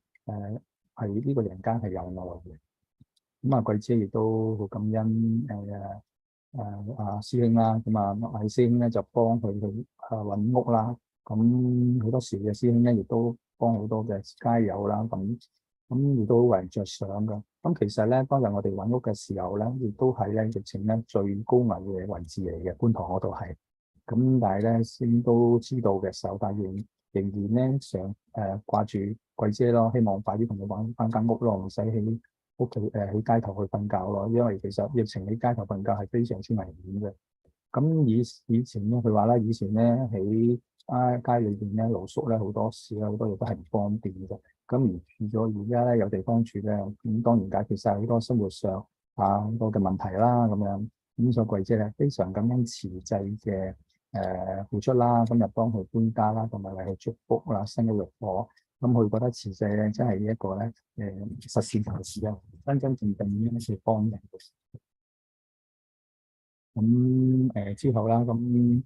係呢個人間係有愛嘅。貴姐亦都好感恩師兄啦，魏師兄咧就幫佢去揾屋啦。咁好多時嘅師兄咧亦都幫好多嘅街友啦，咁亦都為人着想嘅。咁其實咧，當日我哋揾屋嘅時候咧，亦都係咧疫情咧最高危嘅位置嚟嘅，觀塘嗰度係。咁但係咧，先都知道嘅時候，但仍然咧想掛住貴姐咯，希望快啲同佢揾翻間屋咯，唔使喺屋企喺街頭去瞓覺咯。因為其實疫情喺街頭瞓覺係非常之危險嘅。咁以前咧，佢話咧，以前咧喺街裏邊咧露宿咧好多事啦，好多嘢都係唔方便嘅。咁而住咗而家咧有地方住咧，咁當然解決晒好多生活上好多嘅問題啦。咁樣咁所以貴姐咧非常感恩慈濟嘅付出啦，今日幫佢搬家啦，同埋為佢祝福啦，生嘅浴火。咁佢覺得慈濟咧真係一個咧實事求是真真正正咧去幫人嘅。咁之後啦，咁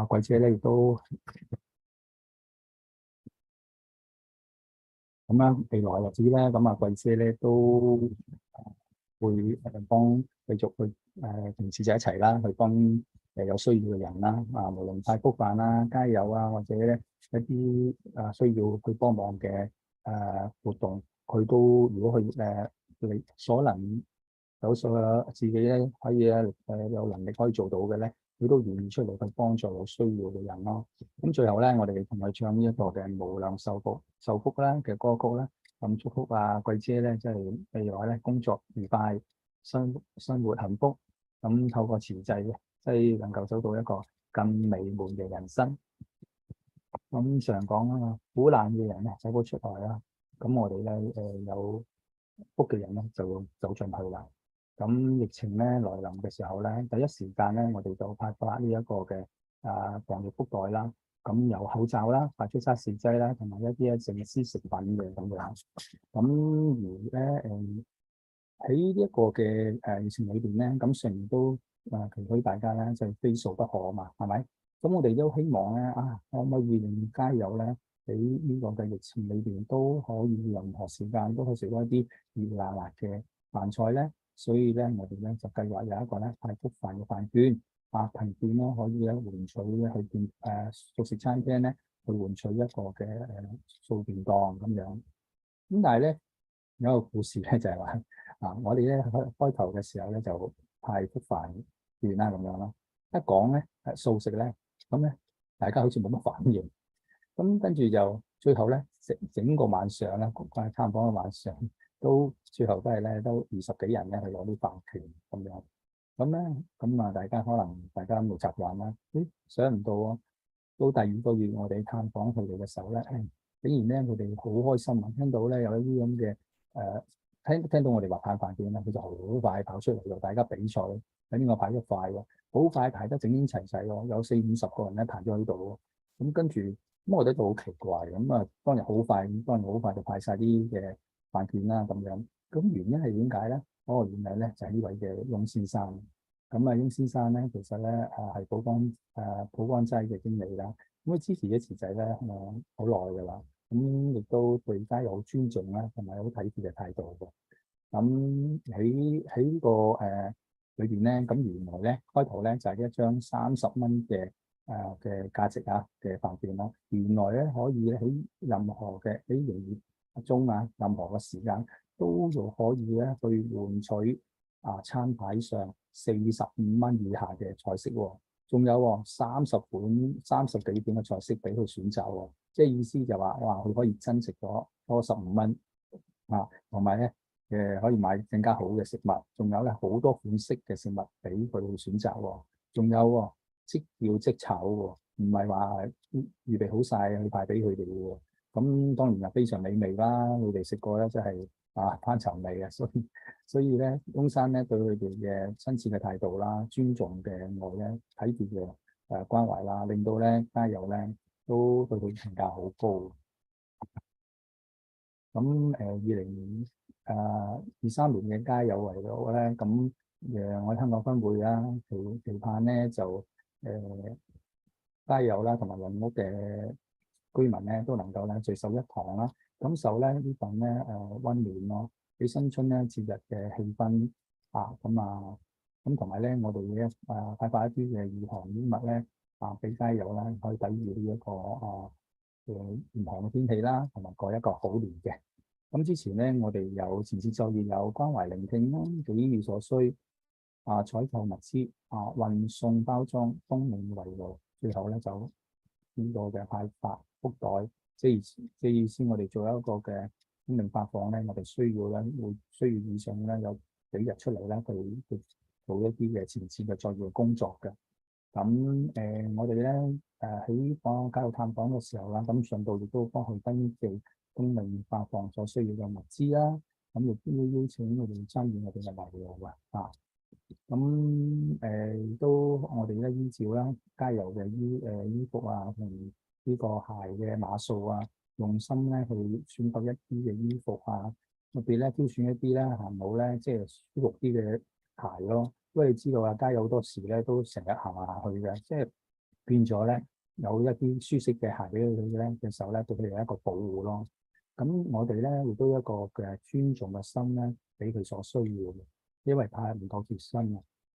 貴姐咧亦都咁樣未來日子咧，貴姐咧都會繼續去同慈濟一齊啦，去幫有需要嘅人啦，無論派福飯啦、街友或者咧一啲需要佢幫忙嘅活動，佢都如果佢你所能所自己咧可以咧有能力可以做到嘅咧，你都願意出嚟去幫助有需要嘅人咯。咁最後咧，我哋同佢唱呢一個嘅無量壽福啦嘅歌曲啦。咁祝福啊貴姐咧，即係未來咧工作愉快，生活幸福。咁透過慈濟嘅，即係能夠走到一個更美滿嘅人生。咁常講啊嘛，苦難嘅人咧走不出來啦。咁我哋咧有福嘅人咧就會走進去啦。咁疫情咧來臨嘅時候咧，第一時間咧我哋就派發呢一個嘅防疫福袋啦。咁有口罩啦、快速測試劑啦，同埋一啲淨絲食品嘅咁樣。咁而咧喺呢一個嘅疫情裏邊咧，咁雖然都期許大家咧就係非數不可啊嘛，係咪？咁我哋都希望咧可唔可以令街友咧喺呢個嘅疫情裏邊都可以任何時間都可以食到一啲熱辣辣嘅飯菜咧。所以咧我哋咧就計劃有一個咧派福飯嘅飯券憑券咧可以咧換取咧去店熟食餐廳咧去換取一個嘅數便當咁樣。咁但係咧有一個故事咧就係話我哋咧開頭嘅時候咧就派福飯券啦咁樣啦，一講咧素食咧，咁咧大家好似冇乜反應。咁跟住就最後咧整個晚上咧探訪嘅晚上都最後都係咧都20幾人咧去攞啲飯券咁樣。咁咧咁大家可能大家冇習慣啦，想唔到到第2個月我哋探訪佢哋嘅時候咧，竟然咧佢哋好開心聽到咧有一啲咁嘅聽到我哋話派飯券咧，佢就好快跑出嚟喎，大家比賽睇邊個排得快喎，好快排得整整齊齊喎，有40-50個人咧排咗喺度喎。咁跟住咁我覺得好奇怪咁當日好快就派晒啲嘅飯券啦咁樣。咁原因係點解咧？原來咧就係呢位嘅翁先生。咁翁先生咧其實咧係寶光齋嘅經理啦。咁佢支持咗慈濟咧好耐㗎啦。咁亦都對街友好尊重啦，同埋好體貼嘅態度嘅。咁喺呢個裏邊咧，咁原來咧開頭咧就係一張30蚊嘅價值嘅飯券啦。原來咧可以喺任何嘅喺營業中任何嘅時間都可以咧去換取餐牌上45蚊以下嘅菜式喎。仲有30幾點嘅菜式俾佢選擇喎，即係意思就話佢可以增值咗多15蚊同埋咧可以買更加好嘅食物，仲有咧好多款式嘅食物俾佢去選擇喎，仲有即叫即炒喎，唔係話預備好晒去派俾佢哋嘅喎。咁當然係非常美味啦，佢哋食過咧真係翻尋味嘅，所以咧翁生咧對佢哋嘅親切嘅態度啦、尊重嘅愛咧、體貼嘅關懷啦，令到咧街友咧都對佢評價好高。咁2023年嘅街友為咗咧，咁我哋香港分會啦，期盼咧就街友啦同埋鄰屋嘅居民咧都能夠咧聚首一堂啦，感受咧呢份咧溫暖咯，俾新春咧節日嘅氣氛咁同埋咧我哋嘅派發一啲嘅御寒衣物咧俾街友咧可以抵禦呢一個嚴寒嘅天氣啦，同埋過一個好年嘅。咁之前咧我哋有前線作業有關懷聆聽啦，給予所需採購物資運送包裝冬眠為路，最後咧就呢個嘅派發福袋，即係意思我哋做一個嘅公民發放咧，我哋需要以上咧有幾日出嚟咧去做一啲嘅前線嘅作業工作嘅。咁我哋咧喺幫街友探訪嘅時候啦，咁上度亦都幫佢登記公民發放所需要嘅物資啦，咁亦都要邀請佢哋參與我哋嘅圍爐咁都我哋咧依照啦街友嘅衣服同呢個鞋嘅碼數用心咧去選購一啲嘅衣服特別咧挑選一啲咧行路咧即係舒服啲嘅鞋咯。因為你知道街友好多時咧都成日行下去嘅，即係變咗咧有一啲舒適嘅鞋俾佢哋咧嘅時候咧，對佢哋係一個保護咯。咁我哋咧亦都一個嘅尊重嘅心咧，俾佢所需要嘅，因為怕唔夠貼身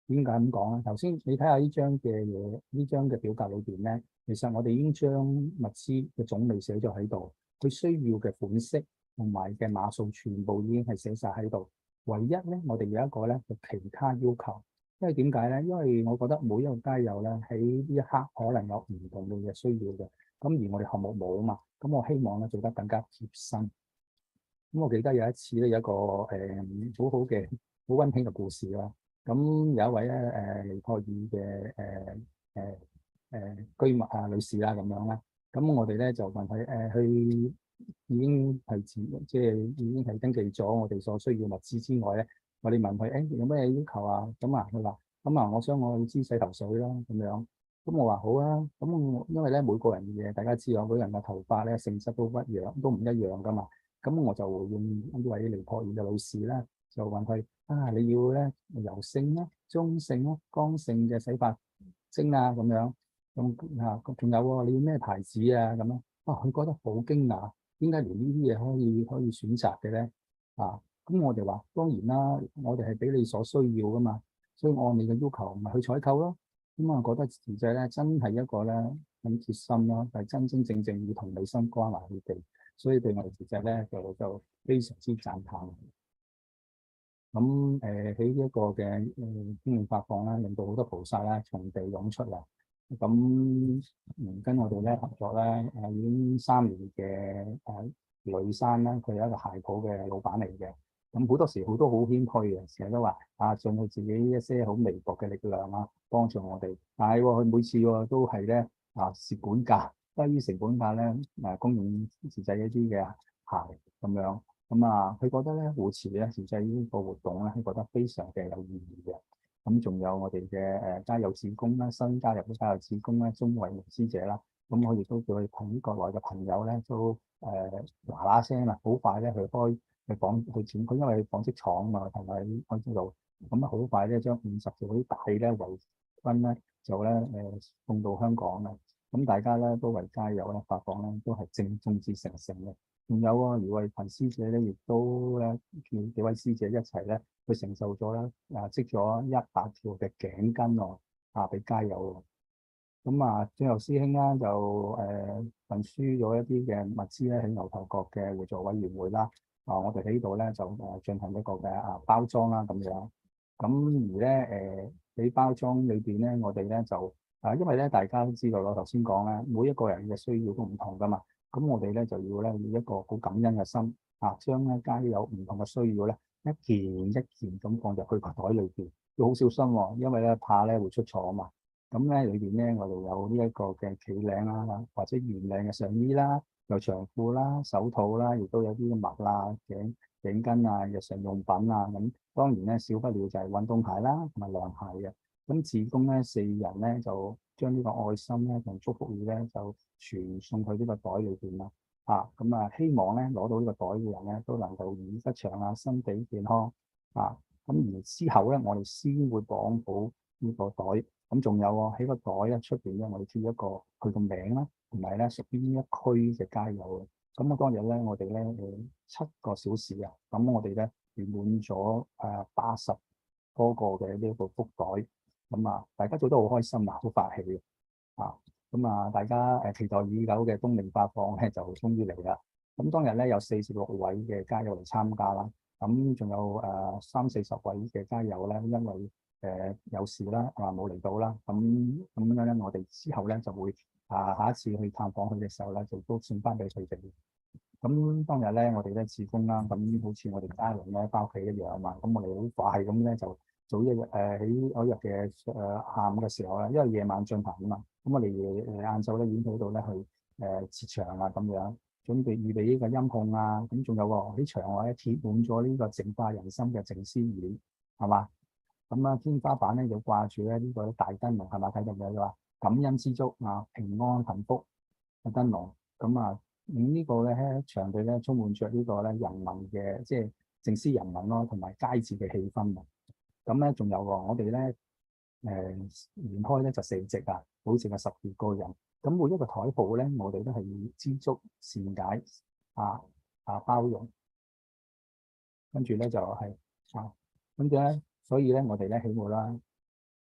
點解咁講咧？頭先你睇下呢張嘅嘢，呢張嘅表格裏邊咧，其實我哋已經將物資嘅種類寫咗喺度，佢需要嘅款式同埋嘅碼數全部已經係寫晒喺度。唯一咧，我哋有一個咧就其他要求，因為點解咧？因為我覺得每一個街友咧喺呢一刻可能有唔同嘅需要嘅，咁而我哋項目冇啊嘛，咁我希望咧做得更加貼身。咁我記得有一次咧有一個好好嘅好溫馨嘅故事啦。咁有一位咧尼泊爾嘅居民女士啦咁樣啦，咁我哋咧就問佢去已經係即係已經係登記咗我哋所需要物資之外咧，我哋問佢有咩要求啊？咁啊佢話咁啊，我想我支洗頭水啦咁樣。咁我話好啊，咁因為咧每個人嘅大家知道，每個人嘅頭髮咧性質都不一樣，都唔一樣噶嘛。咁我就回應呢位尼泊爾嘅女士咧，就問佢你要咧柔性啦、中性啦、剛性嘅洗髮精啊咁樣。咁仲有喎，你要咩牌子啊咁樣？佢覺得好驚訝，點解連呢啲嘢可以選擇嘅咧？咁我哋話當然啦，我哋係俾你所需要噶嘛，所以按你嘅要求咪去採購咯。咁我覺得慈濟咧真係一個咧咁貼心咯，係真真正正要同理心關懷佢哋，所以對我哋慈濟咧就非常之讚嘆。咁喺呢一個嘅經驗發放啦，令到好多菩薩咧從地湧出嚟。咁跟我哋咧合作咧已經3年嘅呂山啦，佢係一個鞋鋪嘅老闆嚟嘅。咁好多時好多好謙虛嘅，成日都話盡佢自己一些好微薄嘅力量啊，幫助我哋。但係佢每次都係咧蝕本價，低於成本價咧供應慈濟一啲嘅鞋咁樣。咁佢覺得咧護持咧慈濟呢個活動咧，佢覺得非常嘅有意義嘅。咁仲有我哋嘅加油志工啦，新加入嘅加油志工啦，中衛牧師者啦，咁我亦都叫佢同國內嘅朋友咧，都嗱聲啦，好快咧去轉佢，因為紡織廠啊嘛，同埋喺呢度，咁好快咧將50條嗰啲大咧圍巾咧就咧送到香港啦。咁大家咧都為加油咧發放咧，都係眾志成城嘅。仲有余慧群師姐咧，亦都咧叫幾位師姐一齊咧，佢承受咗咧織咗100條嘅頸巾俾加油。咁最後師兄咧就運輸咗一啲嘅物資咧喺牛頭角嘅互助委員會啦。我哋喺呢度咧就進行一個嘅包裝啦咁樣。咁而咧喺包裝裏邊咧，我哋咧就因為咧大家都知道咯，頭先講咧，每一個人嘅需要都唔同噶嘛。咁我哋咧就要咧以一個好感恩嘅心將咧加有唔同嘅需要咧一件一件咁放入去個袋裏邊，要好小心喎，因為咧怕咧會出錯啊嘛。咁咧裏邊咧我哋有呢一個嘅企領啦，或者圓領嘅上衣啦，有長褲啦、手套啦，亦都有啲襪啦、頸巾啊、日常用品啊。咁當然咧少不了就係運動鞋啦同埋涼鞋嘅。咁志工咧4人咧就將呢個愛心咧同祝福語咧就傳送去呢個袋裏邊啦。希望咧攞到呢個袋嘅人咧都能夠如意吉祥身體健康。咁而之後咧我哋先會綁好呢個袋。咁仲有喺個袋咧出邊咧，我哋貼一個佢個名啦，同埋咧屬於呢一區嘅加油。咁當日咧我哋咧7個小時咁我哋咧圓滿咗80多個嘅呢一個福袋。大家做得好開心好發氣嘅。大家期待已久嘅冬令發放咧就終於嚟啦。咁當日咧有46位嘅加油嚟參加啦。咁仲有30-40位嘅加油咧，因為有事啦冇嚟到啦。咁樣咧，我哋之後咧就會下一次去探訪佢嘅時候咧，就都送翻俾佢哋。咁當日咧，我哋咧志工啦，咁好似我哋家人咧翻屋企一樣啊嘛。咁我哋好快咁咧就早一日喺嗰日嘅下午嘅時候咧，因為夜晚進行啊嘛。咁我哋晏晝咧已經到到咧去設場咁樣，準備預備呢個音控咁仲有喺場外咧貼滿咗呢個淨化人心嘅靜思語，係嘛？天花板咧就掛住咧呢個大燈籠，係嘛？睇到未啊？感恩知足平安幸福嘅燈籠。呢個咧喺場地咧充滿着呢個咧人民嘅即係靜思人民咯，同埋佳節嘅氣氛。咁咧仲有我哋咧連開咧就4席每席係12個人。咁每一個台號咧，我哋都係以知足、善解包容，跟住咧就係跟住咧，所以咧我哋咧起舞啦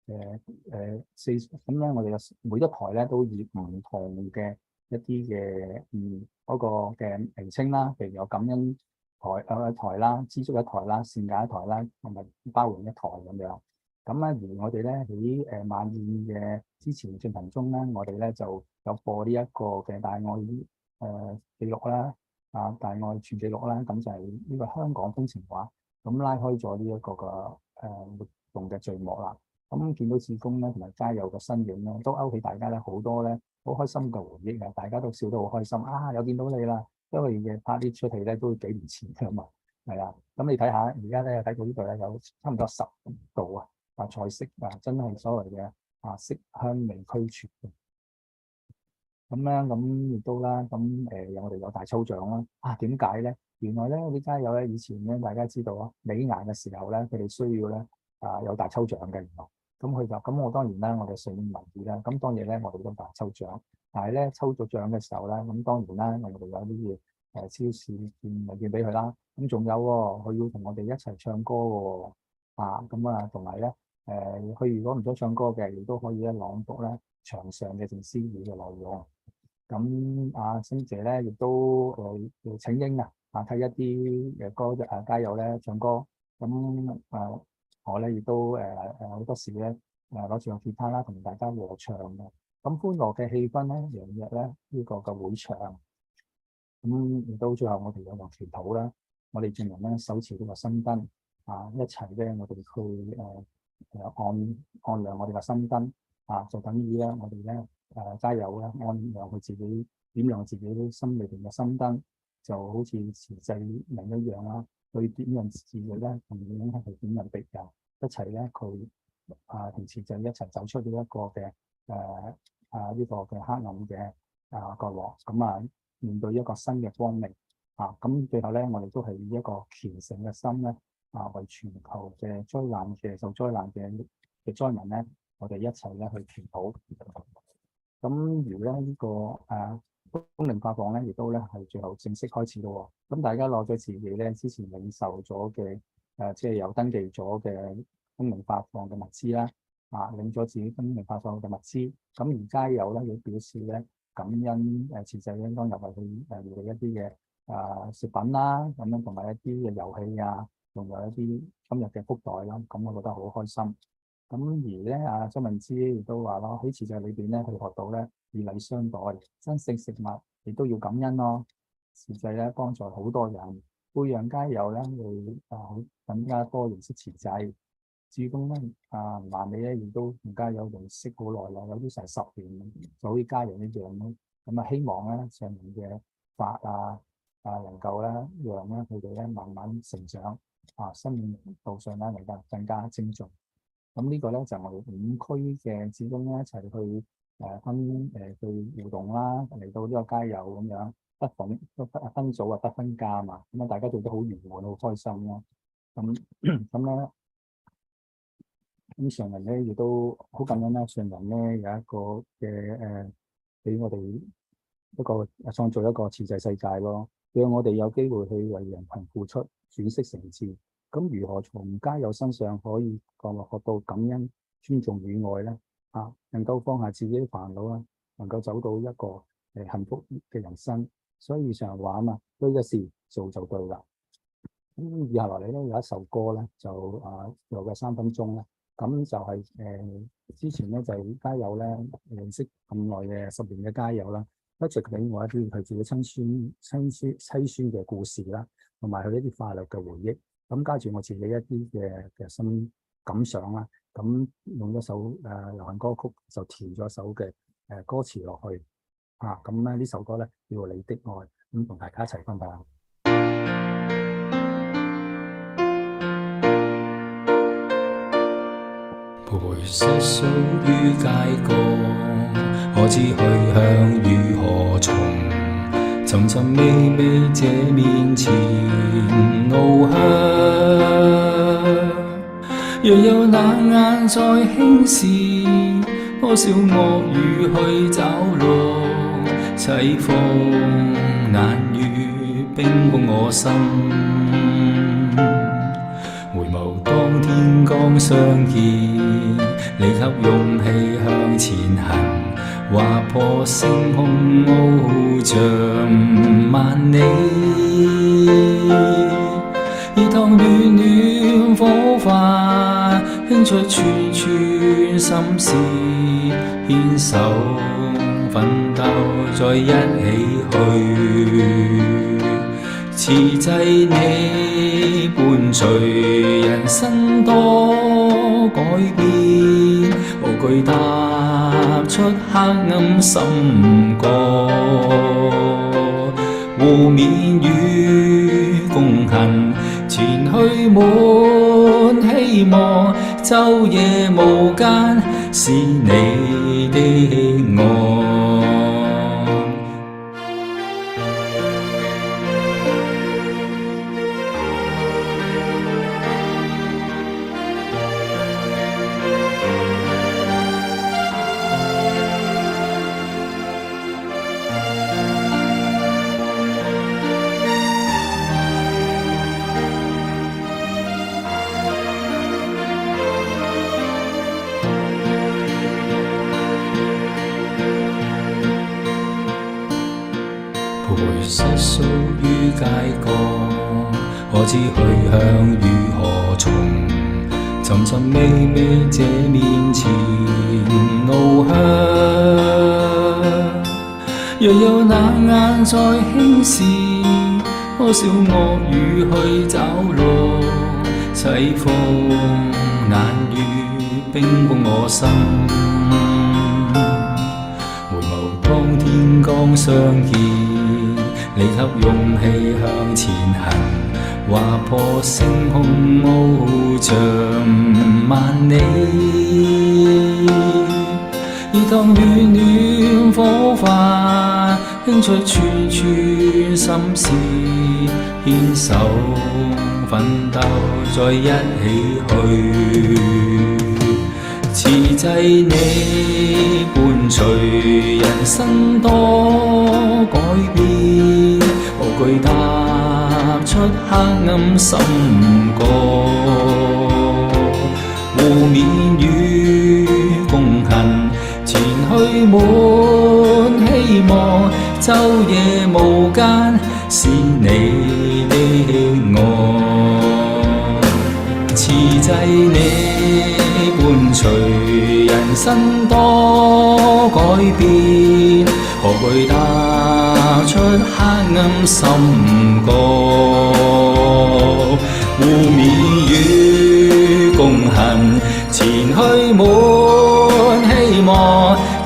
咁咧我哋嘅每一台咧都以唔同嘅一啲嘅嗰個嘅名稱啦，譬如有感恩台啦，知足一台啦，善解一台啦，同埋包容一台咁樣。咁咧，而我哋咧喺晚宴嘅之前進行中咧，我哋咧就有播呢一個嘅大愛記錄啦，大愛全記錄啦，咁就係呢個香港風情畫，咁拉開咗呢一個嘅活動嘅序幕啦。咁見到志工咧同埋街友嘅身影咧，都勾起大家咧好多咧好開心嘅回憶啊！大家都笑得好開心啊！又見到你啦，因為嘅拍呢出戲咧都幾年前㗎嘛，係啊。咁你睇下而家咧睇到呢度咧有差唔多10度啊！菜色真係所謂嘅色香味俱全嘅。咁咧咁亦都啦，咁我哋有大抽獎啦。點解咧？原來咧啲街友咧以前咧大家知道美顏嘅時候咧，佢哋需要咧有大抽獎嘅原來。咁我當然啦，我哋順應民意啦。咁當然咧，我哋都大抽獎，但係咧抽咗獎嘅時候咧，咁當然啦，我哋有啲嘢超市券俾佢啦。咁仲有佢要同我哋一齊唱歌嘅喎。同埋咧佢如果唔想唱歌嘅，亦都可以咧朗讀咧牆上嘅靜思語嘅內容。咁星姐咧亦都請纓替一啲歌街友咧唱歌。我咧亦都好多時咧攞住個吉他啦，同大家和唱嘅。咁歡樂嘅氣氛咧，洋溢咧呢個嘅會場。亦都最後我哋有個祈禱啦，我哋眾人咧手持呢個心燈一齊咧，我哋去按亮我哋嘅心燈就等於咧我哋咧街友咧按亮佢自己點亮自己啲心裏邊嘅心燈，就好似慈濟人一樣啦。去點人自己咧，同樣係點人別人一齊咧，佢同慈濟一齊走出呢一個嘅呢個嘅黑暗嘅角落，面對一個新嘅光明咁最後咧，我哋都係以一個虔誠嘅心咧為全球嘅災難嘅受災難嘅災民咧，我哋一齊咧去祈禱。咁如咧呢個風鈴發放咧，亦都咧係最後正式開始咯。咁大家攞咗自己咧之前領受咗嘅即係有登記咗嘅風鈴發放嘅物資啦，領咗自己風鈴發放嘅物資。咁而街友咧亦表示咧感恩慈濟應當入為佢預備一啲嘅食品啦，咁樣同埋一啲嘅遊戲仲有一啲今日嘅福袋啦。咁我覺得好開心。咁而咧周文之亦都話咯，喺慈濟裏邊咧，佢學到咧以禮相待，珍惜食物，亦都要感恩咯。慈濟咧幫助好多人，培養街友咧會更加多認識慈濟。志工咧ManLi咧亦都同街友認識好耐啦，有啲成10年，就好似家人一樣咯。咁希望咧上面嘅法能夠咧讓咧佢哋咧慢慢成長生命道上咧能夠更加精進。咁呢個咧就係我哋5區嘅志工咧一齊去去互動啦，嚟到呢個街友咁樣分組不分家嘛，咁大家做得好圓滿，好開心咯。咁上人咧亦都好感恩啦，上人咧有一個嘅俾我哋一個創造一個慈濟世界咯，讓我哋有機會去為人群付出，轉識成智。咁如何從街友身上可以學到感恩、尊重與愛咧？能夠放下自己啲煩惱啦，能夠走到一個幸福嘅人生。所以常話對嘅事做就對啦。咁以下落嚟咧有一首歌咧就有個3分鐘啦。咁就係之前咧就街友咧認識咁耐嘅10年嘅街友啦，一直俾我一啲佢自己親酸嘅故事啦，同埋佢一啲快樂嘅回憶。咁加住我自己一啲嘅心感想啦，咁用一首流行歌曲就填咗首嘅歌詞落去咁咧呢首歌咧叫《你的愛》，咁同大家一齊分享。陪瑟屬於街角，可知去向如何從？尋尋覓覓這面前路向，若有冷眼在輕視，多少惡語去找落，凄風眼雨冰封我心。回眸當天剛相見，你給勇氣向前行，劃破星空翱翔萬里。熱燙暖暖火花，興出串串心事，牽手奮鬥再一起去，慈濟你伴隨人生多改變，無懼踏出黑暗深角，互勉與共行，前去滿希望，晝夜無間是你的愛。陪失宿於街角，可知去向如何從？尋尋覓覓這面前路向，若有冷眼在輕視，多少惡語去找落，凄風冷雨冰封我心。回眸當天剛相見，你給勇氣向前行，劃破星空翱翔萬里，熱燙暖暖火花，興出串串心事，牽手奮鬥再一起去，慈濟你伴隨人生多改變，無懼踏出黑暗深角，互勉與共行，前去滿希望，晝夜無間是你的愛，慈濟你伴隨人生多改變，何懼踏出黑暗深角，互勉與共行，前去滿希望，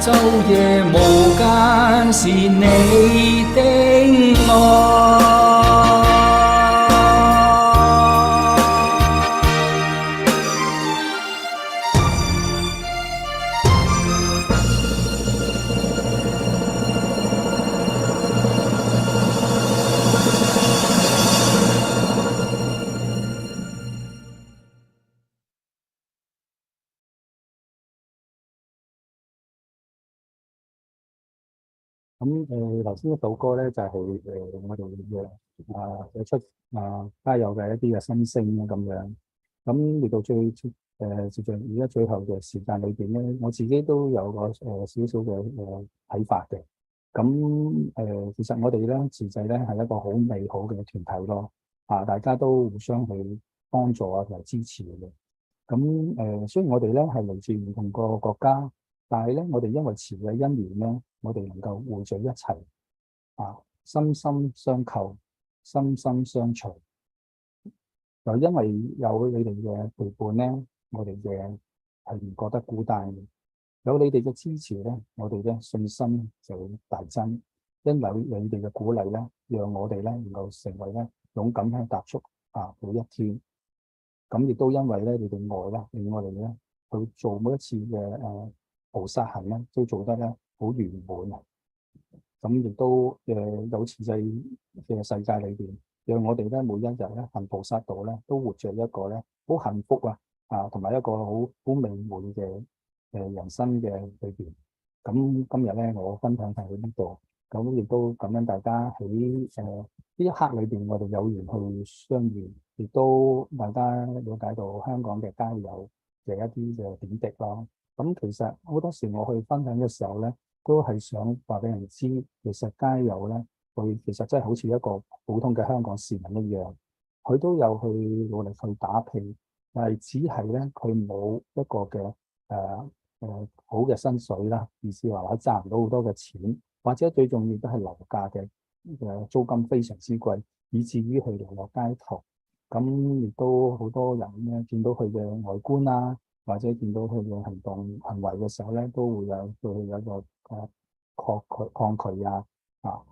晝夜無間是你的愛。頭先一首歌咧就係我哋嘅出加油嘅一啲嘅心聲啦咁樣。咁嚟到接近而家最後嘅時間裏邊咧，我自己都有個少少嘅睇法嘅。咁其實我哋咧慈濟咧係一個好美好嘅團體咯。大家都互相去幫助同埋支持嘅。咁雖然我哋咧係嚟自唔同個國家，但係咧我哋因為慈嘅因緣咧，我哋能夠匯聚一齊，心心相扣，心心相隨。就因為有你哋嘅陪伴咧，我哋嘅係唔覺得孤單嘅。有你哋嘅支持咧，我哋嘅信心就會大增。因為你哋嘅鼓勵咧，讓我哋咧能夠成為咧勇敢去踏出每一天。咁亦都因為咧你哋愛啦，令我哋咧去做每一次嘅菩薩行咧，都做得咧好圓滿。咁亦都有慈濟嘅世界裏邊，讓我哋咧每一日咧行菩薩道咧，都活着一個咧好幸福同埋一個好美滿嘅人生嘅裏邊。咁今日咧我分享喺呢度，咁亦都感恩大家喺呢一刻裏邊，我哋有緣去相遇，亦都大家了解到香港嘅加油嘅一啲嘅點滴咯。咁其實好多時我去分享嘅時候咧，都係想話俾人知，其實加油咧，佢其實真係好似一個普通嘅香港市民一樣，佢都有去努力去打拼，但係只係咧佢冇一個嘅好嘅薪水啦，意思話賺唔到好多嘅錢，或者最重要都係樓價嘅租金非常之貴，以至於佢流落街頭。咁亦都好多人咧見到佢嘅外觀啊，或者見到佢嘅行為嘅時候咧，都會有對佢有一個抗拒啊，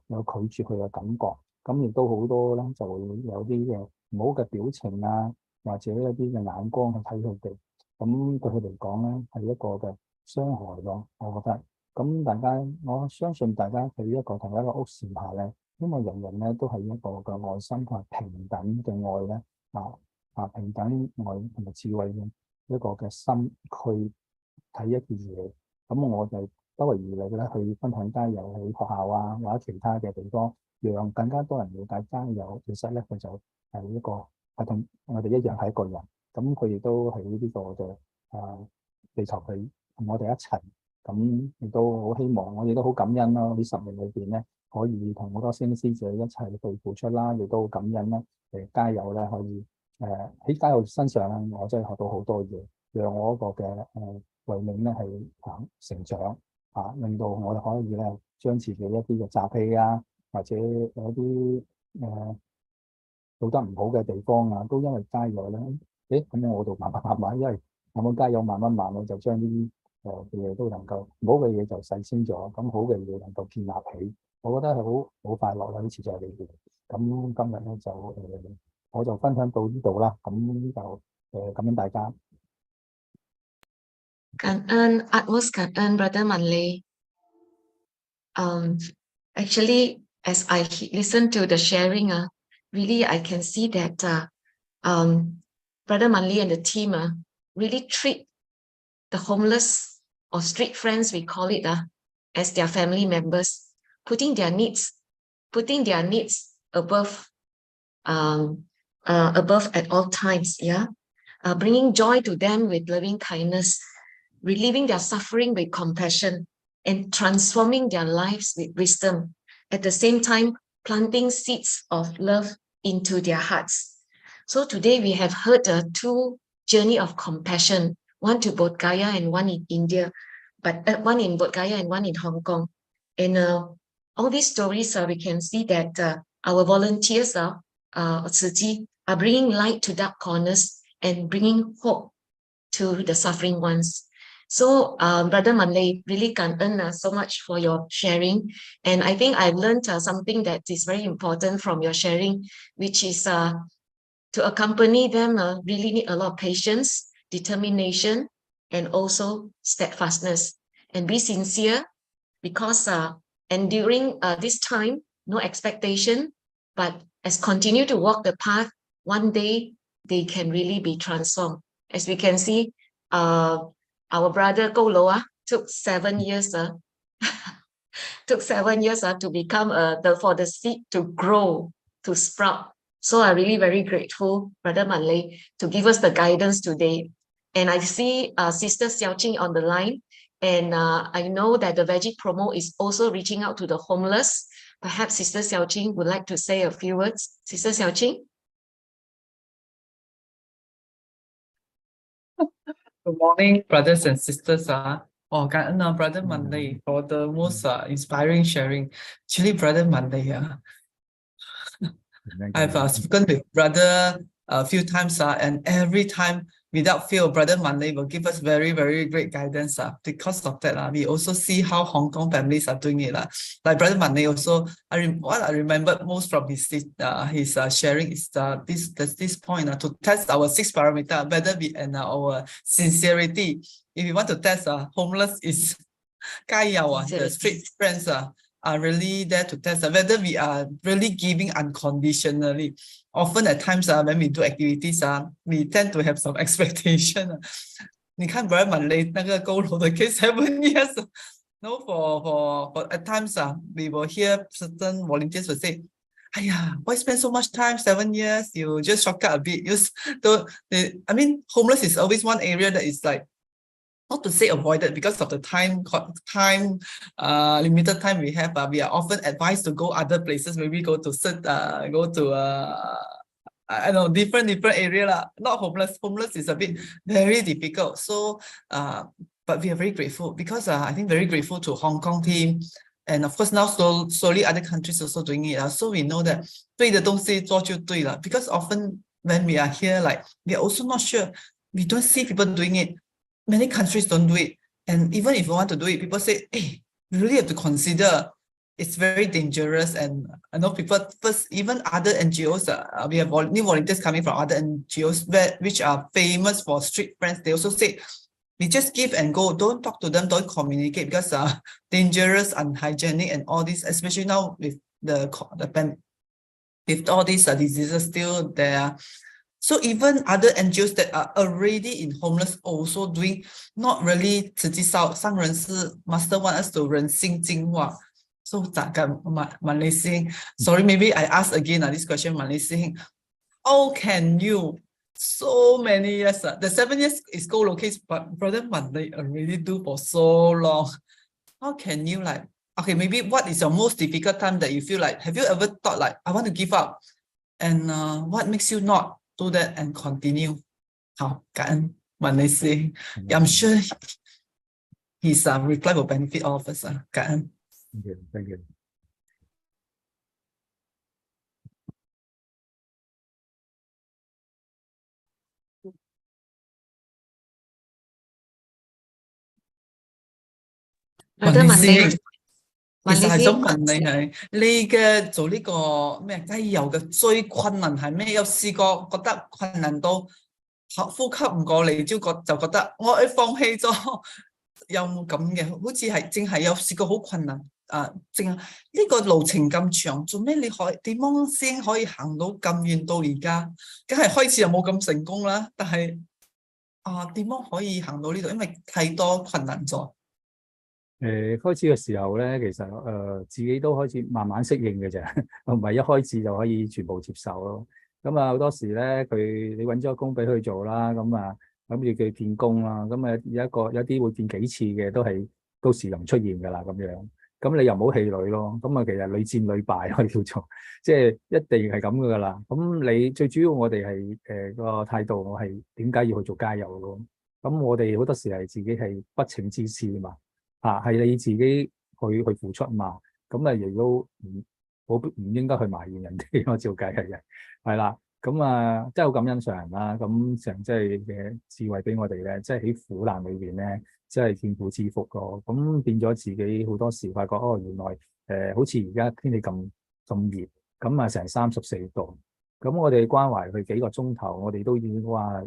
有拒絕佢嘅感覺。咁亦都好多咧就會有啲嘅唔好嘅表情啊，或者一啲嘅眼光去睇佢哋。咁對佢嚟講咧係一個嘅傷害咯，我覺得。咁我相信大家喺一個同一個屋檐下咧，因為人人咧都係一個嘅愛心同埋平等嘅愛咧，平等愛同埋智慧嘅一個嘅心去睇一件嘢。咁我就不遺餘力咧去分享街友喺學校啊或者其他嘅地方，讓更加多人了解街友其實咧佢就係一個係同我哋一樣係一個人。咁佢亦都喺呢個嘅地球去同我哋一齊。咁亦都好希望，我亦都好感恩咯。呢10年裏邊咧，可以同好多師兄師姐一齊去付出啦，亦都好感恩啦。街友咧可以喺街友身上咧，我真係學到好多嘢，讓我嗰個嘅慧命咧係成長令到我哋可以咧將自己一啲嘅習氣啊，或者有啲做得唔好嘅地方啊，都因為街友咧，咁我度慢慢，因為有冇街友慢慢就將呢啲嘅嘢都能夠唔好嘅嘢就洗清咗，咁好嘅嘢能夠建立起，我覺得係好快樂啦！呢次在裏邊，咁今日咧就我就分享到呢度啦，咁就感恩大家。感恩utmost感恩 Brother ManLi. Actually, as I listen to the sharing, really I can see that Brother ManLi and the team really treat the homeless or street friends, we call it, as their family members, putting their needs above at all times, bringing joy to them with loving kindness, relieving their suffering with compassion, and transforming their lives with wisdom. At the same time, planting seeds of love into their hearts. So today we have heard 2 journey of compassion, one to Bodhgaya and one in India, but one in Bodhgaya and one in Hong Kong. And all these stories, we can see that our volunteers, Tzu Chi, are bringing light to dark corners and bringing hope to the suffering ones. So, Brother ManLi, really感恩 so much for your sharing. And I think I've learned something that is very important from your sharing, which is to accompany them really need a lot of patience, determination, and also steadfastness. And be sincere, because enduring this time, no expectation, but as continue to walk the path, one day they can really be transformed. As we can see, our brother Go Loa took 7 years to become for the seed to grow, to sprout. So I'm really very grateful, Brother ManLi, to give us the guidance today. And I see Sister Su Ching on the line, and I know that the Veggie Promo is also reaching out to the homeless. Perhaps Sister Su Ching would like to say a few words. Sister Su Ching? Good morning, brothers and sisters. Brother ManLi for the most inspiring sharing. Actually, Brother ManLi, I've spoken with brother a few times, and every time without fail, Brother ManLi will give us very, very great guidance. Because of that, we also see how Hong Kong families are doing it. Like Brother ManLi also, what I remember most from his sharing is this point to test our 6 parameters, whether we and our sincerity. If you want to test homeless is the street friends are really there to test whether we are really giving unconditionally. Often at times when we do activities, we tend to have some expectation. 你看 Brother ManLi 那个勾楼的 case 7 years. No, for at times we will hear certain volunteers will say, why spend so much time, 7 years? You just shortcut a bit. I mean, homeless is always one area that is like, not to say avoided because of the limited time we have. We are often advised to go other places, maybe go to I know different area lah. Not homeless. Homeless is a bit very difficult. So but we are very grateful because I think very grateful to Hong Kong team. And of course now slowly other countries also doing it. So we know that 对的东西做就对了. Because often when we are here, like we are also not sure. We don't see people doing it. Many countries don't do it. And even if you want to do it, people say, hey, you really have to consider. It's very dangerous. And I know people first, even other NGOs, we have new volunteers coming from other NGOs which are famous for street friends. They also say, we just give and go. Don't talk to them. Don't communicate because dangerous, unhygienic, and all this. Especially now with with all these diseases still there. So even other NGOs that are already in homeless also doing not really 慈济上人是 Master want us to 人心净化. So Malaysia, sorry, maybe I ask again this question, Malaysia. How can you so many years, the 7 years is co-located, but Brother ManLi already do for so long. How can you like, okay, maybe what is your most difficult time that you feel like, have you ever thought like, I want to give up? And what makes you not do that and continue? 好，感恩ManLi. I'm sure his reply will benefit all of us. 感恩。Thank you. Thank you. Brother ManLi，其實係想問你係你嘅做呢個咩雞油嘅最困難係咩？有試過覺得困難到呼吸唔過嚟，就覺得我放棄咗，有冇咁嘅？好似係淨係有試過好困難淨係呢個路程咁長，做咩你點樣先可以行到咁遠到而家？梗係開始又冇咁成功啦，但係點樣可以行到呢度？因為太多困難咗。開始嘅時候咧，其實自己都開始慢慢適應嘅啫，唔係一開始就可以全部接受咯。咁好多時咧，你揾咗個工俾佢做啦，咁要佢變工啦，咁有啲會變幾次嘅，都係到時就唔出現㗎啦咁樣。咁你又唔好氣餒咯，咁其實屢戰屢敗可以叫做，即係一定係咁㗎啦。咁你最主要我哋係個態度，我係點解要去做加油咯？咁我哋好多時係自己係不請自師嘛。係你自己去付出嘛，咁亦都唔應該去埋怨人哋咯，照計係啦，咁真係好感恩上人啦，咁上即係嘅智慧俾我哋咧，即係喺苦難裏邊咧，即係見苦知福咯，咁變咗自己好多時發覺原來好似而家天氣咁熱，咁成34度，咁我哋關懷佢幾個鐘頭，我哋都已經話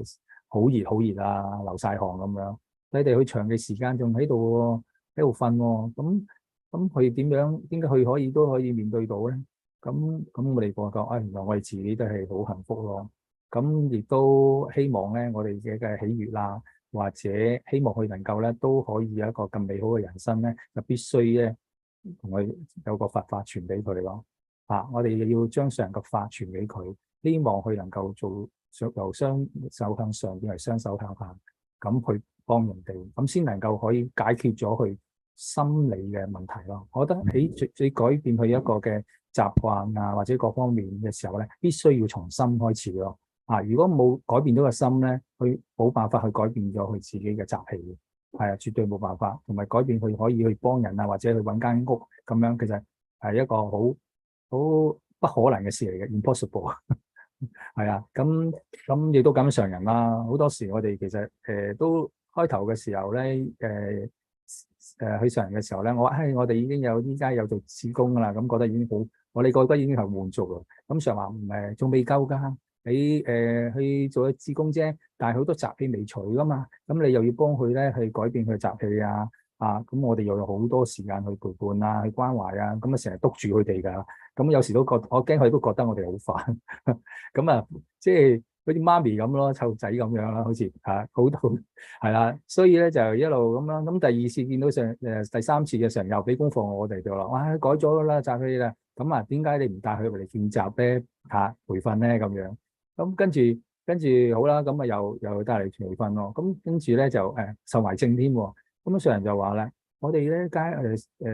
好熱好熱啊，流晒汗咁樣，你哋去長嘅時間仲喺度瞓喎，咁佢點解佢都可以面對到咧？咁我哋覺得原來我哋自己都係好幸福咯。咁亦都希望咧，我哋嘅喜悅啦，或者希望佢能夠咧都可以有一個咁美好嘅人生咧，就必須咧同佢有個佛法傳俾佢咯。我哋要將上個法傳俾佢，希望佢能夠由雙手向上變為雙手向下，咁去幫人哋，咁先能夠可以解決咗佢心理嘅問題咯。我覺得喺你改變佢一個嘅習慣或者各方面嘅時候咧，必須要從心開始咯。如果冇改變到個心咧，佢冇辦法去改變咗佢自己嘅習氣嘅，絕對冇辦法。同埋改變佢可以去幫人或者去揾間屋咁樣，其實係一個好不可能嘅事嚟嘅 ，impossible。咁亦都感恩上人啦。好多時我哋其實都開頭嘅時候咧，去上人嘅時候咧，我話我哋已經依家有做志工噶啦，咁覺得已經好，我哋覺得已經係滿足啦。咁上話仲未夠㗎，你去做咗志工啫，但係好多習氣未除㗎嘛，咁你又要幫佢咧去改變佢嘅習氣咁我哋又有好多時間去陪伴去關懷咁成日督住佢哋㗎，咁有時都我驚佢都覺得我哋好煩，咁即係好似媽咪咁咯，湊仔咁樣啦，好似好係啦，所以咧就一路咁啦。咁第二次見到第三次嘅時候又俾功課我哋就話，哇改咗啦習氣啦，咁點解你唔帶佢嚟見習咧培訓咧咁樣？咁跟住好啦，咁又帶嚟培訓咯。咁跟住咧就受埋證添喎。咁上人就話咧，我哋咧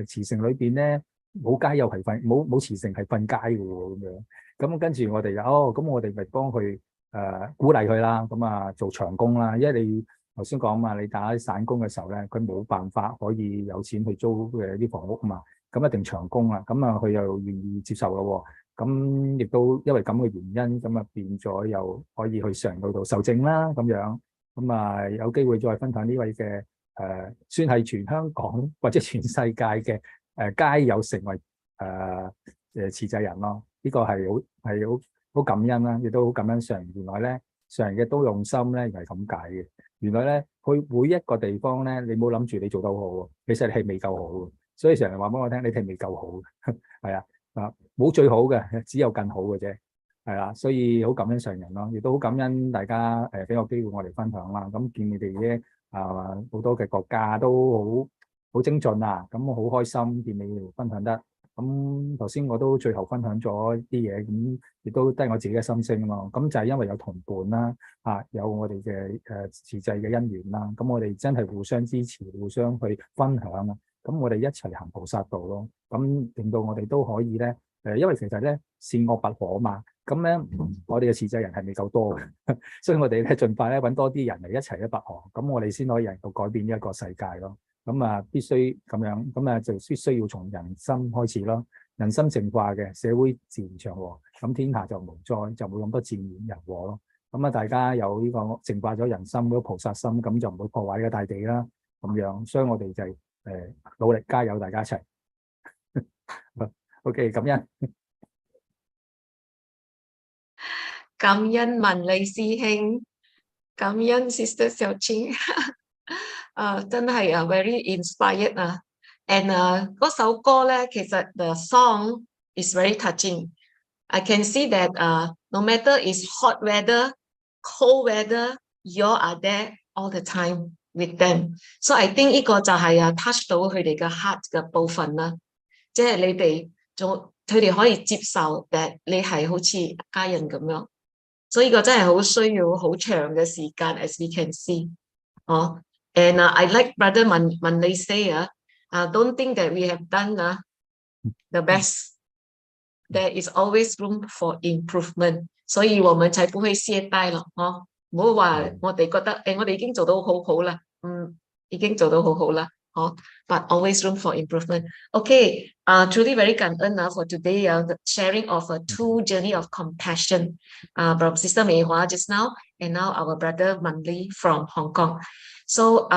慈城裏邊咧冇街友係瞓，冇慈城係瞓街嘅喎咁樣。咁跟住我哋咁我哋咪幫佢鼓勵佢啦，咁啊做長工啦，因為你頭先講嘛，你打散工嘅時候咧，佢冇辦法可以有錢去租嘅啲房屋啊嘛，咁一定長工啦，咁啊佢又願意接受咯喎，咁亦都因為咁嘅原因，咁啊變咗又可以去上到受證啦，咁樣，咁啊有機會再分享呢位嘅算係全香港或者全世界嘅皆有成為慈濟人咯，呢個係好感恩啦，亦都好感恩上人。原來咧上人嘅都用心咧，係咁解嘅。原來咧去每一個地方咧，你冇諗住你做得好好，其實你係未夠好嘅。所以上人話俾我聽，你係未夠好，係啊，冇最好嘅，只有更好嘅啫。係啦，所以好感恩上人咯，亦都好感恩大家俾個機會我哋分享啦。咁見你哋咧好多嘅國家都好精進啊，咁我好開心見你哋分享得。咁頭先我都最後分享咗啲嘢，咁亦都得我自己嘅心聲咯。咁就係因為有同伴啦，有我哋嘅慈濟嘅因緣啦，咁我哋真係互相支持，互相去分享啊。咁我哋一齊行菩薩道咯。咁令到我哋都可以咧，因為其實咧善惡不可嘛。咁咧我哋嘅慈濟人係未夠多嘅，所以我哋咧盡快咧揾多啲人嚟一齊咧拔河，咁我哋先可以能夠改變呢一個世界咯。咁啊，必須咁樣，咁啊就必須要從人心開始咯。人心淨化嘅社會自然祥和，咁天下就無災，就冇咁多自然人禍咯。咁啊，大家有呢個淨化咗人心嗰個菩薩心，咁就唔會破壞呢個大地啦。咁樣，所以我哋就係努力加油，大家一齊。OK， 感恩。感恩ManLi師兄，感恩 Sister Su Ching。真係very inspired 啊 ，and 嗰首歌咧，其實 the song is very touching. I can see that no matter is hot weather, cold weather, you are there all the time with them. So I think 呢個就係touch 到佢哋嘅 heart 嘅部分啦，即係你哋佢哋可以接受 that 你係好似家人咁樣，所以呢個真係好需要好長嘅時間 ，as we can see，And I like Brother ManLi say, don't think that we have done the best. There is always room for improvement. 所以我們才不會懈怠咯，唔好話我哋覺得我哋已經做到好好啦，已經做到好好啦，but always room for improvement. Okay, truly very 感恩for today the sharing of a two journey of compassion from Sister Mei Hua just now, and now our brother ManLi from Hong Kong. So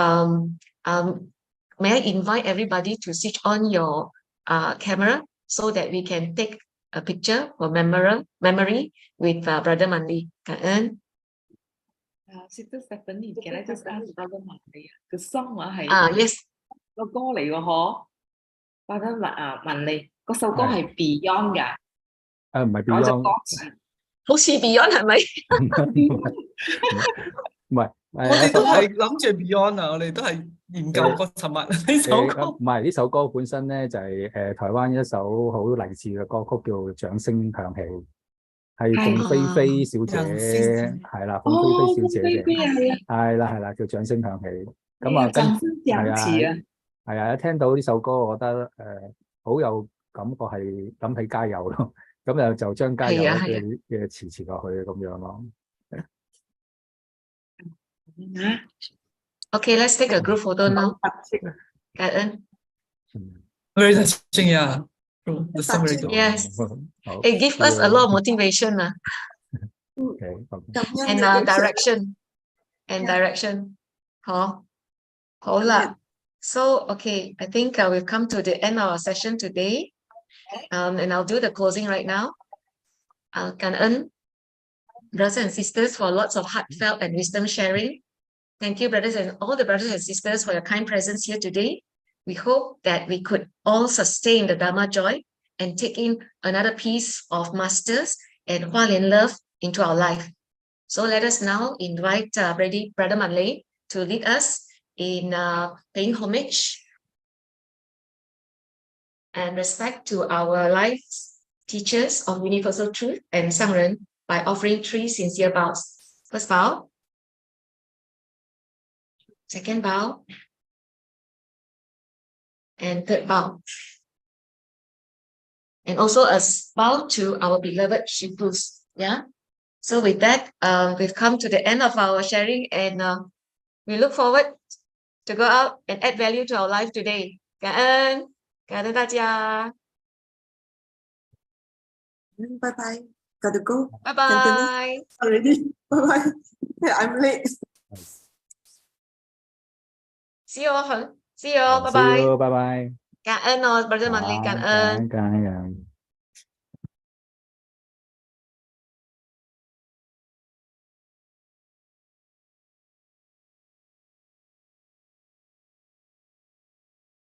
may I invite everybody to switch on your camera so that we can take a picture for memory with Brother ManLi. Cảm ơn. Sister Stephanie, can I just ask Brother ManLi? The song係yes 個歌嚟嘅嗬，Brother ManLi 嗰首歌係 Beyond 㗎，唔係改咗 Beyond，歌詞，好似 Beyond 係咪？唔係，我哋都係諗住 Beyond 啊，我哋都係研究過尋日呢首歌。唔係呢首歌本身咧就係台灣一首好勵志嘅歌曲，叫《掌聲響起》，係鳳飛飛小姐係啦，鳳飛飛小姐嘅係啦，叫《掌聲響起》。咁啊，係啊，一聽到呢首歌，我覺得好有感覺，係諗起加油咯。咁就將加油嘅詞落去咁樣咯。Okay, let's take a group photo now. 感恩。Very touching, yeah. The summary. Yes. It gives us a lot of motivation. And direction.好啦。So, okay, I think we've come to the end of our session today. And I'll do the closing right now. 感恩 brothers and sisters for lots of heartfelt and wisdom sharing. Thank you, brothers and all the brothers and sisters for your kind presence here today. We hope that we could all sustain the Dharma joy and take in another piece of masters and Hualien love into our life. So let us now invite Readied Brother ManLi to lead us in paying homage and respect to our life teachers of universal truth and Sangren by offering 3 sincere vows. First vow. Second vow, and third vow. and also a bow to our beloved Shipus. Yeah. So with that, we've come to the end of our sharing, and we look forward to go out and add value to our life today. Cảm ơn大家. Bye bye. Gotta go. Bye Cantonese bye. already. Bye bye. I'm late. See you all. See you all. Bye See bye. you. Bye bye. Cảm ơn brother ManLi. Cảm ơn. Cảm ơn.